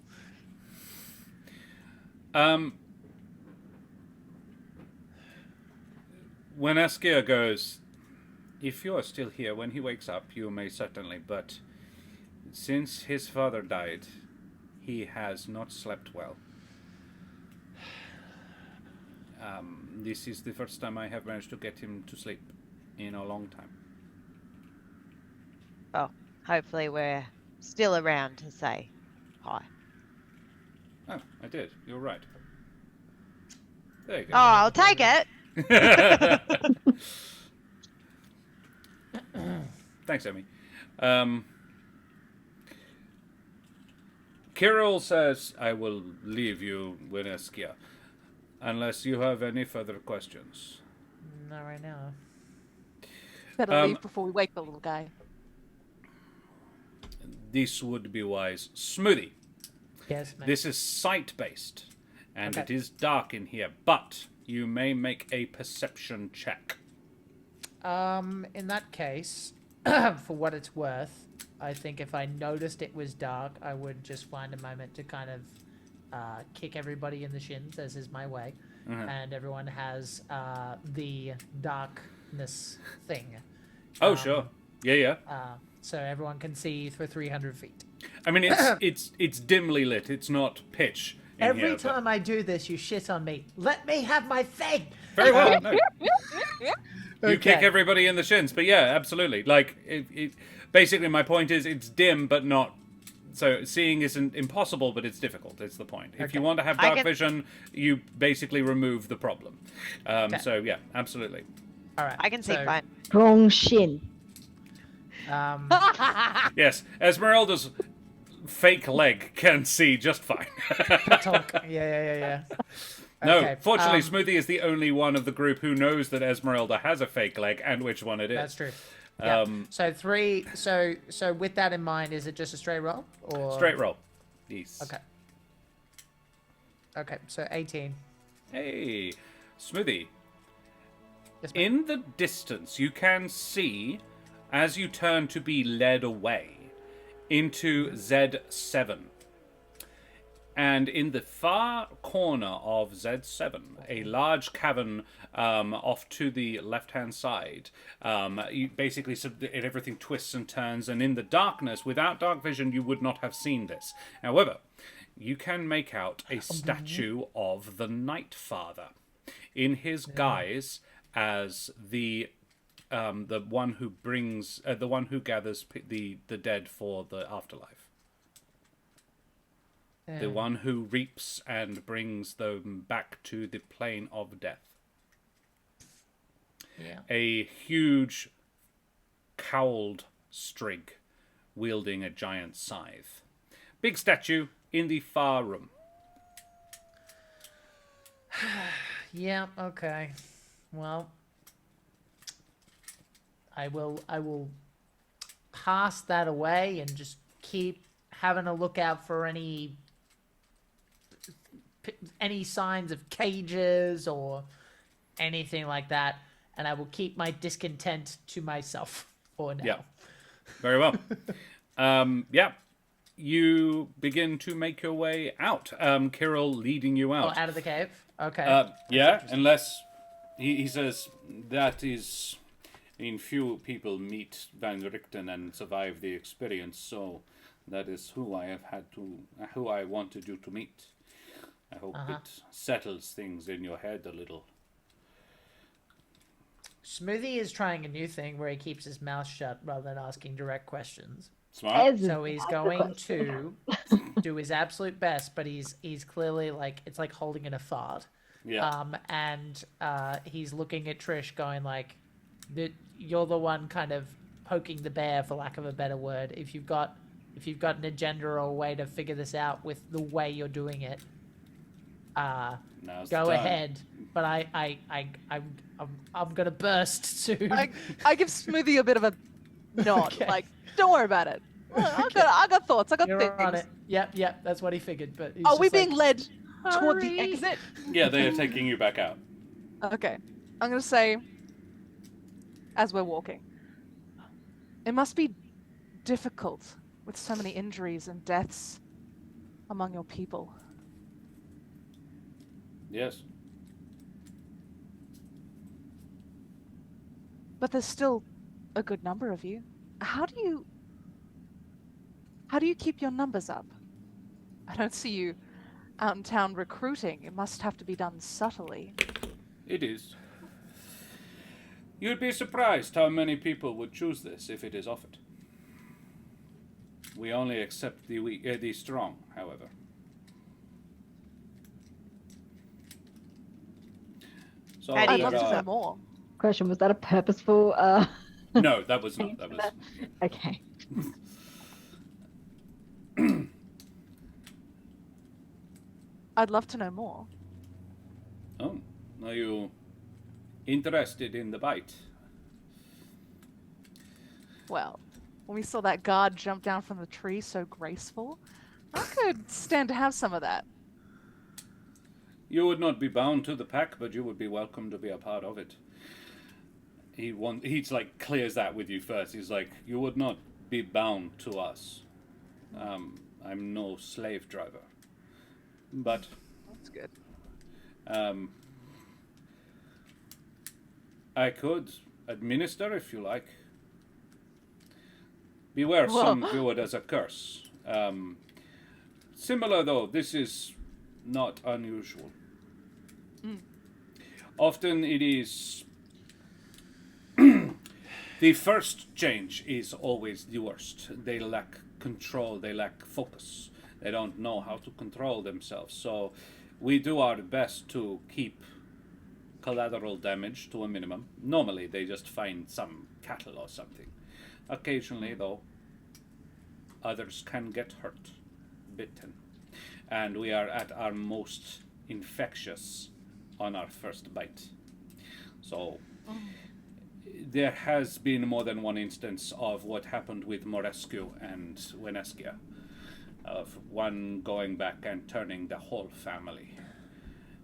A: When Askia goes, if you are still here when he wakes up, you may certainly, but since his father died, he has not slept well. This is the first time I have managed to get him to sleep in a long time.
E: Oh, hopefully we're still around to say hi.
A: Oh, I did. You're right. There you go.
E: Oh, I'll take it.
A: Thanks, Emmy. Kirill says, I will leave you, Wineskia, unless you have any further questions.
C: Not right now.
B: Better leave before we wake the little guy.
A: This would be wise. Smoothie.
C: Yes, mate.
A: This is sight-based, and
C: Okay.
A: it is dark in here, but you may make a perception check.
C: In that case, for what it's worth, I think if I noticed it was dark, I would just find a moment to kind of kick everybody in the shins, as is my way. And everyone has the darkness thing.
A: Oh, sure. Yeah.
C: So everyone can see for 300 feet.
A: I mean, it's dimly lit. It's not pitch. In
C: Every
A: here, but-
C: time I do this, you shit on me. Let me have my thing!
A: Very well. No. You kick
C: Okay.
A: everybody in the shins, but yeah, absolutely. Like, basically, my point is, it's dim, but not. So seeing isn't impossible, but it's difficult. It's the point. If you want to have
E: I
A: dark
E: can-
A: vision, you basically remove the problem. So yeah, absolutely.
C: All right.
E: I can see
C: so,
E: fine.
D: Strong shin.
A: Yes, Ezmerelda's fake leg can see just fine.
C: Yeah.
A: No,
C: Okay,
A: fortunately, Smoothie is the only one of the group who knows that Ezmerelda has a fake leg and which one it is.
C: That's true. Yeah.
A: Um,
C: So three. So with that in mind, is it just a straight roll or
A: Straight roll. Yes.
C: Okay. Okay. So 18.
A: Hey, Smoothie.
C: Yes, ma'am.
A: In the distance, you can see, as you turn to be led away, into Z7. And in the far corner of Z7, a large cavern off to the left-hand side, you basically everything twists and turns, and in the darkness, without dark vision, you would not have seen this. However, you can make out a statue of the Night Father in his guise as the one who brings, the one who gathers the dead for the afterlife. The one who reaps and brings them back to the plane of death.
C: Yeah.
A: A huge, cowled strig wielding a giant scythe. Big statue in the far room.
C: Yeah, okay. Well, I will pass that away and just keep having a look out for any signs of cages or anything like that, and I will keep my discontent to myself for now.
A: Yeah. Very well. Yeah. You begin to make your way out. Kirill leading you
C: Oh,
A: out.
C: out of the cave? Okay.
A: Yeah, unless he says that is. I mean, few people meet Van Richten and survive the experience, so that is who I wanted you to meet. I hope it settles things in your head a little.
C: Smoothie is trying a new thing where he keeps his mouth shut rather than asking direct questions.
A: Smart?
C: So he's going to do his absolute best, but he's clearly like, it's like holding in a fart.
A: Yeah.
C: And he's looking at Trish going like, you're the one kind of poking the bear, for lack of a better word. If you've got an agenda or a way to figure this out with the way you're doing it, go ahead. But I'm gonna burst soon.
B: I give Smoothie a bit of a nod,
C: Okay.
B: like, don't worry about it. I got thoughts. I got
C: You're
B: things.
C: on it. Yep, that's what he figured. But he's
B: Are we
C: just like,
B: being led toward the
C: "Hurry."
B: exit?
A: Yeah, they are taking you back out.
B: Okay. I'm gonna say, as we're walking, it must be difficult with so many injuries and deaths among your people.
A: Yes.
B: But there's still a good number of you. How do you keep your numbers up? I don't see you out in town recruiting. It must have to be done subtly.
A: It is. You'd be surprised how many people would choose this if it is offered. We only accept the strong, however. So
E: How do
B: I'd
E: you
B: love to know
A: there
B: more.
D: Question: was that a purposeful?
A: No, that was not. That was.
D: Okay.
B: I'd love to know more.
A: Oh, are you interested in the bite?
B: Well, when we saw that guard jump down from the tree so graceful, I could stand to have some of that.
A: You would not be bound to the pack, but you would be welcome to be a part of it. He's like clears that with you first. He's like, you would not be bound to us. I'm no slave driver, but
B: That's good.
A: I could administer if you like. Beware,
B: Whoa.
A: some view it as a curse. Similar though, this is not unusual. Often it is. The first change is always the worst. They lack control, they lack focus. They don't know how to control themselves. So we do our best to keep collateral damage to a minimum. Normally they just find some cattle or something. Occasionally though, others can get hurt, bitten. And we are at our most infectious on our first bite. So there has been more than one instance of what happened with Morescu and Weneskia, of one going back and turning the whole family.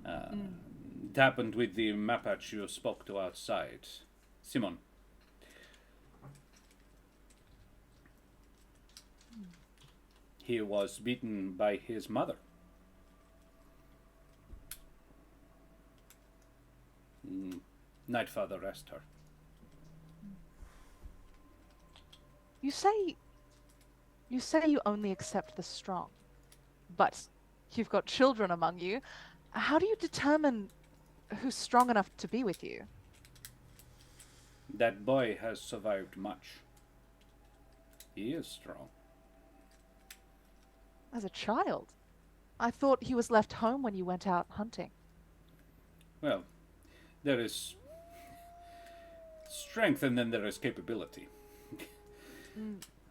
A: It happened with the Mapache you spoke to outside, Simon. He was beaten by his mother. Nightfather rest her.
B: You say you only accept the strong, but you've got children among you. How do you determine who's strong enough to be with you?
A: That boy has survived much. He is strong.
B: As a child, I thought he was left home when you went out hunting.
A: Well, there is strength and then there is capability.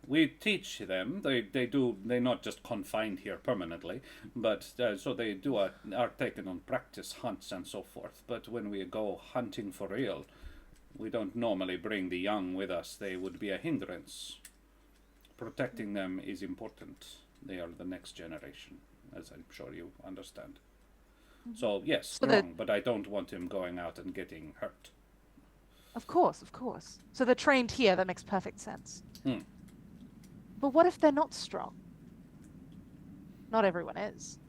A: We teach them. They're not just confined here permanently, but so they are taken on practice hunts and so forth. But when we go hunting for real, we don't normally bring the young with us. They would be a hindrance. Protecting them is important. They are the next generation, as I'm sure you understand. So yes, strong, but I don't want him going out and getting hurt.
B: Of course, of course. So they're trained here. That makes perfect sense. But what if they're not strong? Not everyone is.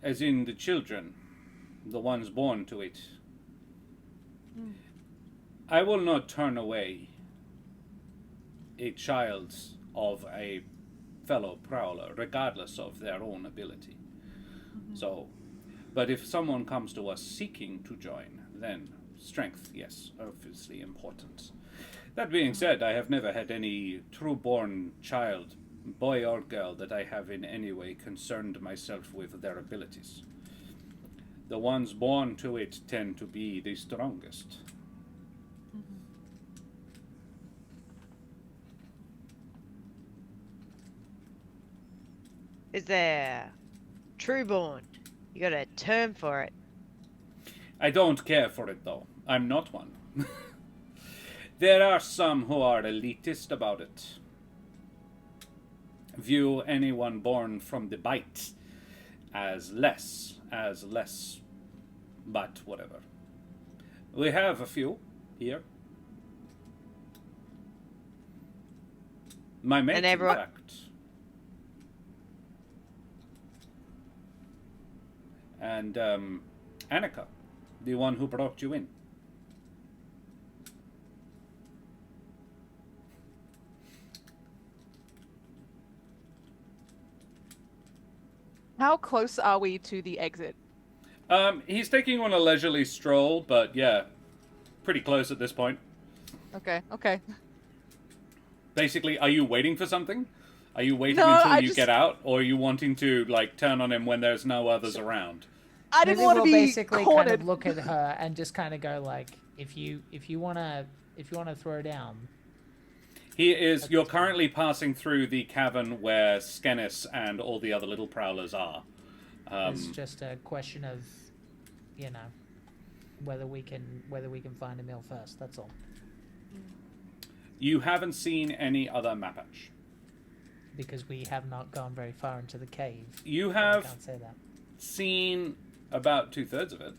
A: As in the children, the ones born to it. I will not turn away a child of a fellow prowler, regardless of their own ability. So, but if someone comes to us seeking to join, then strength, yes, obviously important. That being said, I have never had any true-born child, boy or girl, that I have in any way concerned myself with their abilities. The ones born to it tend to be the strongest.
E: Is there trueborn? You got a term for it?
A: I don't care for it, though. I'm not one. There are some who are elitist about it. View anyone born from the bite as less, but whatever. We have a few here. My mate, in fact. And Annika, the one who brought you in.
B: How close are we to the exit?
A: He's taking on a leisurely stroll, but yeah, pretty close at this point.
B: Okay.
A: Basically, are you waiting for something? Are you waiting until you get out, or are you wanting to like turn on him when there's no others around?
B: I didn't want to be
C: basically
B: cornered.
C: kind of look at her and just kind of go like, if you wanna throw down.
A: You're currently passing through the cavern where Skenis and all the other little prowlers are.
C: It's just a question of, whether we can find a meal first. That's all.
A: You haven't seen any other Mapache.
C: Because we have not gone very far into the cave.
A: You have
C: I can't say that.
A: Seen about 2/3 of it.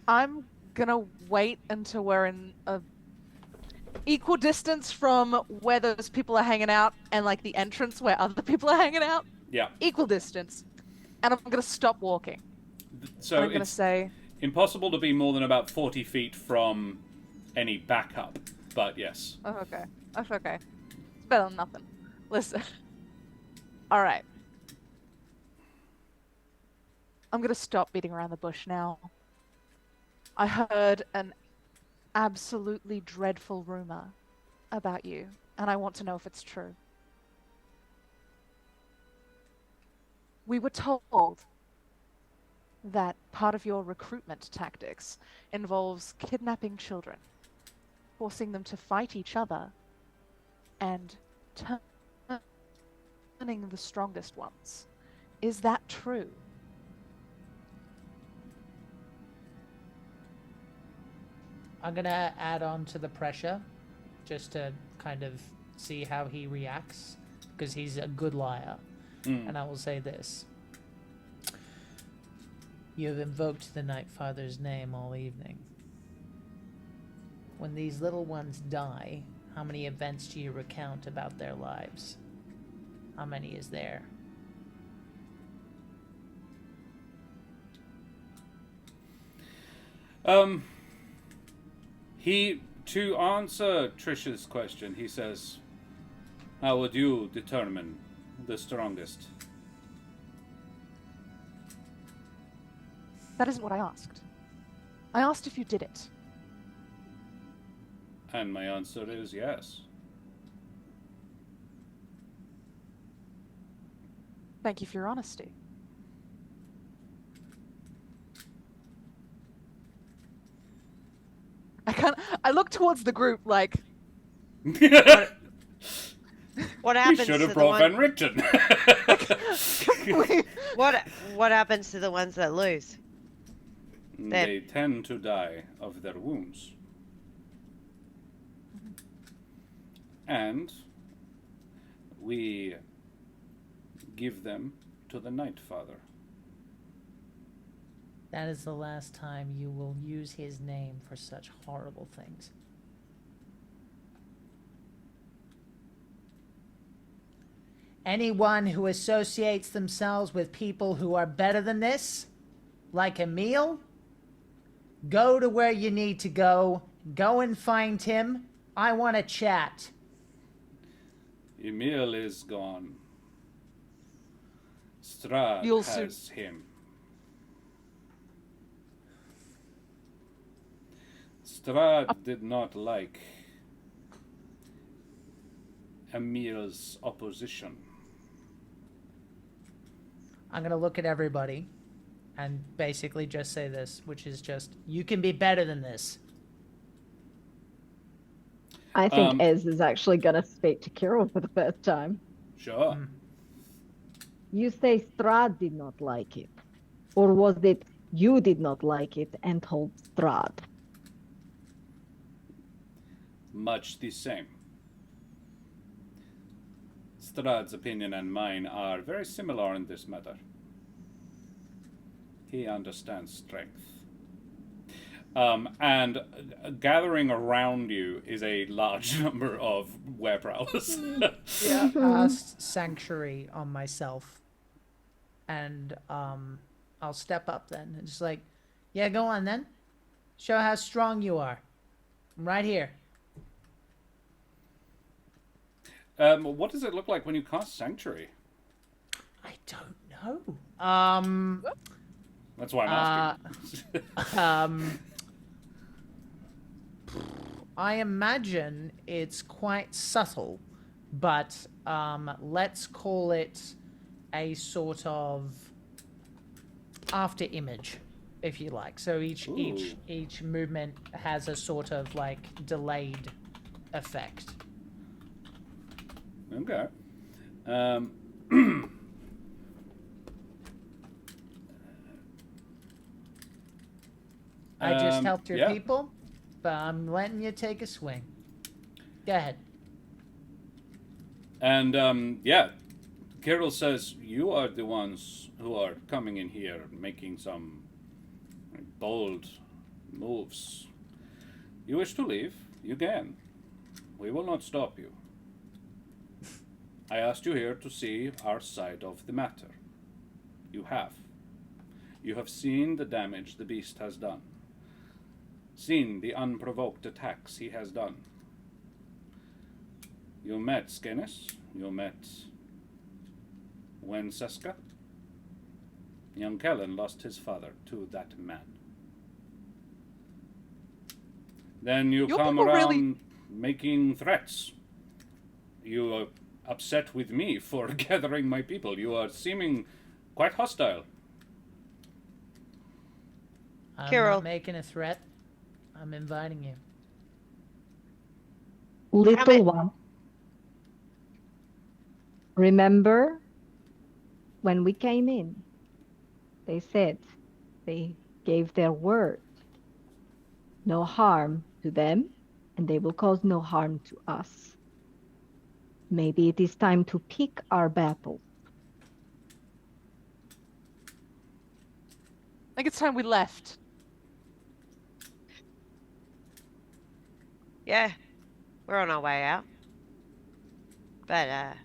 B: I'm gonna wait until we're in a equal distance from where those people are hanging out and like the entrance where other people are hanging out.
A: Yeah.
B: Equal distance. And I'm gonna stop walking.
A: So
B: I'm gonna say
A: impossible to be more than about 40 feet from any backup, but yes.
B: Oh, okay. That's okay. It's better than nothing. Listen. Alright. I'm gonna stop beating around the bush now. I heard an absolutely dreadful rumor about you, and I want to know if it's true. We were told that part of your recruitment tactics involves kidnapping children, forcing them to fight each other, and turning the strongest ones. Is that true?
C: I'm gonna add on to the pressure, just to kind of see how he reacts, because he's a good liar. And I will say this. You have invoked the Night Father's name all evening. When these little ones die, how many events do you recount about their lives? How many is there?
A: To answer Trish's question, he says, how would you determine the strongest?
B: That isn't what I asked. I asked if you did it.
A: And my answer is yes.
B: Thank you for your honesty. I look towards the group like,
E: What
A: We
E: happens
A: should
E: to
A: have
E: the
A: brought Van
E: one?
A: Richten.
E: What happens to the ones that lose?
A: They tend to die of their wounds. And we give them to the Night Father.
C: That is the last time you will use his name for such horrible things. Anyone who associates themselves with people who are better than this, like Emil, go to where you need to go. Go and find him. I want to chat.
A: Emil is gone. Strahd
B: You'll
A: has him. Strahd did not like Emil's opposition.
C: I'm going to look at everybody and basically just say this, which is just, you can be better than this.
D: I think Ez is actually going to speak to Kirill for the first time.
A: Sure.
D: You say Strahd did not like it. Or was it you did not like it and told Strahd?
A: Much the same. Strahd's opinion and mine are very similar in this matter. He understands strength. And gathering around you is a large number of were-prowlers.
C: Cast Sanctuary on myself. And I'll step up then. And just like, yeah, go on then. Show how strong you are. I'm right here.
A: What does it look like when you cast Sanctuary?
C: I don't know.
A: That's why I'm asking.
C: I imagine it's quite subtle, but let's call it a sort of after image, if you like. So each movement has a sort of like delayed effect.
A: Okay.
C: I just helped your
A: yeah.
C: people, but I'm letting you take a swing. Go ahead.
A: And, yeah, Kirill says, you are the ones who are coming in here making some bold moves. You wish to leave? You can. We will not stop you. I asked you here to see our side of the matter. You have. You have seen the damage the beast has done. Seen the unprovoked attacks he has done. You met Skenes. You met Wenceska. Young Kellen lost his father to that man. Then you
B: Your
A: come
B: people
A: around
B: really-
A: making threats. You are upset with me for gathering my people. You are seeming quite hostile.
C: I'm
E: Kirill.
C: not making a threat. I'm inviting you.
D: Little one. Remember when we came in, they said they gave their word. No harm to them, and they will cause no harm to us. Maybe it is time to pick our battle.
B: I think it's time we left.
E: Yeah, we're on our way out. But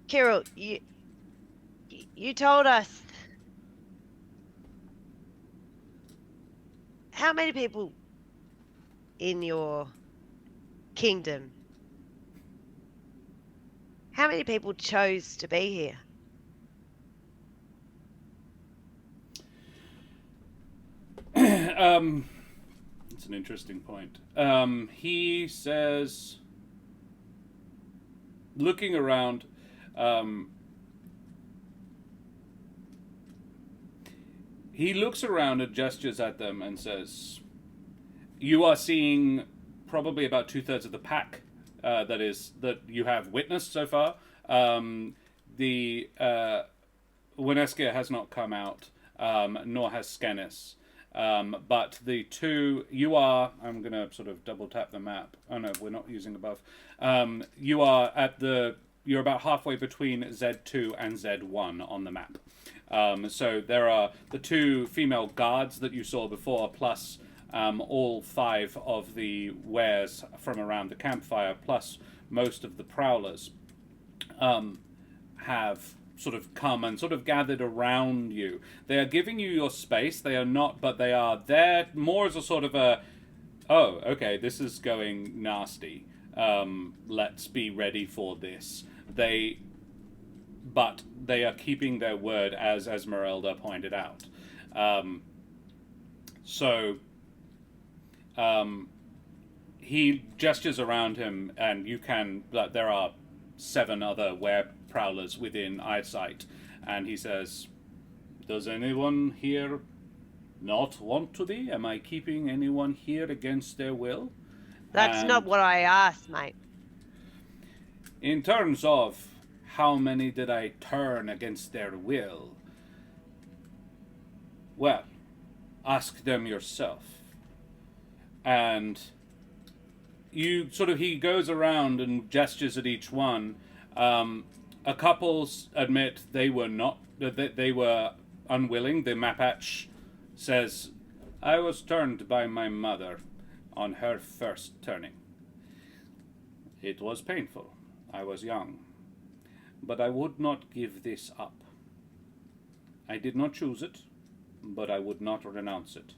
E: Kirill, you told us how many people in your kingdom, how many people chose to be here?
A: It's an interesting point. He says, looking around, He looks around and gestures at them and says, "You are seeing probably about 2/3 of the pack that you have witnessed so far. The Wineskia has not come out, nor has Scanis. But the two, you are, I'm going to sort of double tap the map. Oh no, we're not using above. You are you're about halfway between Z2 and Z1 on the map. So there are the two female guards that you saw before, plus all 5 of the wares from around the campfire, plus most of the prowlers have sort of come and sort of gathered around you. They are giving you your space. They are not, but they are there more as a sort of a, oh, okay, this is going nasty. Let's be ready for this. But they are keeping their word, as Ezmerelda pointed out. He gestures around him, and you can. There are 7 other were-prowlers within eyesight, and he says, "Does anyone here not want to be? Am I keeping anyone here against their will?"
F: That's not what I asked, mate.
A: In terms of how many did I turn against their will, well, ask them yourself. And you sort of, he goes around and gestures at each one. A couple admit they were not, that they were unwilling. The Mapatch says, "I was turned by my mother on her first turning. It was painful. I was young. But I would not give this up. I did not choose it, but I would not renounce it."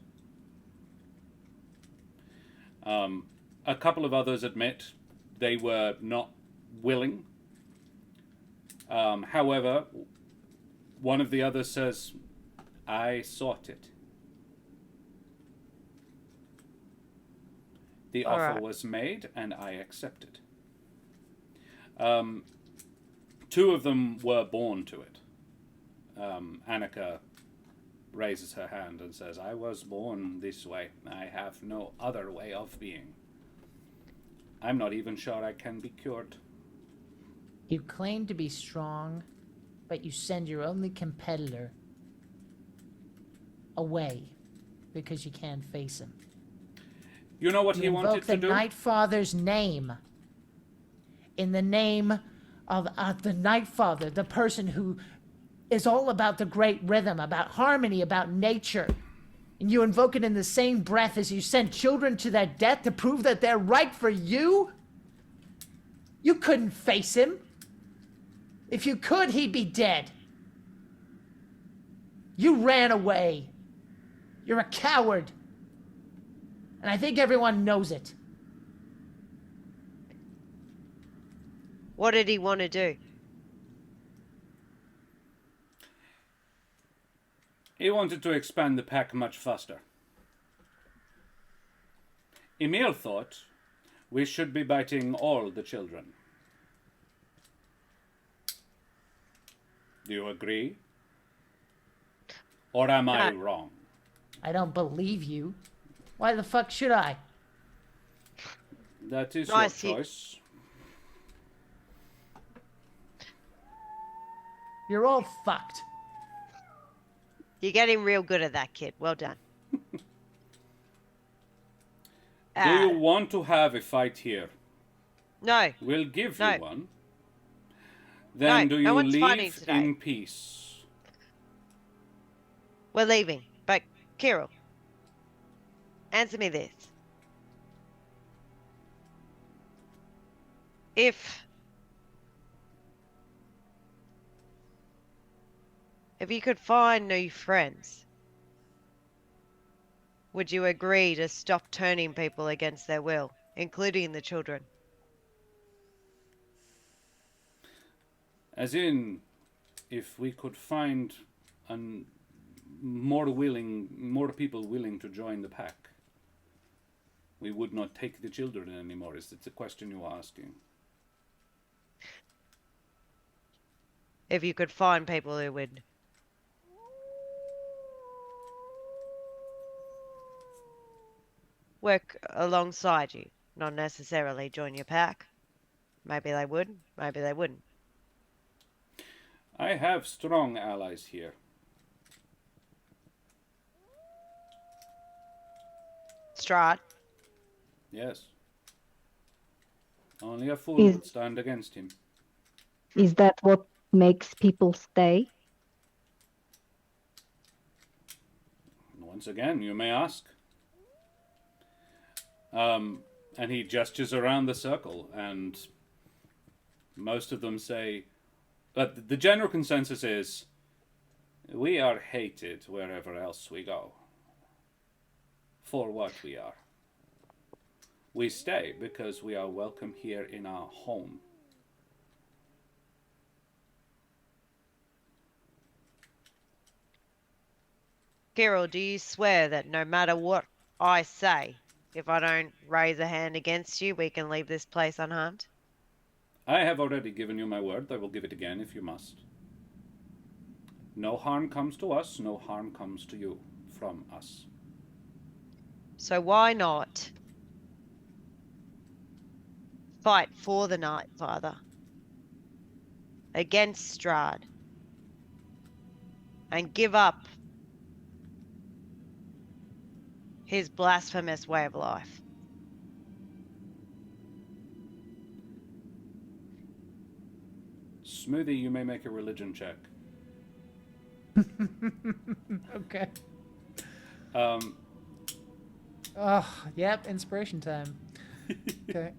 A: A couple of others admit they were not willing. However, one of the others says, "I sought it. The offer was made, and I accepted." 2 of them were born to it. Annika raises her hand and says, "I was born this way. I have no other way of being. I'm not even sure I can be cured."
C: You claim to be strong, but you send your only competitor away because you can't face him.
A: You know what he wanted
C: invoke
A: to
C: the
A: do?
C: Night Father's name. In the name of the Night Father, the person who is all about the great rhythm, about harmony, about nature. And you invoke it in the same breath as you send children to their death to prove that they're right for you? You couldn't face him. If you could, he'd be dead. You ran away. You're a coward. And I think everyone knows it.
F: What did he want to do?
A: He wanted to expand the pack much faster. Emil thought we should be biting all the children. Do you agree? Or am I wrong?
C: I don't believe you. Why the fuck should I?
A: That is
F: I
A: your
F: see.
A: choice.
C: You're all fucked.
F: You're getting real good at that, kid. Well done.
A: Do you want to have a fight here?
F: No.
A: We'll give
F: No.
A: you one. Then
F: No,
A: do
F: no
A: you
F: one's fighting
A: leave
F: today.
A: in peace?
F: We're leaving. But, Kirill, answer me this. If you could find new friends, would you agree to stop turning people against their will, including the children?
A: As in, if we could find more people willing to join the pack, we would not take the children anymore. Is that the question you are asking?
F: If you could find people who would work alongside you, not necessarily join your pack. Maybe they would, maybe they wouldn't.
A: I have strong allies here.
F: Strahd,
A: Yes. Only a fool
D: Is-
A: would stand against him.
D: Is that what makes people stay?
A: Once again, you may ask. And he gestures around the circle, and most of them say, the general consensus is, we are hated wherever else we go. For what we are. We stay because we are welcome here in our home.
F: Kirill, do you swear that no matter what I say, if I don't raise a hand against you, we can leave this place unharmed?
A: I have already given you my word. I will give it again if you must. No harm comes to us, no harm comes to you from us.
F: So why not fight for the Night Father against Strahd and give up his blasphemous way of life?
A: Smoothie, you may make a religion check.
C: Okay.
A: Um,
C: Oh, yep, inspiration time. Okay.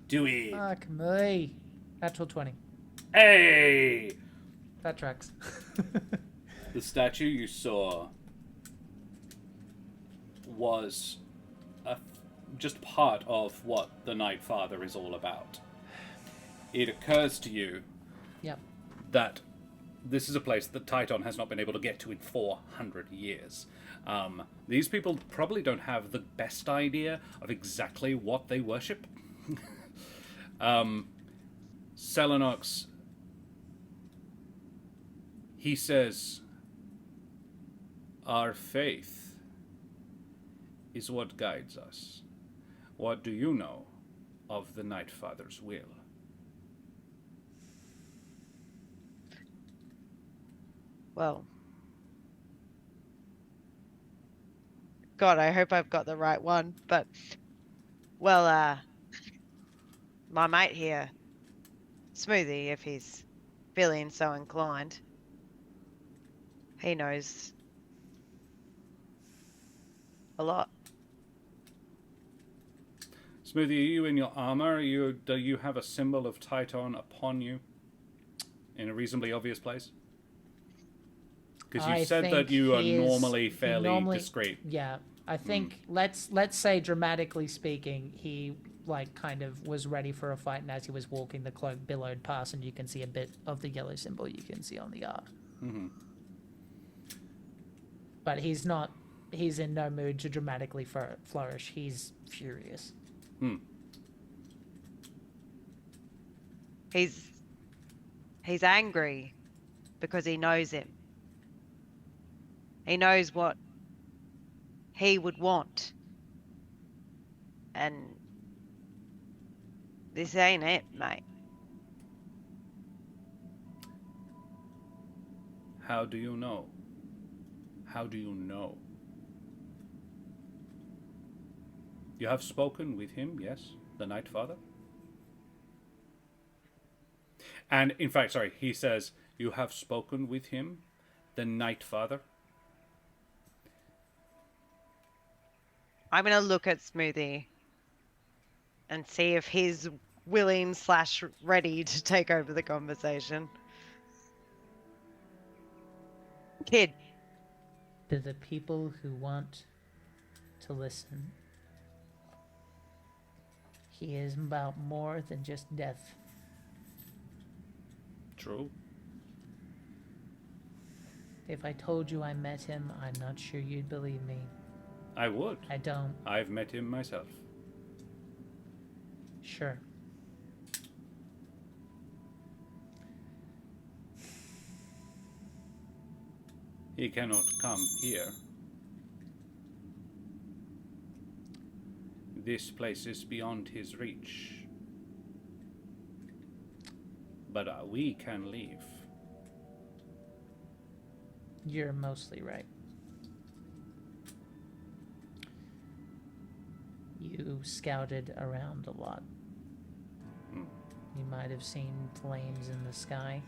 A: Dewey.
C: Fuck me. Natural 20.
A: Hey!
C: That tracks.
A: The statue you saw was just part of what the Night Father is all about. It occurs to you
C: Yep.
A: that this is a place that Titan has not been able to get to in 400 years. These people probably don't have the best idea of exactly what they worship. Celinox, he says, our faith is what guides us. What do you know of the Night Father's will?
F: Well, God, I hope I've got the right one, but, well, my mate here, Smoothie, if he's feeling so inclined, he knows a lot.
A: Smoothie, are you in your armor? Do you have a symbol of Titan upon you in a reasonably obvious place? Because you said that you are normally fairly discreet.
C: Yeah, I think let's say dramatically speaking, he kind of was ready for a fight, and as he was walking, the cloak billowed past, and you can see a bit of the yellow symbol you can see on the arc.
A: Mm-hmm.
C: But he's not. He's in no mood to dramatically flourish. He's furious.
F: He's angry because he knows him. He knows what he would want. And this ain't it, mate.
A: How do you know? How do you know? You have spoken with him, yes? The Night Father? And, in fact, sorry, he says, you have spoken with him, the Night Father?
F: I'm going to look at Smoothie and see if he's willing / ready to take over the conversation. Kid.
C: To the people who want to listen, he is about more than just death.
A: True.
C: If I told you I met him, I'm not sure you'd believe me.
A: I would.
C: I don't.
A: I've met him myself.
C: Sure.
A: He cannot come here. this place is beyond his reach. But we can leave.
C: You're mostly right. You scouted around a lot. You might have seen flames in the sky.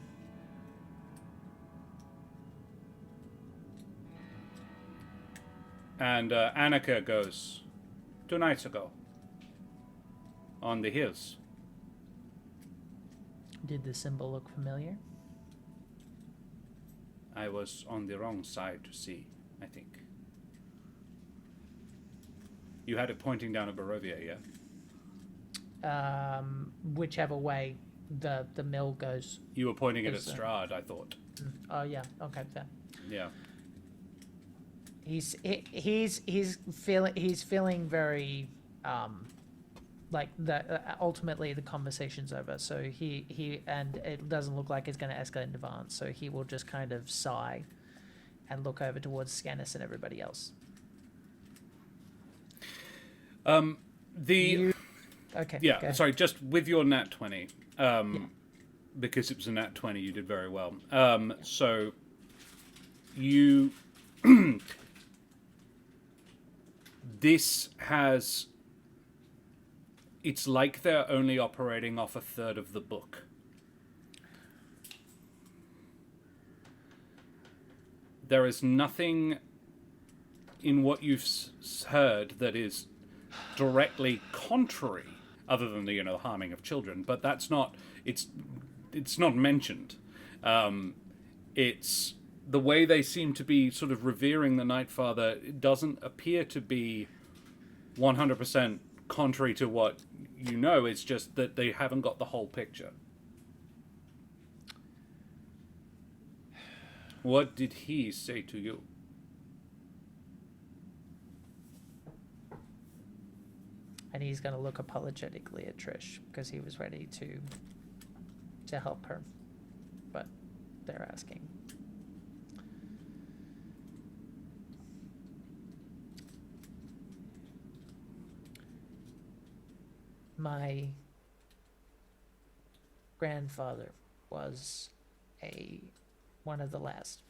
A: And Annika goes, 2 nights ago. On the hills.
C: Did the symbol look familiar?
A: I was on the wrong side to see, I think. You had it pointing down at Barovia, yeah?
C: Whichever way the mill goes.
A: You were pointing at Strahd, I thought.
C: Oh yeah, okay, fair.
A: Yeah.
C: He's feeling very like ultimately the conversation's over, so he and it doesn't look like it's going to escalate in advance, so he will just kind of sigh and look over towards Scannis and everybody else. Okay.
A: Yeah, sorry, just with your nat 20, because it was a nat 20, you did very well. So you this has, it's like they're only operating off a third of the book. There is nothing in what you've heard that is directly contrary, other than the harming of children. But that's not. It's not mentioned. It's the way they seem to be sort of revering the Night Father. It doesn't appear to be 100% contrary to what you know. It's just that they haven't got the whole picture. What did he say to you?
C: And he's going to look apologetically at Trish because he was ready to help her, but they're asking. My grandfather was one of the last,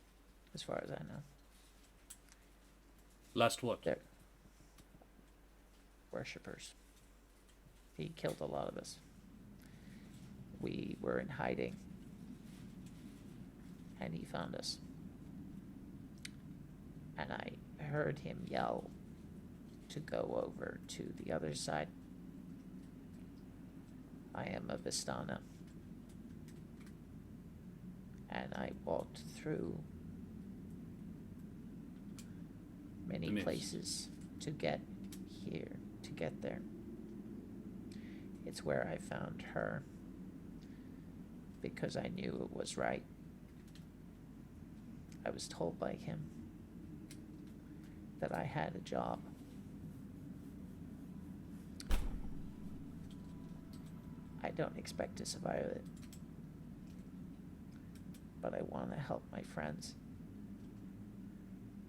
C: as far as I know.
A: Last what?
C: They're worshippers. He killed a lot of us. We were in hiding, and he found us. And I heard him yell to go over to the other side. I am a Vistana. And I walked through many places to get here, to get there. It's where I found her, because I knew it was right. I was told by him that I had a job. I don't expect to survive it, but I want to help my friends,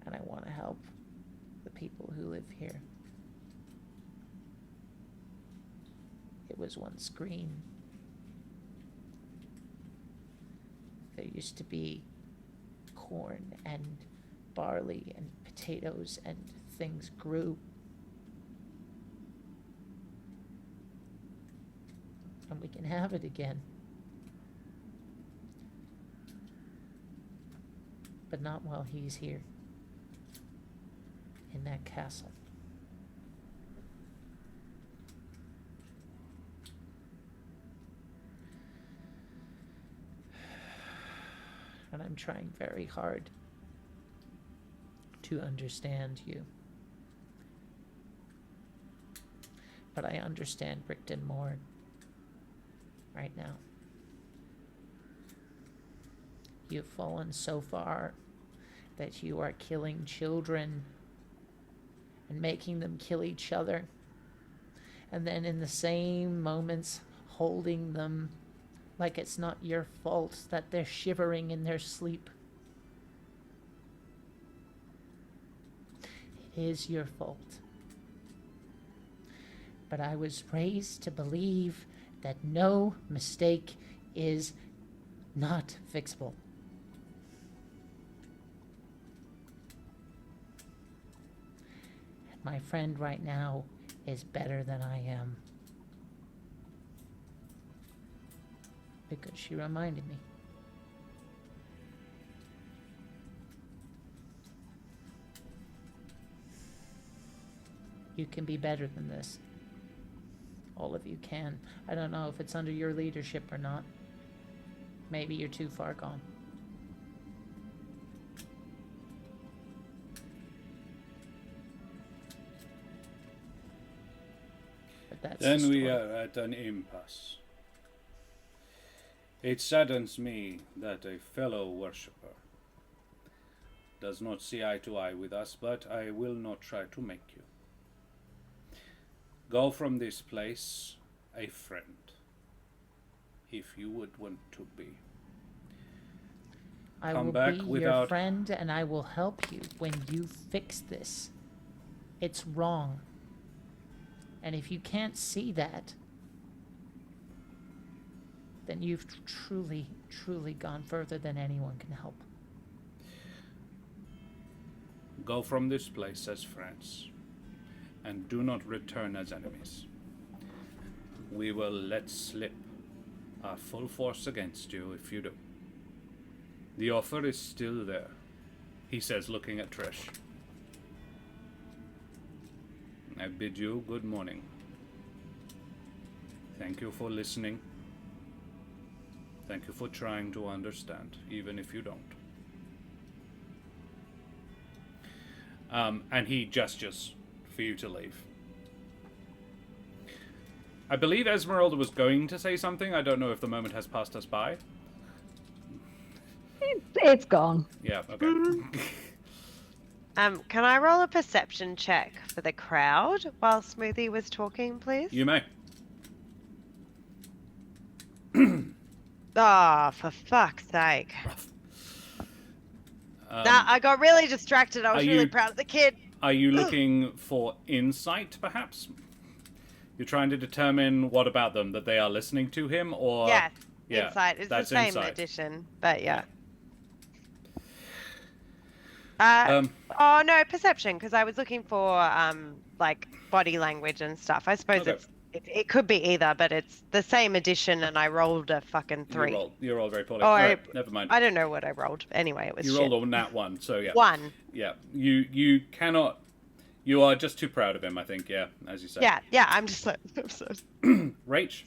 C: and I want to help the people who live here. It was once green. There used to be corn and barley and potatoes, and things grew. And we can have it again. But not while he's here. In that castle. And I'm trying very hard to understand you. But I understand Richten more right now. You've fallen so far that you are killing children and making them kill each other, and then in the same moments holding them like it's not your fault that they're shivering in their sleep. It is your fault. but I was raised to believe that no mistake is not fixable. And my friend right now is better than I am. Because she reminded me. You can be better than this. All of you can. I don't know if it's under your leadership or not. Maybe you're too far gone. But that's the
A: Then we
C: story.
A: are at an impasse. It saddens me that a fellow worshipper does not see eye to eye with us, but I will not try to make you. Go from this place a friend, if you would want to be.
C: I
A: come
C: will
A: back
C: be your
A: without-
C: friend and I will help you when you fix this. It's wrong. And if you can't see that, then you've truly, truly gone further than anyone can help.
A: Go from this place as friends, and do not return as enemies. We will let slip our full force against you if you do. The offer is still there, he says, looking at Trish. I bid you good morning. Thank you for listening. Thank you for trying to understand, even if you don't. And he gestures for you to leave. I believe Ezmerelda was going to say something. I don't know if the moment has passed us by.
D: It's gone.
A: Yeah, okay.
F: Can I roll a perception check for the crowd while Smoothie was talking, please?
A: You may.
F: Ah, for fuck's sake. Nah, I got really distracted. I was
A: are
F: really
A: you-
F: proud of the kid.
A: Are you looking for insight, perhaps? You're trying to determine what about them, that they are listening to him, or...
F: Yes,
A: yeah,
F: insight. It's the
A: that's
F: same
A: insight.
F: edition, but yeah.
A: Um,
F: Oh no, perception, because I was looking for like body language and stuff. I suppose
A: Okay.
F: it could be either, but it's the same edition, and I rolled a fucking 3.
A: You rolled very poorly.
F: Oh,
A: Alright, never mind.
F: I don't know what I rolled. Anyway, it was
A: You
F: shit.
A: rolled a nat 1, so yeah.
F: 1.
A: Yeah, you cannot... You are just too proud of him, I think, yeah, as you said.
F: Yeah, I'm just like...
A: Rach?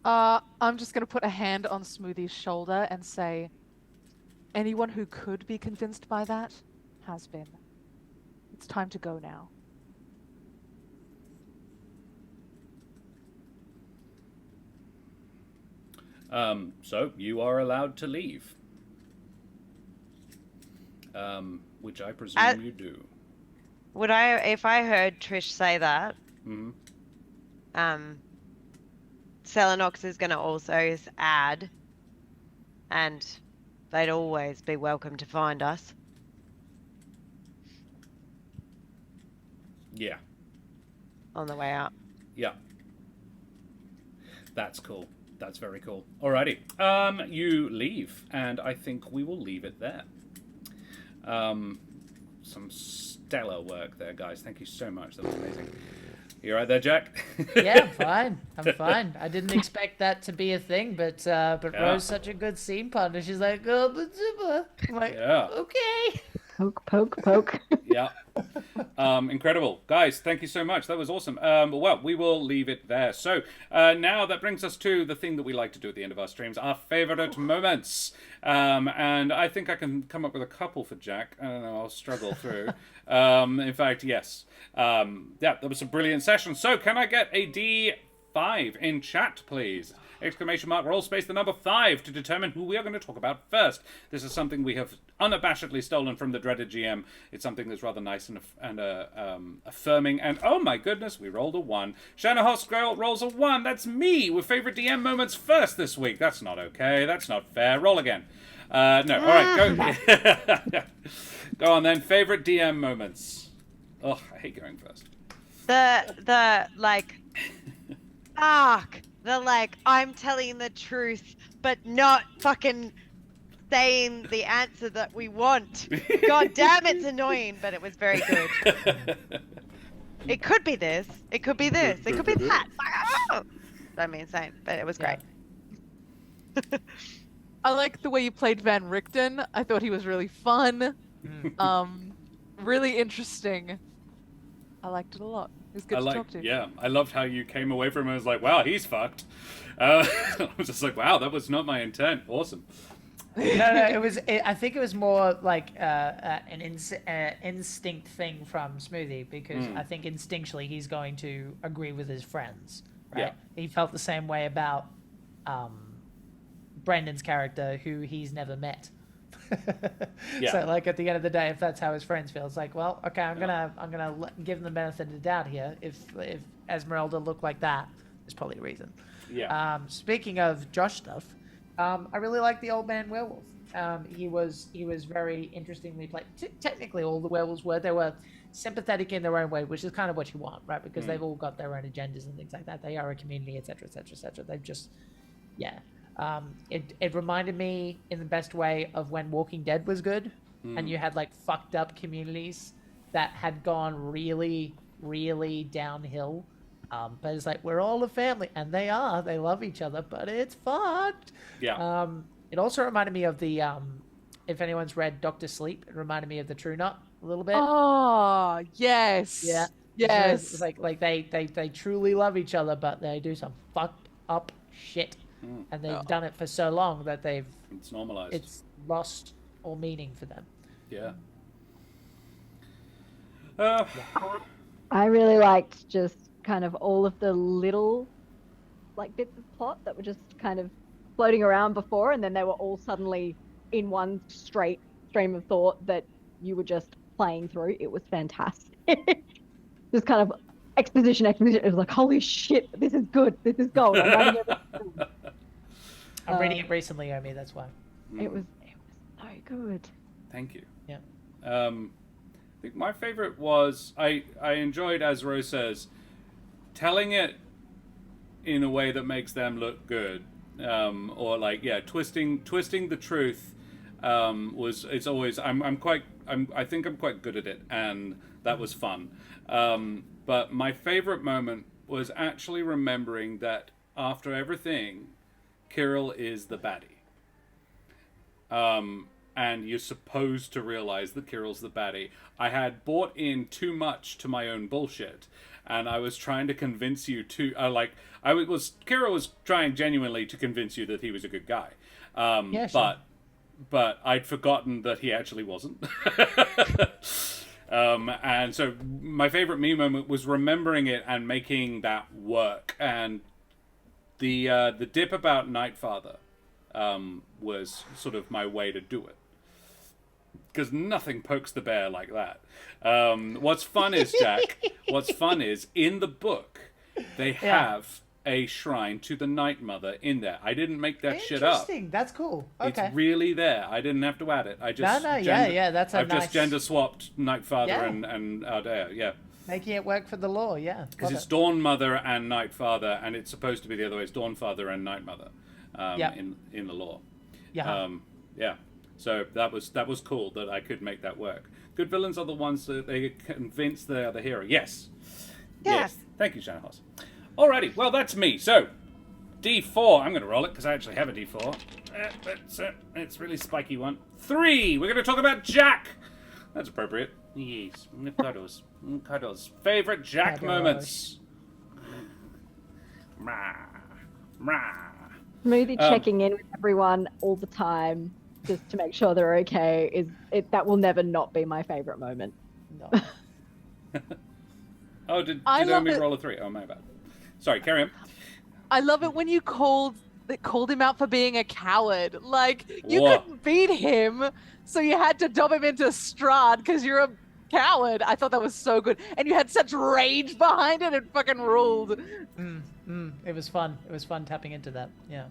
B: I'm just gonna put a hand on Smoothie's shoulder and say, anyone who could be convinced by that has been. It's time to go now.
A: So, you are allowed to leave. Which I presume you do.
F: Would I, if I heard Trish say that,
A: Mm-hmm.
F: Celinox is going to also add, and they'd always be welcome to find us.
A: Yeah.
F: On the way out.
A: Yeah. That's cool. That's very cool. Alrighty. You leave, and I think we will leave it there. Some stellar work there, guys. Thank you so much. That was amazing. You right there, Jack?
C: Yeah, I'm fine. I'm fine. I didn't expect that to be a thing, but
A: Yeah.
C: Rose's such a good scene partner. She's like, oh, but zipper. I'm like,
A: Yeah.
C: okay.
D: Poke, poke, poke.
A: Yeah. Incredible. Guys, thank you so much. That was awesome. Well, we will leave it there. So, now that brings us to the thing that we like to do at the end of our streams, our favorite moments. And I think I can come up with a couple for Jack. I don't know, I'll struggle through. In fact, yes. Yeah, that was a brilliant session. So, can I get a D5 in chat, please? Exclamation mark, roll space, the number 5 to determine who we are going to talk about first. This is something we have unabashedly stolen from the dreaded GM. It's something that's rather nice and affirming. And oh my goodness, we rolled a 1. Shanna Hosgrell rolls a 1. That's me with favorite DM moments first this week. That's not okay. That's not fair. Roll again. No. All right, go. Go on then. Favorite DM moments. Oh, I hate going first.
F: the like, fuck, the like, I'm telling the truth, but not fucking saying the answer that we want. God damn, it's annoying, but it was very good. It could be this. It could be this. It could be that. I mean, same, but it was great.
B: I like the way you played Van Richten. I thought he was really fun. Really interesting. I liked it a lot. It was good to talk to.
A: Yeah, I loved how you came away from it and was like, wow, he's fucked. I was just like, wow, that was not my intent. Awesome.
C: No, it was. I think it was more like an instinct thing from Smoothie, because I think instinctually he's going to agree with his friends. Right?
A: Yeah.
C: He felt the same way about Brendan's character, who he's never met.
A: Yeah.
C: So, like, at the end of the day, if that's how his friends feel, it's like, well, okay, I'm gonna give them the benefit of the doubt here. If Ezmerelda looked like that, there's probably a reason.
A: Yeah.
C: Speaking of Josh stuff. I really like the old man werewolf. He was very interestingly played. Technically, all the werewolves were. They were sympathetic in their own way, which is kind of what you want, right? Because they've all got their own agendas and things like that. They are a community, etc., etc., etc. They've just, yeah. It reminded me in the best way of when Walking Dead was good, and you had like fucked up communities that had gone really, really downhill. But it's like, we're all a family, and they love each other, but it's fucked.
A: Yeah.
C: It also reminded me of the, if anyone's read Dr. Sleep, it reminded me of the True Knot a little bit.
B: Oh, yes.
C: Yeah.
B: Yes.
C: It's like they truly love each other, but they do some fucked up shit. And they've done it for so long that
A: It's normalized.
C: it's lost all meaning for them.
A: Yeah.
D: I really liked just kind of all of the little like bits of plot that were just kind of floating around before, and then they were all suddenly in one straight stream of thought that you were just playing through. It was fantastic. Just kind of exposition. It was like, holy shit, this is good. This is gold.
C: I'm reading it recently, Omi, that's why.
D: It was so good.
A: Thank you.
C: Yeah.
A: I think my favorite was I enjoyed, as Rose says, telling it in a way that makes them look good, or like twisting the truth. It's always I think I'm quite good at it, and that was fun. But my favorite moment was actually remembering that after everything, Kirill is the baddie. And you're supposed to realize that Kirill's the baddie. I had bought in too much to my own bullshit, and I was trying to convince you to, Kirill was trying genuinely to convince you that he was a good guy.
C: Yeah, sure.
A: But I'd forgotten that he actually wasn't. And so my favorite me moment was remembering it and making that work. And the dip about Nightfather was sort of my way to do it. Because nothing pokes the bear like that. What's fun is, Jack, in the book, they have a shrine to the Night Mother in there. I didn't make that shit up.
C: Interesting. That's cool. Okay.
A: It's really there. I didn't have to add it. I just
C: I've
A: just gender swapped Nightfather
C: Yeah.
A: and Ardea. Yeah.
C: Making it work for the law, yeah.
A: Because
C: Love
A: it's
C: it.
A: Dawn Mother and Nightfather, and it's supposed to be the other way. It's Dawn Father and Night Mother in the lore.
C: Yeah.
A: Yeah. So that was cool that I could make that work. Good villains are the ones that they convince they are the hero. Yes.
F: Yeah.
A: Yes. Thank you, Shannon Hoss. Alrighty, well that's me. So, D4. I'm going to roll it because I actually have a D4. It's a really spiky one. 3. We're going to talk about Jack. That's appropriate. Yes. Cuddles. Cuddles. Favorite Jack
C: Cuddles.
A: moments. Rah. Rah.
D: Smoothie checking in with everyone all the time just to make sure they're okay that will never not be my favorite moment.
C: No.
A: Oh, did
B: I love
A: Omi
B: it.
A: roll a 3? Oh, my bad. Sorry, carry on.
B: I love it when you called him out for being a coward. Like, you
A: What?
B: couldn't beat him, so you had to dub him into Strahd because you're a coward. I thought that was so good. And you had such rage behind it. It fucking ruled.
C: It was fun. It was fun tapping into that. Yeah.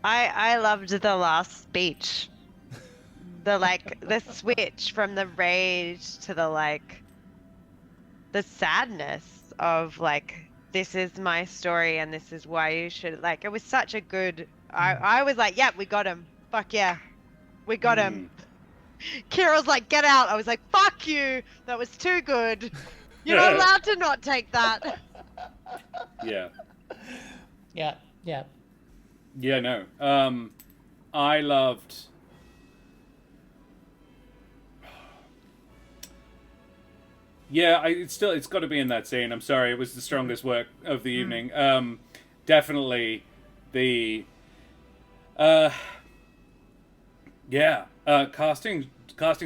F: I loved the last speech. The switch from the rage to the the sadness of like, this is my story and this is why you should, like, it was such a good, I was like, yep, we got him. Fuck yeah. We got him. Kirill's like, get out. I was like, fuck you. That was too good. You're not allowed to not take that.
A: Yeah.
C: Yeah, yeah.
A: Yeah, no. I loved... Yeah, it's got to be in that scene. I'm sorry, it was the strongest work of the evening. Definitely the... casting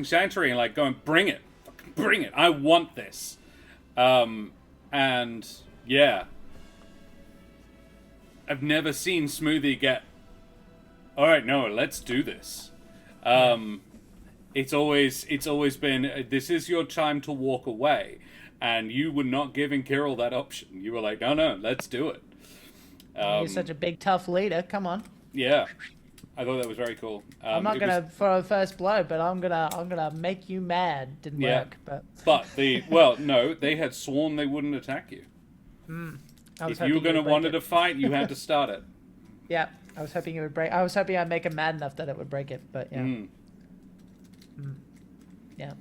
A: Chantry and like going, bring it, fucking bring it. I want this. And yeah, I've never seen Smoothie get, all right, no, let's do this. It's always been, this is your time to walk away, and you were not giving Kirill that option. You were like, no, let's do it.
C: You're such a big tough leader. Come on.
A: Yeah. I thought that was very cool.
C: I'm not gonna throw a first blow, but I'm gonna make you mad. Didn't work, but
A: no, they had sworn they wouldn't attack you. If you were gonna want to fight, you had to start it.
C: Yeah, I was hoping it would break. I was hoping I'd make him mad enough that it would break it, but yeah. Yeah.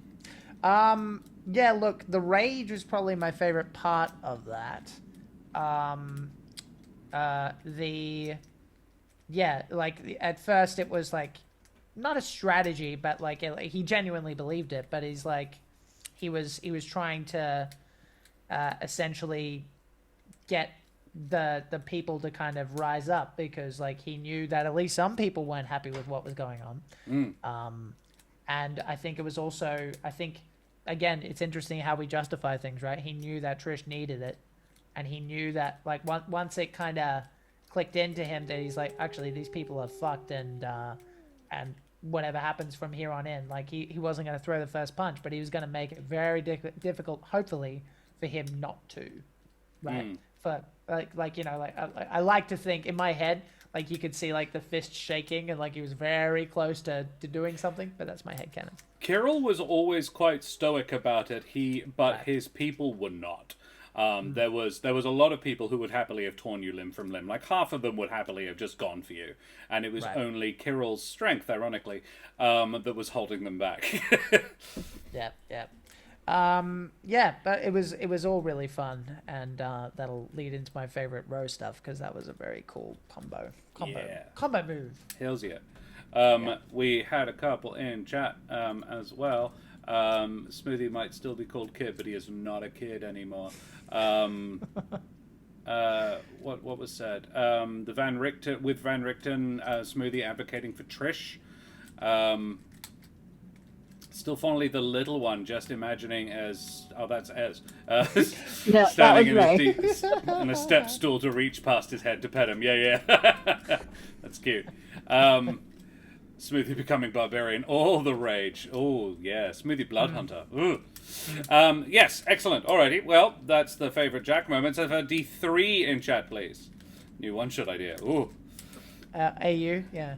C: Yeah. Look, the rage was probably my favorite part of that. Yeah, like, at first it was, like, not a strategy, but, like, he genuinely believed it, but he's, like, he was trying to, essentially get the people to kind of rise up, because, like, he knew that at least some people weren't happy with what was going on. And I think it was also, again, it's interesting how we justify things, right? He knew that Trish needed it, and he knew that, like, once it kind of clicked into him that he's like, actually, these people are fucked, and whatever happens from here on in, like, he wasn't going to throw the first punch, but he was going to make it very difficult, hopefully, for him not to, right? For like you know, like I like to think in my head, like, you could see, like, the fist shaking, and, like, he was very close to doing something, but that's my headcanon.
A: Kirill was always quite stoic about it. But his people were not. There was a lot of people who would happily have torn you limb from limb. Like, half of them would happily have just gone for you. And it was only Kirill's strength, ironically, that was holding them back.
C: Yeah. But it was all really fun, and that'll lead into my favorite row stuff, because that was a very cool combo move.
A: Hells yeah. We had a couple in chat as well. Smoothie might still be called Kid, but he is not a kid anymore. What was said? The Van Richten Smoothie advocating for Trish. Still fondly the little one, just imagining as that's Ez standing in a step stool to reach past his head to pet him. Yeah. That's cute. Smoothie becoming barbarian, all the rage. Oh yeah, Smoothie blood hunter. Ooh. Yes, excellent. Alrighty, well, that's the favorite Jack moments. I've had D3 in chat, please. New one shot idea. Ooh.
C: AU, yeah.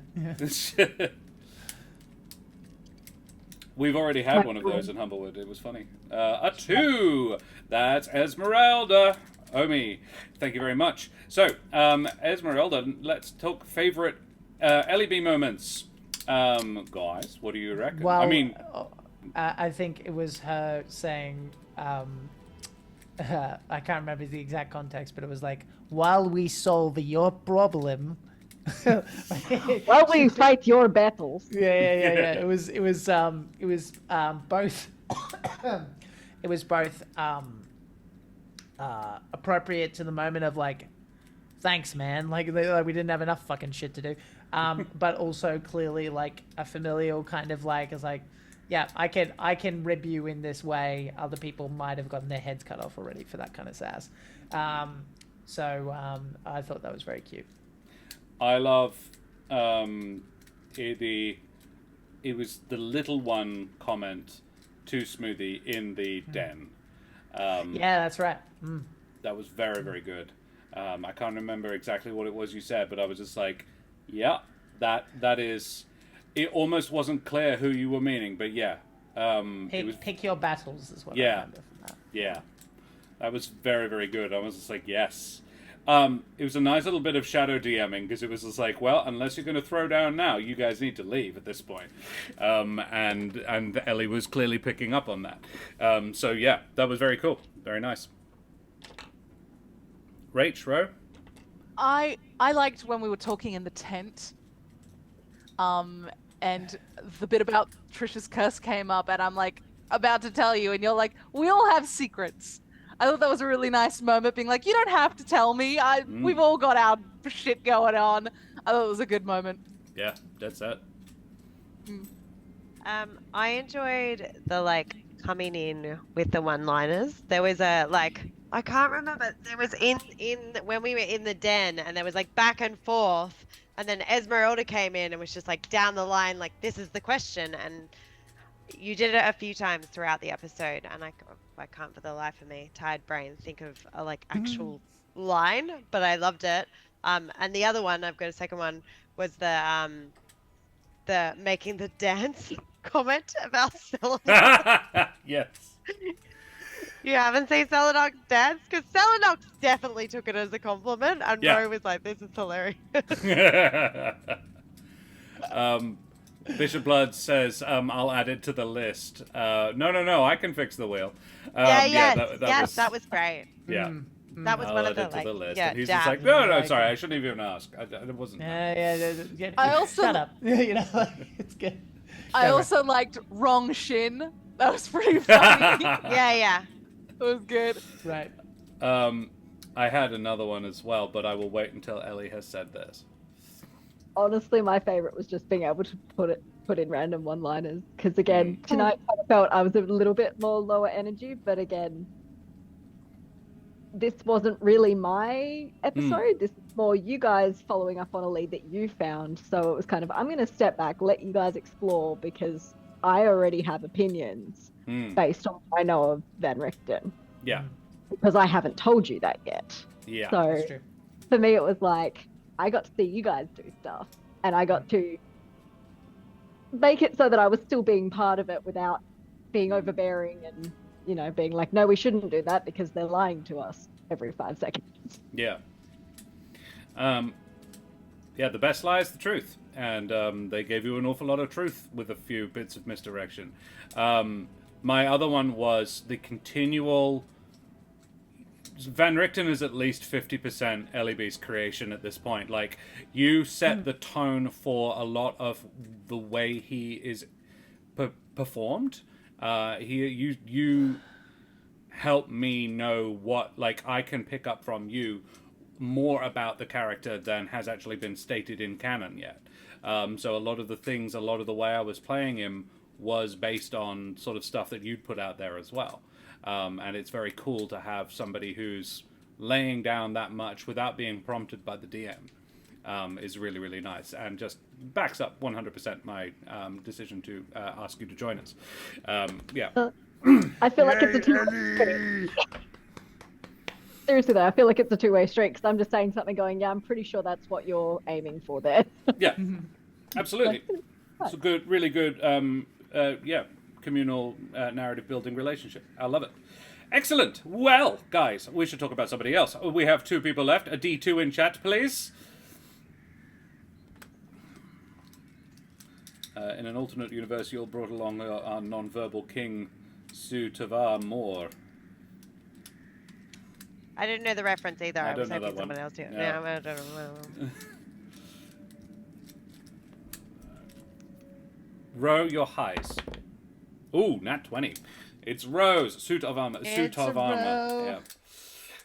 A: We've already had one of those in Humblewood. It was funny. A 2. That's Ezmerelda. Omi. Thank you very much. So, Ezmerelda, let's talk favorite LEB moments. Guys, what do you reckon?
C: Well, I mean, I think it was her saying, I can't remember the exact context, but it was like, while we solve your problem,
D: while we fight your battles.
C: Yeah. It was both. It was both appropriate to the moment of, like, thanks, man. Like we didn't have enough fucking shit to do. But also clearly, like, a familial kind of, like, is like, yeah, I can rib you in this way. Other people might have gotten their heads cut off already for that kind of sass. So I thought that was very cute.
A: I love it was the little one comment to Smoothie in the den.
C: Yeah, that's right.
A: That was very, very good. I can't remember exactly what it was you said, but I was just like, yeah, that is... It almost wasn't clear who you were meaning, but yeah.
C: Pick your battles is what I remember from that.
A: Yeah. That was very, very good. I was just like, yes. It was a nice little bit of shadow DMing because it was just like, well, unless you're going to throw down now, you guys need to leave at this point. And Ellie was clearly picking up on that. So yeah, that was very cool. Very nice. Rach, Ro?
B: I liked when we were talking in the tent. And the bit about Trish's curse came up, and I'm like about to tell you, and you're like, we all have secrets. I thought that was a really nice moment, being like, you don't have to tell me. We've all got our shit going on. I thought it was a good moment.
A: Yeah, that's that.
F: I enjoyed the coming in with the one-liners. There was a I can't remember. There was in when we were in the den, and there was back and forth, and then Ezmerelda came in and was just down the line, this is the question, and you did it a few times throughout the episode, and I can't for the life of me, tired brain, think of a actual line, but I loved it. And the other one, I've got a second one, was the making the dance comment about Celinox.
A: Yes.
F: You haven't seen Celinox dance? Because Celinox definitely took it as a compliment, and
A: Yeah.
F: Ro was like, this is hilarious.
A: Bishop Blood says, I'll add it to the list. No, I can fix the wheel.
F: That was great.
A: Yeah.
F: That was
A: I'll
F: one
A: add
F: of
A: it
F: the,
A: to the list.
F: yeah,
A: And he's
F: jab.
A: just like, no, sorry, I shouldn't even ask. It wasn't.
C: Yeah.
B: I also-
C: Shut up. It's good.
B: I also liked wrong shin. That was pretty funny.
F: Yeah.
B: It was good.
C: Right.
A: I had another one as well, but I will wait until Ellie has said this.
D: Honestly, my favorite was just being able to put in random one-liners. Because again, tonight I felt I was a little bit more lower energy, but again, this wasn't really my episode. This is more you guys following up on a lead that you found. So it was kind of, I'm going to step back, let you guys explore, because I already have opinions based on what I know of Van Richten.
A: Yeah.
D: Because I haven't told you that yet.
A: Yeah.
D: So
C: That's true.
D: for me, it was like, I got to see you guys do stuff, and I got to make it so that I was still being part of it without being overbearing and, being like, no, we shouldn't do that because they're lying to us every 5 seconds.
A: Yeah. The best lie is the truth. And they gave you an awful lot of truth with a few bits of misdirection. My other one was the continual... Van Richten is at least 50% LEB's creation at this point. You set the tone for a lot of the way he is performed. You help me know what, I can pick up from you more about the character than has actually been stated in canon yet. So a lot of the way I was playing him was based on sort of stuff that you'd put out there as well. And it's very cool to have somebody who's laying down that much without being prompted by the DM. Is really, really nice, and just backs up 100% my decision to ask you to join us. I feel like it's a two-way street. Seriously though, I feel like it's a two-way street, because I'm just saying something going, yeah, I'm pretty sure that's what you're aiming for there. Yeah, absolutely. It's a good, really good, communal narrative building relationship. I love it. Excellent. Well, guys, we should talk about somebody else. We have 2 people left. A D2 in chat, please. In an alternate universe, you'll brought along our non-verbal king, Su Tavar Moore.
F: I didn't know the reference either. I
A: don't
F: was
A: know
F: hoping
A: that one.
F: someone else did.
A: Yeah.
F: No, I don't know.
A: Ro, your highs. Ooh, nat 20. It's Rose, suit of armor. Suit of
C: a
A: armor.
C: Ro.
A: Yeah.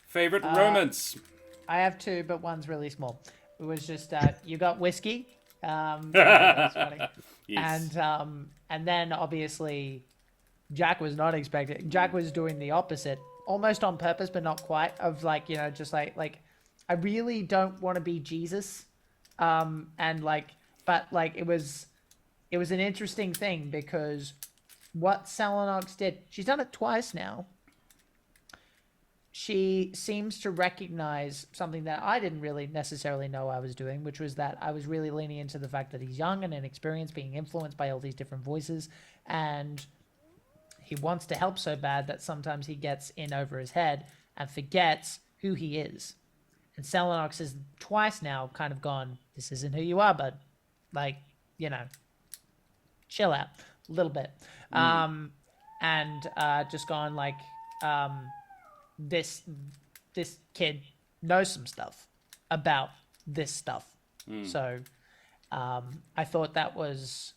A: Favorite romance.
C: I have 2, but one's really small. It was just you got whiskey. That's funny.
A: Yes.
C: And then obviously Jack was not expecting. Jack was doing the opposite, almost on purpose, but not quite. Of just like I really don't want to be Jesus, but it was an interesting thing, because what Celinox did, she's done it twice now. She seems to recognize something that I didn't really necessarily know I was doing, which was that I was really leaning into the fact that he's young and inexperienced, being influenced by all these different voices, and he wants to help so bad that sometimes he gets in over his head. and forgets who he is. And Celinox has twice now kind of gone, this isn't who you are, bud. Like, you know, chill out a little bit. And just gone like, this kid knows some stuff about this stuff. So I thought that was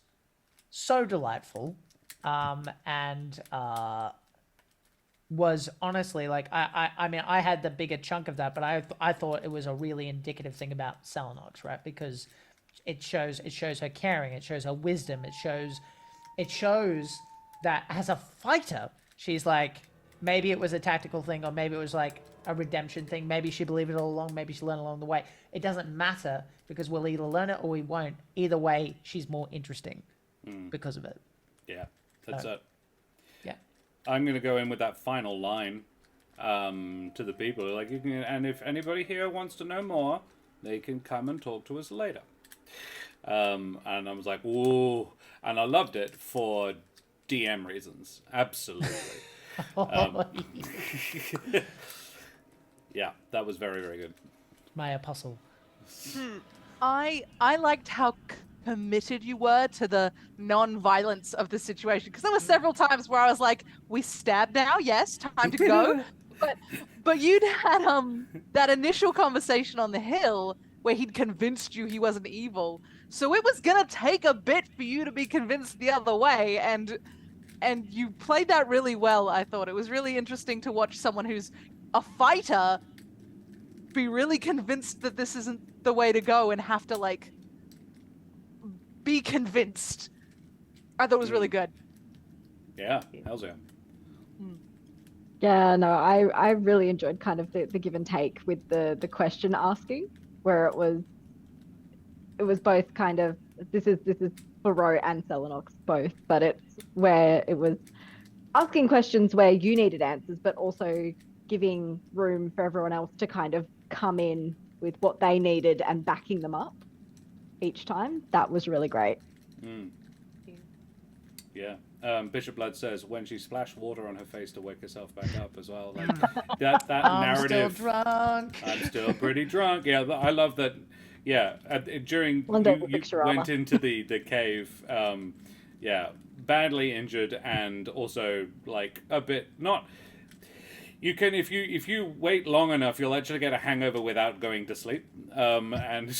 C: so delightful, and was honestly like I mean I had the bigger chunk of that, but I thought it was a really indicative thing about Celinox, right? Because it shows her caring, it shows her wisdom, it shows that as a fighter, she's like, maybe it was a tactical thing, or maybe it was like a redemption thing. Maybe she believed it all along. Maybe she learned along the way. It doesn't matter, because we'll either learn it or we won't. Either way, she's more interesting because of it.
A: Yeah, that's it.
C: Yeah.
A: I'm going to go in with that final line to the people. Like, you can, and if anybody here wants to know more, they can come and talk to us later. And I was like, whoa. And I loved it for DM reasons. Absolutely. Yeah, that was very, very good.
C: My apostle.
B: I liked how committed you were to the non-violence of the situation, because there were several times where I was like, we stab now, yes, time to go. but you'd had that initial conversation on the hill where he'd convinced you he wasn't evil, so it was gonna take a bit for you to be convinced the other way, and you played that really well. I thought it was really interesting to watch someone who's a fighter be really convinced that this isn't the way to go and have to like be convinced. I thought it was really good.
A: Yeah, hell's yeah.
D: Yeah, no, I really enjoyed kind of the give and take with the question asking, where it was both kind of, this is for Ro and Celinox both, but it's where it was asking questions where you needed answers, but also giving room for everyone else to kind of come in with what they needed and backing them up each time. That was really great.
A: Yeah. Bishop Blood says when she splashed water on her face to wake herself back up as well. Like that narrative.
C: I'm still drunk.
A: I'm still pretty drunk. Yeah, I love that. Yeah, during you went into the cave. Yeah, badly injured and also like a bit not. You can if you wait long enough, you'll actually get a hangover without going to sleep. And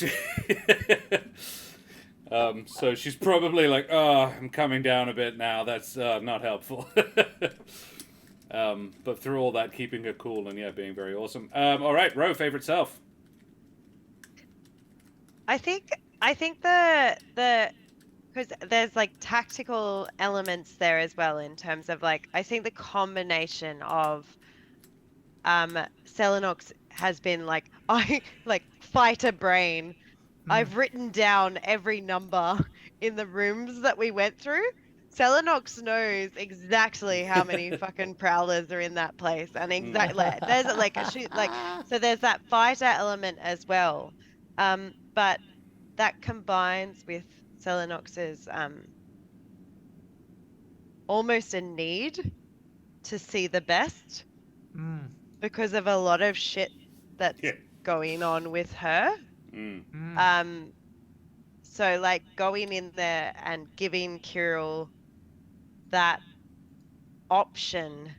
A: so she's probably like, oh, I'm coming down a bit now. That's not helpful. But through all that, keeping her cool and being very awesome. All right, Ro, favorite self.
F: I think the because there's like tactical elements there as well, in terms of like, I think the combination of Celinox has been like, I like fighter brain. I've written down every number in the rooms that we went through. Celinox knows exactly how many fucking prowlers are in that place, and exactly there's like so there's that fighter element as well. But that combines with Celinox's almost a need to see the best because of a lot of shit that's going on with her. So like going in there and giving Kirill that option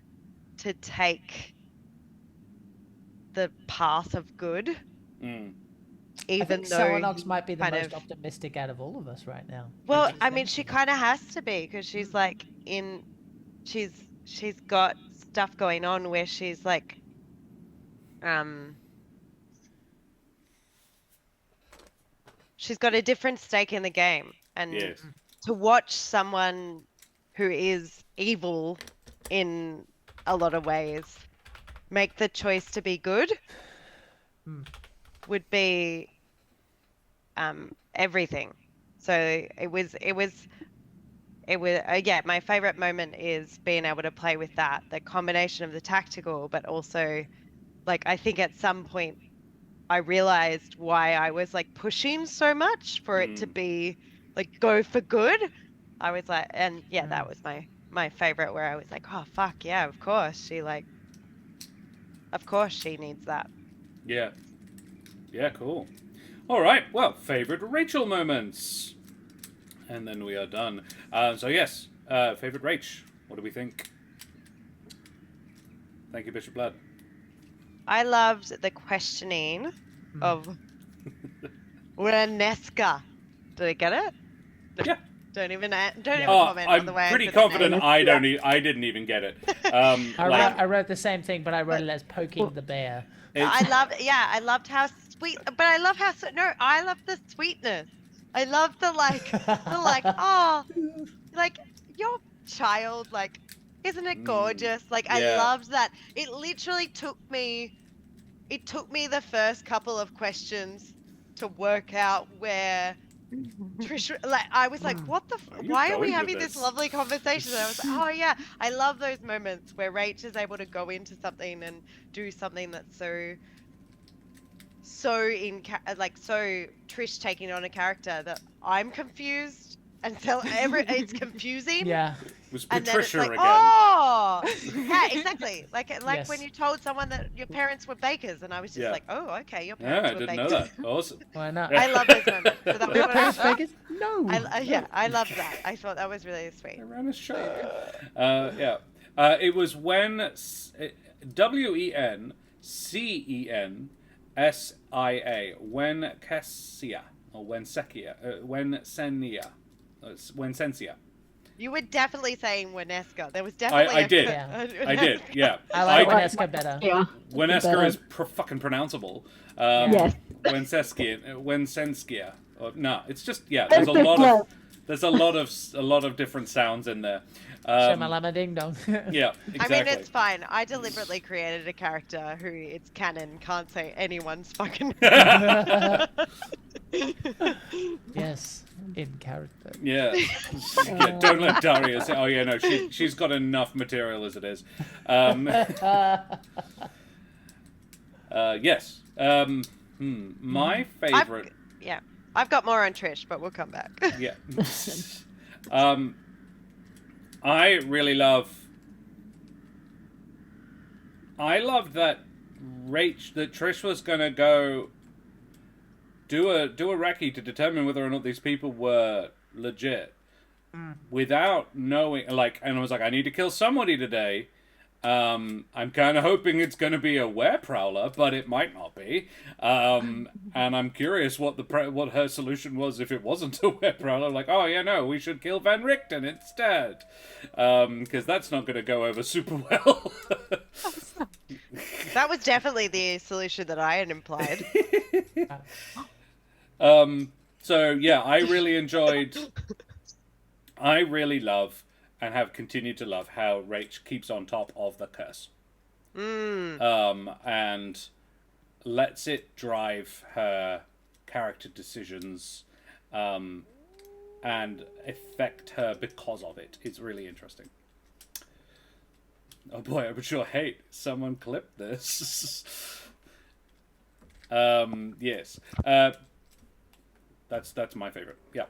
F: to take the path of good. Even though
C: Celinox might be the most optimistic out of all of us right now.
F: Well, I mean, she kind of has to be, because she's like she's got stuff going on where she's like, she's got a different stake in the game, and to watch someone who is evil in a lot of ways make the choice to be good would be everything. So it was my favorite moment is being able to play with that, the combination of the tactical, but also like, I think at some point I realized why I was like pushing so much for it to be like, go for good. I was like, and that was my favorite, where I was like, oh fuck yeah, of course she like Of course she needs that.
A: Yeah. Yeah, cool. All right, well, favorite Rachel moments. And then we are done. So yes, favorite Rach. What do we think? Thank you, Bishop Blood.
F: I loved the questioning of Renesca. Did I get it?
A: Yeah.
F: Don't even comment on
A: I'm
F: the way
A: pretty
F: I said the
A: confident
F: name.
A: I didn't even get it.
C: I wrote the same thing, but I wrote it as poking the bear.
F: I loved how sweet, but I love how I love the sweetness. I love the oh, like your child, like, isn't it gorgeous? Like, I loved that. It literally took me the first couple of questions to work out where Trish, like, I was like, what the, why are we having this lovely conversation? And I was like, oh yeah, I love those moments where Rach is able to go into something and do something that's so Trish taking on a character that I'm confused until it's confusing.
C: Yeah.
A: It was
F: And then it's
A: Patricia
F: like,
A: again.
F: oh, yeah, exactly. Like
C: Yes.
F: when you told someone that your parents were bakers, and I was just like, oh, okay, your
A: Yeah,
F: parents
A: I
F: were
A: didn't
F: bakers.
A: know that. Awesome.
C: Why not?
F: I love those moments. So that was
C: Your
F: what
C: parents
F: I,
C: bakers? No.
F: I loved that. I thought that was really sweet.
A: I ran a show. It was when WENCENSIA, when Cassia, or when Sekia, when Sensia.
F: You were definitely saying Wenesca. There was definitely
A: I did. I did, yeah.
C: I like Wenesca better.
D: Yeah.
A: Wenesca is fucking pronounceable.
D: Yes.
A: Wensenskia. No, it's just, yeah, there's a lot of different sounds in there.
C: Shamalama ding dong.
A: Yeah, exactly.
F: I mean, it's fine. I deliberately created a character who it's canon can't say anyone's fucking.
C: Yes, in character.
A: Yeah. Yeah, don't let Daria say, oh yeah, no, she's got enough material as it is. Yes. My favorite.
F: I've got more on Trish, but we'll come back.
A: Yeah. I really love that Trish was gonna go do a recce to determine whether or not these people were legit without knowing, like, and I was like, I need to kill somebody today. I'm kind of hoping it's going to be a were-prowler, but it might not be. And I'm curious what her solution was if it wasn't a were-prowler. Like, oh yeah, no, we should kill Van Richten instead, because that's not going to go over super well.
F: That was definitely the solution that I had implied.
A: So yeah, I really love and have continued to love how Rach keeps on top of the curse. And lets it drive her character decisions and affect her because of it. It's really interesting. Oh boy, I would sure hate someone clip this. Yes. That's my favorite. Yeah.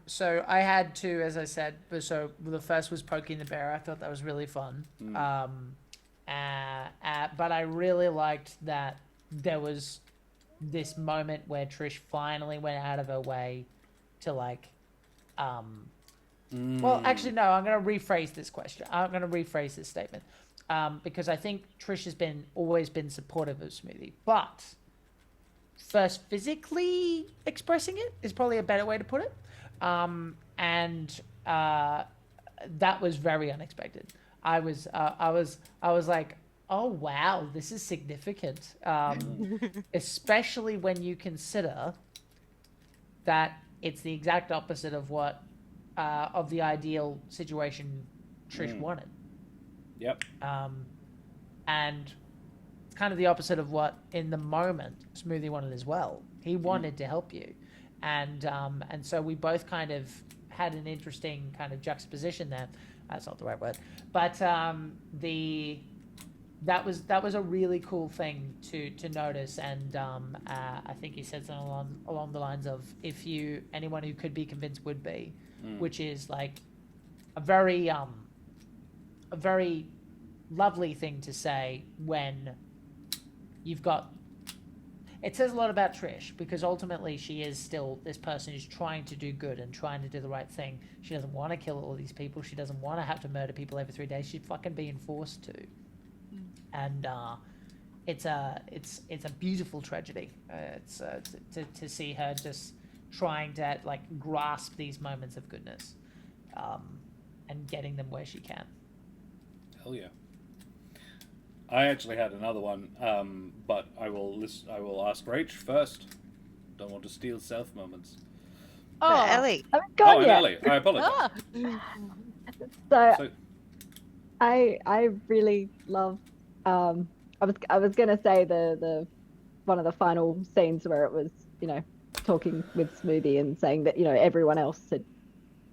C: So I had two, as I said. So the first was poking the bear. I thought that was really fun. But I really liked that there was this moment where Trish finally went out of her way to well, actually, no, I'm going to rephrase this question. I'm going to rephrase this statement. Because I think Trish has always been supportive of Smoothie, but first physically expressing it is probably a better way to put it. That was very unexpected. I was like, oh wow, this is significant. Especially when you consider that it's the exact opposite of what of the ideal situation Trish wanted.
A: Yep.
C: And it's kind of the opposite of what, in the moment, Smoothie wanted as well. He wanted to help you, and so we both kind of had an interesting kind of juxtaposition there. That's not the right word, but that was a really cool thing to notice, and I think he said something along the lines of, if anyone who could be convinced would be, which is like a very a very lovely thing to say when you've got... It says a lot about Trish, because ultimately she is still this person who's trying to do good and trying to do the right thing. She doesn't want to kill all these people. She doesn't want to have to murder people every 3 days. She's fucking being forced to. And it's a beautiful tragedy. To see her just trying to like grasp these moments of goodness, and getting them where she can.
A: Hell yeah. I actually had another one, but I will ask Rach first. Don't want to steal self moments.
B: Oh,
E: Ellie.
D: Oh,
A: Oh,
D: God,
A: and
D: yeah.
A: Ellie. I apologize.
D: So I really love. I was gonna say the one of the final scenes where it was, you know, talking with Smoothie and saying that, you know, everyone else had,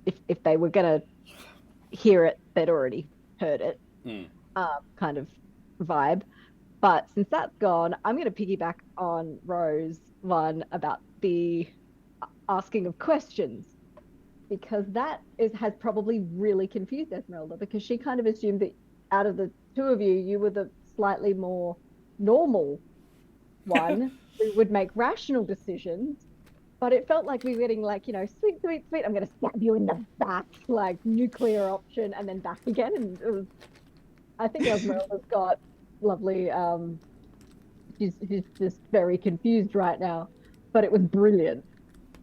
D: if they were gonna hear it, they'd already heard it, kind of vibe. But since that's gone, I'm gonna piggyback on Rose one about the asking of questions, because that has probably really confused Ezmerelda, because she kind of assumed that out of the two of you, you were the slightly more normal one who would make rational decisions. But it felt like we were getting like, you know, sweet, sweet, sweet, I'm going to stab you in the back, like nuclear option, and then back again. And it was, I think Ezmerelda's got lovely, she's just very confused right now. But it was brilliant.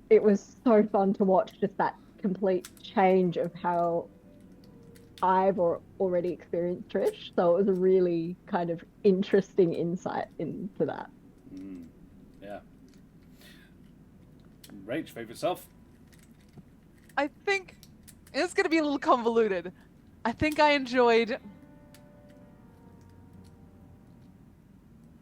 D: It was so fun to watch, just that complete change of how I've already experienced Trish. So it was a really kind of interesting insight into that.
A: Yeah. Rach, favorite self?
B: I think it's going to be a little convoluted. I think I enjoyed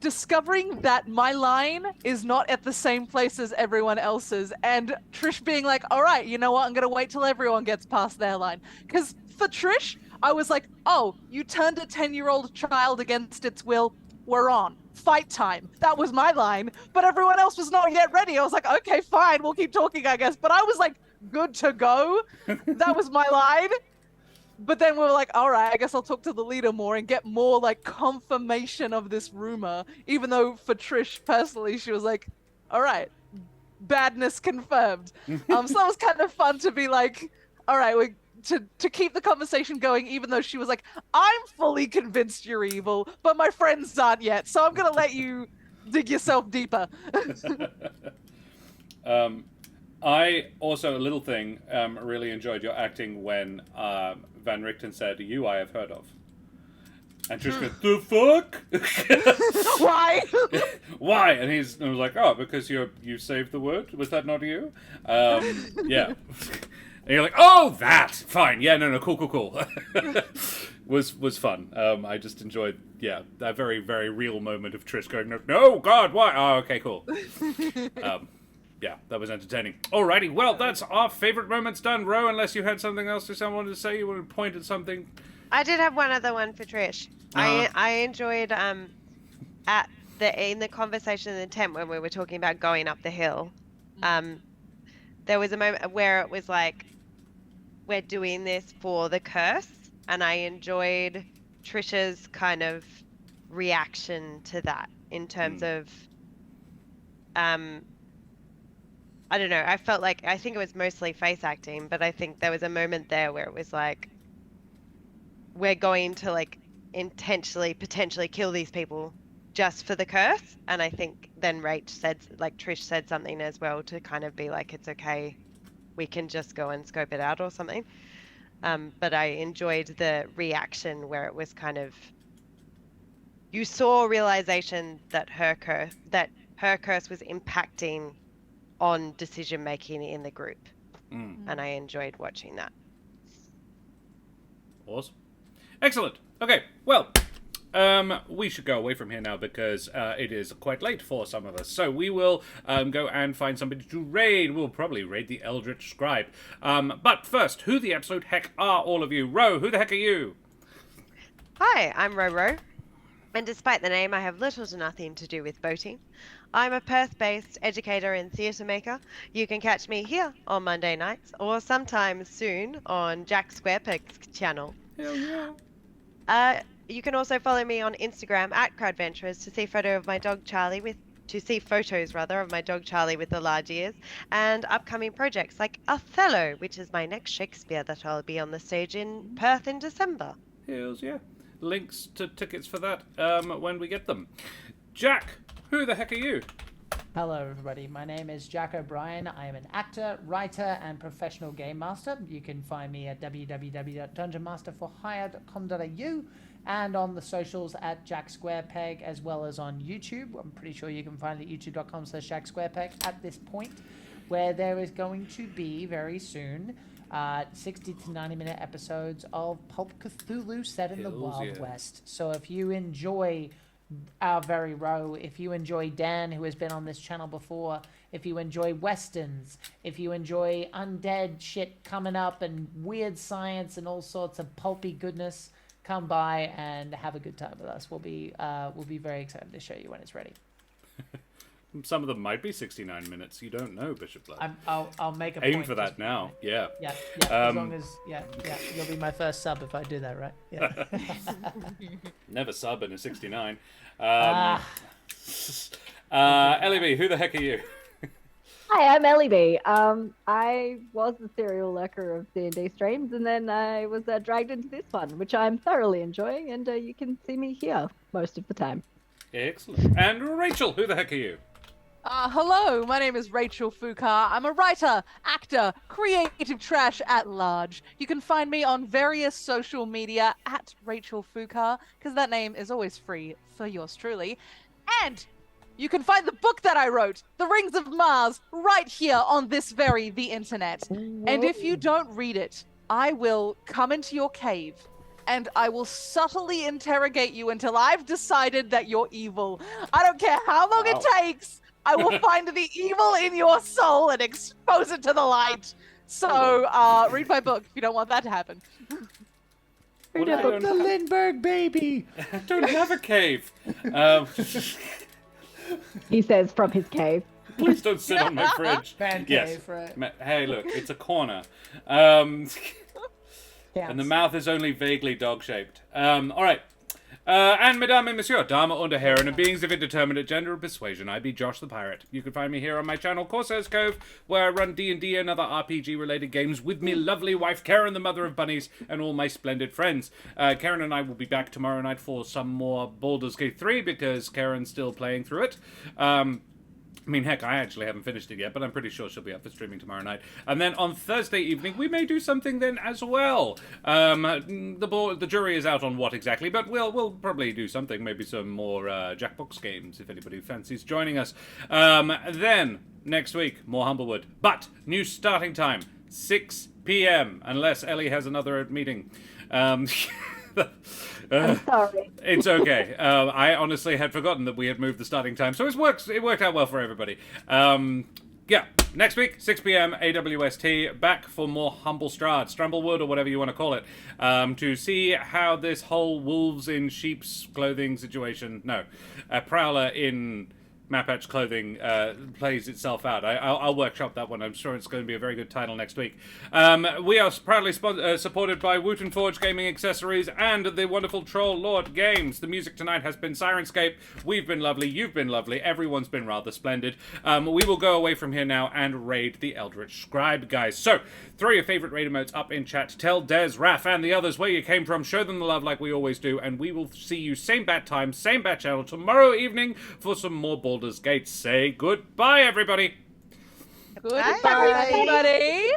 B: discovering that my line is not at the same place as everyone else's, and Trish being like, all right, you know what, I'm going to wait till everyone gets past their line. Because for Trish, I was like, oh, you turned a 10-year-old child against its will, we're on. Fight time. That was my line, but everyone else was not yet ready. I was like, okay, fine, we'll keep talking, I guess. But I was like, good to go. That was my line. But then we were like, all right, I guess I'll talk to the leader more and get more like confirmation of this rumor. Even though for Trish personally, she was like, all right, badness confirmed. So that was kind of fun to be like, all right, to keep the conversation going, even though she was like, I'm fully convinced you're evil, but my friends aren't yet, so I'm gonna let you dig yourself deeper.
A: I also, a little thing, really enjoyed your acting when Van Richten said, you I have heard of. And Trish goes, the fuck?
B: Why?
A: Why? And I was like, oh, because you saved the word? Was that not you? Yeah. And you're like, oh, that! Fine. Yeah, no, cool. was fun. I just enjoyed, that very, very real moment of Trish going, no, God, why? Oh, okay, cool. Yeah, that was entertaining. Alrighty, well, that's our favourite moments done. Ro, unless you had something else to someone to say, you want to point at something?
F: I did have one other one for Trish. I enjoyed in the conversation in the tent when we were talking about going up the hill. There was a moment where it was like, we're doing this for the curse, and I enjoyed Trisha's kind of reaction to that in terms of I don't know, I felt like, I think it was mostly face acting, but I think there was a moment there where it was like, we're going to like intentionally, potentially kill these people just for the curse. And I think then Trish said something as well to kind of be like, it's okay, we can just go and scope it out or something. But I enjoyed the reaction where it was kind of, you saw realization that her curse was impacting on decision making in the group, and I enjoyed watching that.
A: Awesome. Excellent. Okay, well, we should go away from here now because it is quite late for some of us. So we will go and find somebody to raid. We'll probably raid the Eldritch Scribe. But first, who the absolute heck are all of you? Ro, who the heck are you?
F: Hi, I'm Ro. And despite the name, I have little to nothing to do with boating. I'm a Perth-based educator and theatre maker. You can catch me here on Monday nights, or sometime soon on Jack Squarepeg's channel.
A: Hell yeah.
F: You can also follow me on Instagram at Crowdventurers to see photos of my dog Charlie with the large ears, and upcoming projects like Othello, which is my next Shakespeare that I'll be on the stage in Perth in December.
A: Hells yeah. Links to tickets for that when we get them. Jack, who the heck are you?
C: Hello, everybody. My name is Jack O'Brien. I am an actor, writer, and professional game master. You can find me at www.dungeonmasterforhire.com.au and on the socials at Jack Squarepeg, as well as on YouTube. I'm pretty sure you can find it at youtube.com/Jack Squarepeg at this point, where there is going to be very soon 60 to 90-minute episodes of Pulp Cthulhu set in the Wild West. So if you enjoy our very row, if you enjoy Dan, who has been on this channel before, if you enjoy westerns, if you enjoy undead shit coming up and weird science and all sorts of pulpy goodness, come by and have a good time with us. We'll be very excited to show you when it's ready.
A: Some of them might be 69 minutes. You don't know, Bishop Blood.
C: I'll make a
A: aim
C: point
A: for that now. Yeah.
C: Yeah. As long as you'll be my first sub if I do that, right? Yeah.
A: Never sub in a 69. Ellie B, who the heck are you?
D: Hi, I'm Ellie B. I was the serial lurker of D&D streams, and then I was dragged into this one, which I'm thoroughly enjoying, and you can see me here most of the time.
A: Excellent. And Rachel, who the heck are you?
B: Hello, my name is Rachel Fukar. I'm a writer, actor, creative trash at large. You can find me on various social media at Rachel Fukar, because that name is always free for yours truly. And you can find the book that I wrote, The Rings of Mars, right here on the internet. And if you don't read it, I will come into your cave and I will subtly interrogate you until I've decided that you're evil. I don't care how long it takes. I will find the evil in your soul and expose it to the light. So, read my book if you don't want that to happen.
C: Read the book, the Lindbergh baby.
A: I don't have a cave.
D: He says from his cave.
A: Please don't sit on my fridge.
C: Fan cave, right?
A: Hey, look, it's a corner.
C: Yes.
A: And the mouth is only vaguely dog-shaped. All right. And Mesdames et Messieurs, Dame und Herren, and beings of indeterminate gender and persuasion, I be Josh the Pirate. You can find me here on my channel, Corsair's Cove, where I run D&D and other RPG-related games with me lovely wife, Karen, the mother of bunnies, and all my splendid friends. Karen and I will be back tomorrow night for some more Baldur's Gate 3, because Karen's still playing through it. I mean, heck, I actually haven't finished it yet, but I'm pretty sure she'll be up for streaming tomorrow night. And then on Thursday evening, we may do something then as well. The jury is out on what exactly, but we'll probably do something. Maybe some more Jackbox games, if anybody fancies joining us. Then, next week, more Humblewood. But, new starting time, 6 p.m., unless Ellie has another meeting.
D: I'm sorry.
A: It's okay. I honestly had forgotten that we had moved the starting time, so it worked out well for everybody. Yeah, next week, 6 p.m. AWST, back for more Strumblewood, or whatever you want to call it, to see how this whole wolves in sheep's clothing situation, prowler in Mapatch clothing plays itself out. I'll workshop that one. I'm sure it's going to be a very good title next week. We are proudly supported by Wooten Forge Gaming Accessories and the wonderful Troll Lord Games. The music tonight has been Sirenscape. We've been lovely. You've been lovely. Everyone's been rather splendid. We will go away from here now and raid the Eldritch Scribe, guys. So, throw your favorite raid emotes up in chat. Tell Des, Raph, and the others where you came from. Show them the love like we always do. And we will see you same bat time, same bat channel tomorrow evening for some more Baldur's Gate. Say goodbye, everybody.
B: Goodbye, everybody.